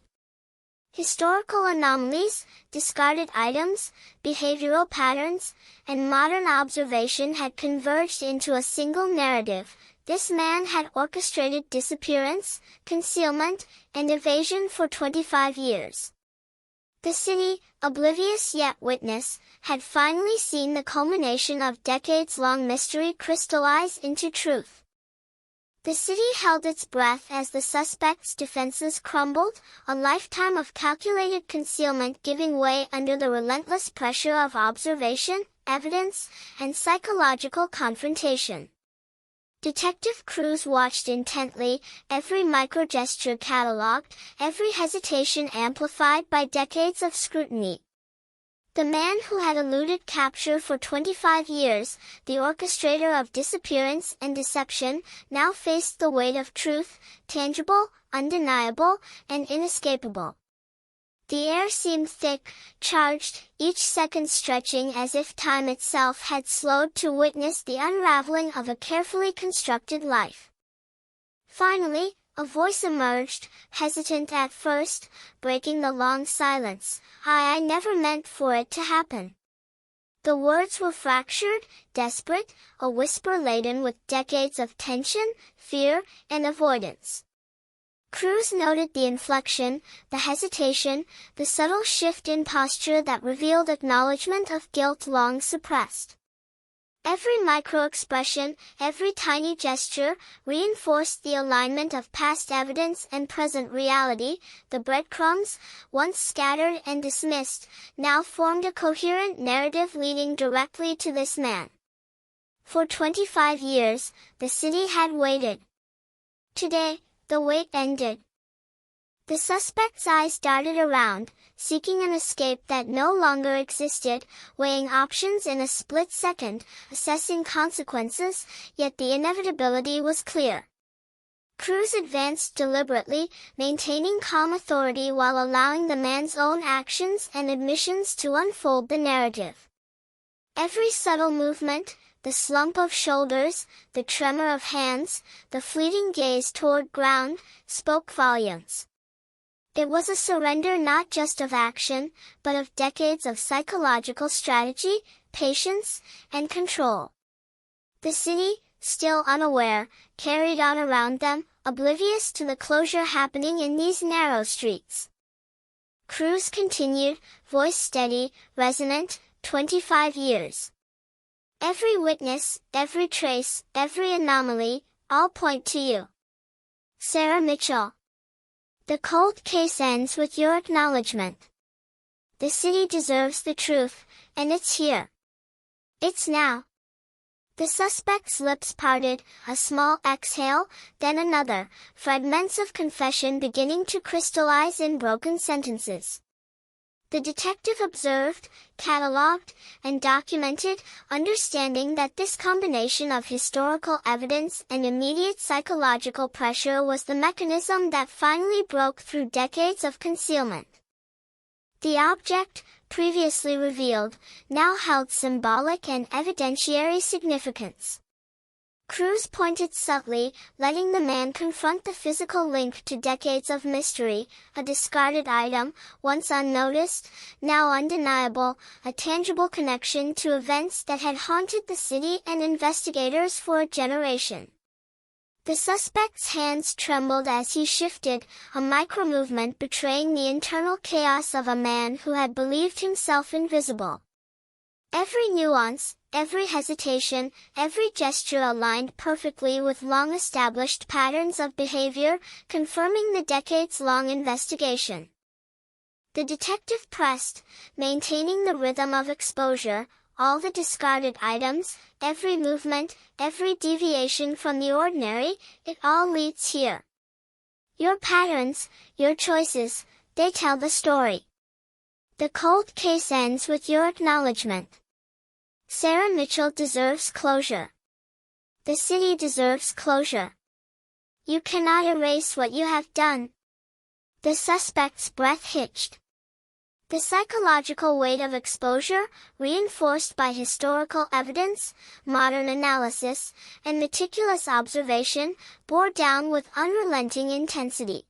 Historical anomalies, discarded items, behavioral patterns, and modern observation had converged into a single narrative. This man had orchestrated disappearance, concealment, and evasion for 25 years. The city, oblivious yet witness, had finally seen the culmination of decades-long mystery crystallize into truth. The city held its breath as the suspect's defenses crumbled, a lifetime of calculated concealment giving way under the relentless pressure of observation, evidence, and psychological confrontation. Detective Cruz watched intently, every micro-gesture cataloged, every hesitation amplified by decades of scrutiny. The man who had eluded capture for 25 years, the orchestrator of disappearance and deception, now faced the weight of truth, tangible, undeniable, and inescapable. The air seemed thick, charged, each second stretching as if time itself had slowed to witness the unraveling of a carefully constructed life. Finally, a voice emerged, hesitant at first, breaking the long silence. I never meant for it to happen. The words were fractured, desperate, a whisper laden with decades of tension, fear, and avoidance. Cruz noted the inflection, the hesitation, the subtle shift in posture that revealed acknowledgement of guilt long suppressed. Every micro-expression, every tiny gesture, reinforced the alignment of past evidence and present reality. The breadcrumbs, once scattered and dismissed, now formed a coherent narrative leading directly to this man. For 25 years, the city had waited. Today, the wait ended. The suspect's eyes darted around, seeking an escape that no longer existed, weighing options in a split second, assessing consequences, yet the inevitability was clear. Cruz advanced deliberately, maintaining calm authority while allowing the man's own actions and admissions to unfold the narrative. Every subtle movement, the slump of shoulders, the tremor of hands, the fleeting gaze toward ground, spoke volumes. It was a surrender not just of action, but of decades of psychological strategy, patience, and control. The city, still unaware, carried on around them, oblivious to the closure happening in these narrow streets. Cruz continued, voice steady, resonant, 25 years. Every witness, every trace, every anomaly, all point to you. Sarah Mitchell. The cold case ends with your acknowledgement. The city deserves the truth, and it's here. It's now. The suspect's lips parted, a small exhale, then another, fragments of confession beginning to crystallize in broken sentences. The detective observed, cataloged, and documented, understanding that this combination of historical evidence and immediate psychological pressure was the mechanism that finally broke through decades of concealment. The object, previously revealed, now held symbolic and evidentiary significance. Cruz pointed subtly, letting the man confront the physical link to decades of mystery, a discarded item, once unnoticed, now undeniable, a tangible connection to events that had haunted the city and investigators for a generation. The suspect's hands trembled as he shifted, a micro-movement betraying the internal chaos of a man who had believed himself invisible. Every nuance, every hesitation, every gesture aligned perfectly with long-established patterns of behavior, confirming the decades-long investigation. The detective pressed, maintaining the rhythm of exposure, all the discarded items, every movement, every deviation from the ordinary, it all leads here. Your patterns, your choices, they tell the story. The cold case ends with your acknowledgement. Sarah Mitchell deserves closure. The city deserves closure. You cannot erase what you have done. The suspect's breath hitched. The psychological weight of exposure, reinforced by historical evidence, modern analysis, and meticulous observation, bore down with unrelenting intensity.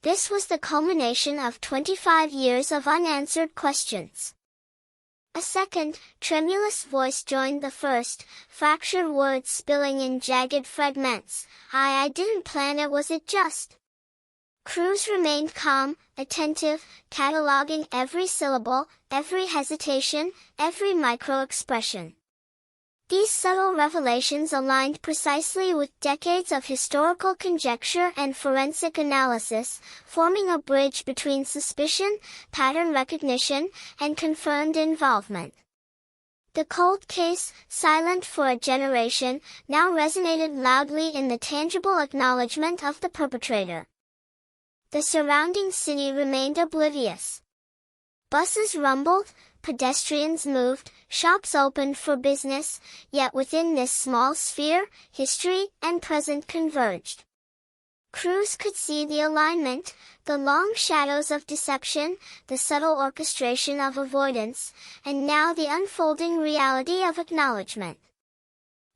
This was the culmination of 25 years of unanswered questions. A second, tremulous voice joined the first, fractured words spilling in jagged fragments. I didn't plan it, was it just? Cruz remained calm, attentive, cataloging every syllable, every hesitation, every micro-expression. These subtle revelations aligned precisely with decades of historical conjecture and forensic analysis, forming a bridge between suspicion, pattern recognition, and confirmed involvement. The cold case, silent for a generation, now resonated loudly in the tangible acknowledgement of the perpetrator. The surrounding city remained oblivious. Buses rumbled, pedestrians moved, shops opened for business, yet within this small sphere, history and present converged. Crews could see the alignment, the long shadows of deception, the subtle orchestration of avoidance, and now the unfolding reality of acknowledgement.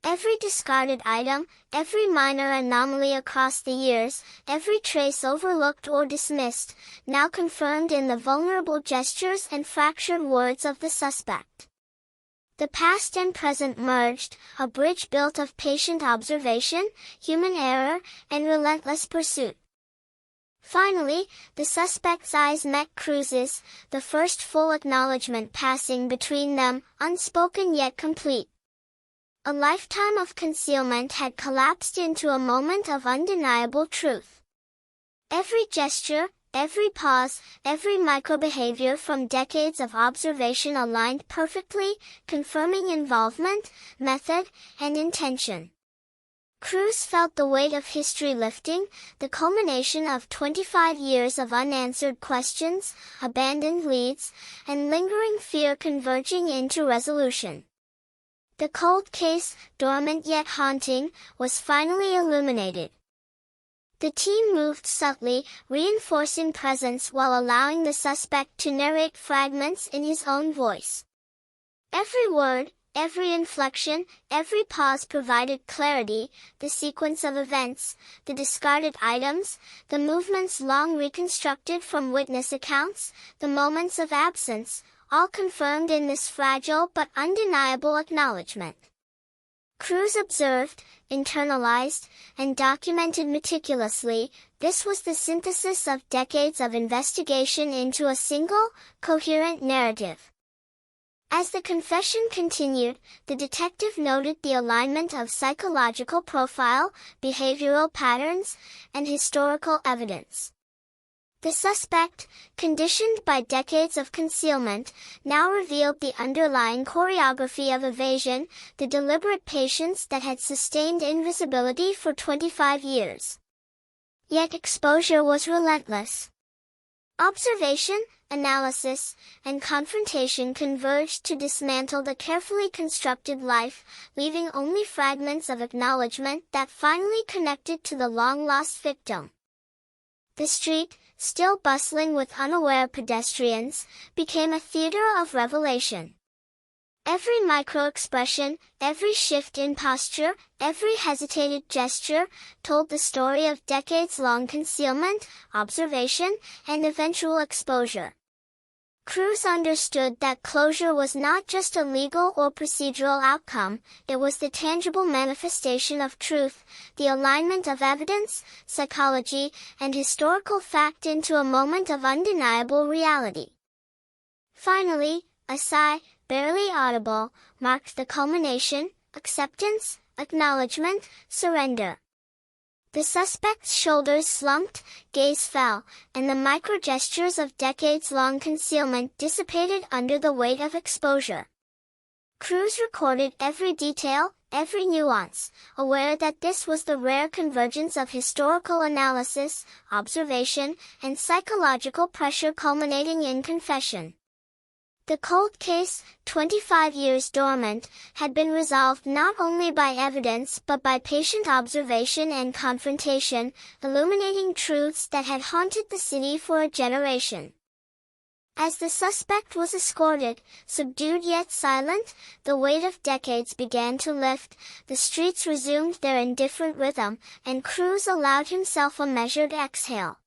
Every discarded item, every minor anomaly across the years, every trace overlooked or dismissed, now confirmed in the vulnerable gestures and fractured words of the suspect. The past and present merged, a bridge built of patient observation, human error, and relentless pursuit. Finally, the suspect's eyes met Cruz's, the first full acknowledgement passing between them, unspoken yet complete. A lifetime of concealment had collapsed into a moment of undeniable truth. Every gesture, every pause, every microbehavior from decades of observation aligned perfectly, confirming involvement, method, and intention. Cruz felt the weight of history lifting, the culmination of 25 years of unanswered questions, abandoned leads, and lingering fear converging into resolution. The cold case, dormant yet haunting, was finally illuminated. The team moved subtly, reinforcing presence while allowing the suspect to narrate fragments in his own voice. Every word, every inflection, every pause provided clarity, the sequence of events, the discarded items, the movements long reconstructed from witness accounts, the moments of absence, all confirmed in this fragile but undeniable acknowledgement. Cruz observed, internalized, and documented meticulously. This was the synthesis of decades of investigation into a single, coherent narrative. As the confession continued, the detective noted the alignment of psychological profile, behavioral patterns, and historical evidence. The suspect, conditioned by decades of concealment, now revealed the underlying choreography of evasion, the deliberate patience that had sustained invisibility for 25 years. Yet exposure was relentless. Observation, analysis, and confrontation converged to dismantle the carefully constructed life, leaving only fragments of acknowledgement that finally connected to the long-lost victim. The street, still bustling with unaware pedestrians, became a theater of revelation. Every micro-expression, every shift in posture, every hesitated gesture, told the story of decades-long concealment, observation, and eventual exposure. Cruz understood that closure was not just a legal or procedural outcome, it was the tangible manifestation of truth, the alignment of evidence, psychology, and historical fact into a moment of undeniable reality. Finally, a sigh, barely audible, marked the culmination, acceptance, acknowledgement, surrender. The suspect's shoulders slumped, gaze fell, and the micro-gestures of decades-long concealment dissipated under the weight of exposure. Cruz recorded every detail, every nuance, aware that this was the rare convergence of historical analysis, observation, and psychological pressure culminating in confession. The cold case, 25 years dormant, had been resolved not only by evidence but by patient observation and confrontation, illuminating truths that had haunted the city for a generation. As the suspect was escorted, subdued yet silent, the weight of decades began to lift, the streets resumed their indifferent rhythm, and Cruz allowed himself a measured exhale.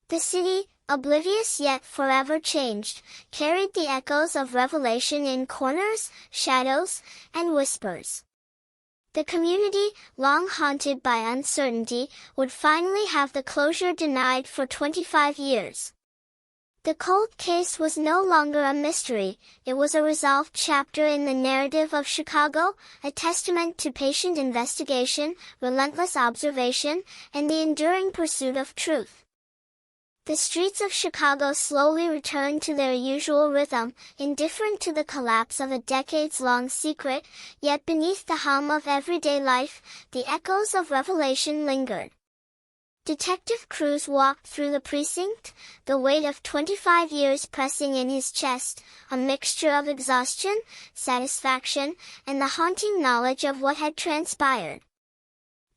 The city, oblivious yet forever changed, carried the echoes of revelation in corners, shadows, and whispers. The community, long haunted by uncertainty, would finally have the closure denied for 25 years. The cold case was no longer a mystery, it was a resolved chapter in the narrative of Chicago, a testament to patient investigation, relentless observation, and the enduring pursuit of truth. The streets of Chicago slowly returned to their usual rhythm, indifferent to the collapse of a decades-long secret, yet beneath the hum of everyday life, the echoes of revelation lingered. Detective Cruz walked through the precinct, the weight of 25 years pressing in his chest, a mixture of exhaustion, satisfaction, and the haunting knowledge of what had transpired.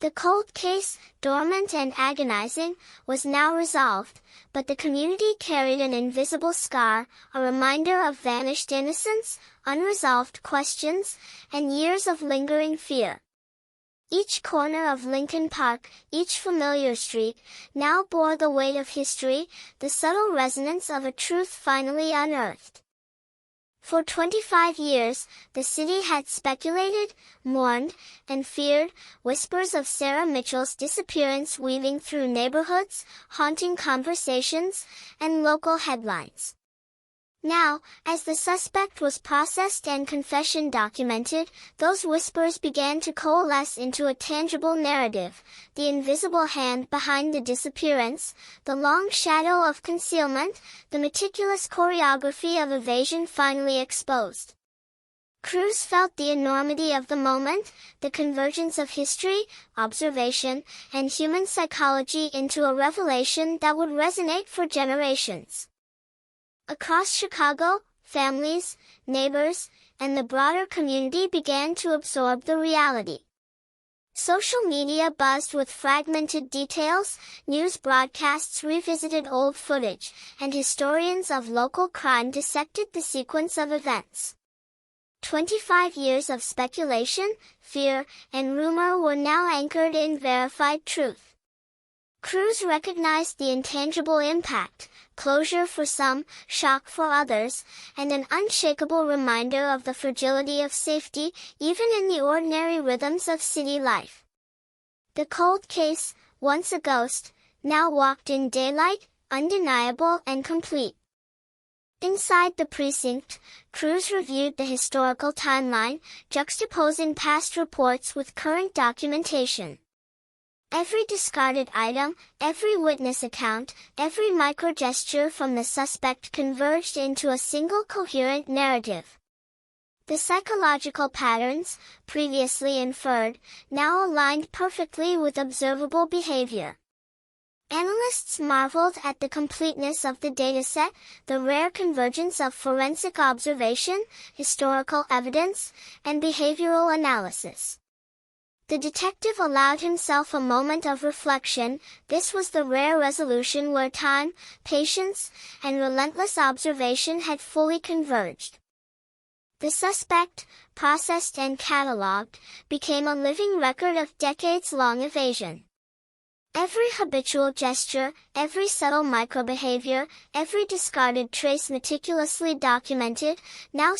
The cold case, dormant and agonizing, was now resolved, but the community carried an invisible scar, a reminder of vanished innocence, unresolved questions, and years of lingering fear. Each corner of Lincoln Park, each familiar street, now bore the weight of history, the subtle resonance of a truth finally unearthed. For 25 years, the city had speculated, mourned, and feared, whispers of Sarah Mitchell's disappearance weaving through neighborhoods, haunting conversations, and local headlines. Now, as the suspect was processed and confession documented, those whispers began to coalesce into a tangible narrative, the invisible hand behind the disappearance, the long shadow of concealment, the meticulous choreography of evasion finally exposed. Cruz felt the enormity of the moment, the convergence of history, observation, and human psychology into a revelation that would resonate for generations. Across Chicago, families, neighbors, and the broader community began to absorb the reality. Social media buzzed with fragmented details, news broadcasts revisited old footage, and historians of local crime dissected the sequence of events. 25 years of speculation, fear, and rumor were now anchored in verified truth. Cruz recognized the intangible impact, closure for some, shock for others, and an unshakable reminder of the fragility of safety, even in the ordinary rhythms of city life. The cold case, once a ghost, now walked in daylight, undeniable and complete. Inside the precinct, Cruz reviewed the historical timeline, juxtaposing past reports with current documentation. Every discarded item, every witness account, every micro-gesture from the suspect converged into a single coherent narrative. The psychological patterns, previously inferred, now aligned perfectly with observable behavior. Analysts marveled at the completeness of the dataset, the rare convergence of forensic observation, historical evidence, and behavioral analysis. The detective allowed himself a moment of reflection. This was the rare resolution where time, patience, and relentless observation had fully converged. The suspect, processed and catalogued, became a living record of decades-long evasion. Every habitual gesture, every subtle microbehavior, every discarded trace meticulously documented, now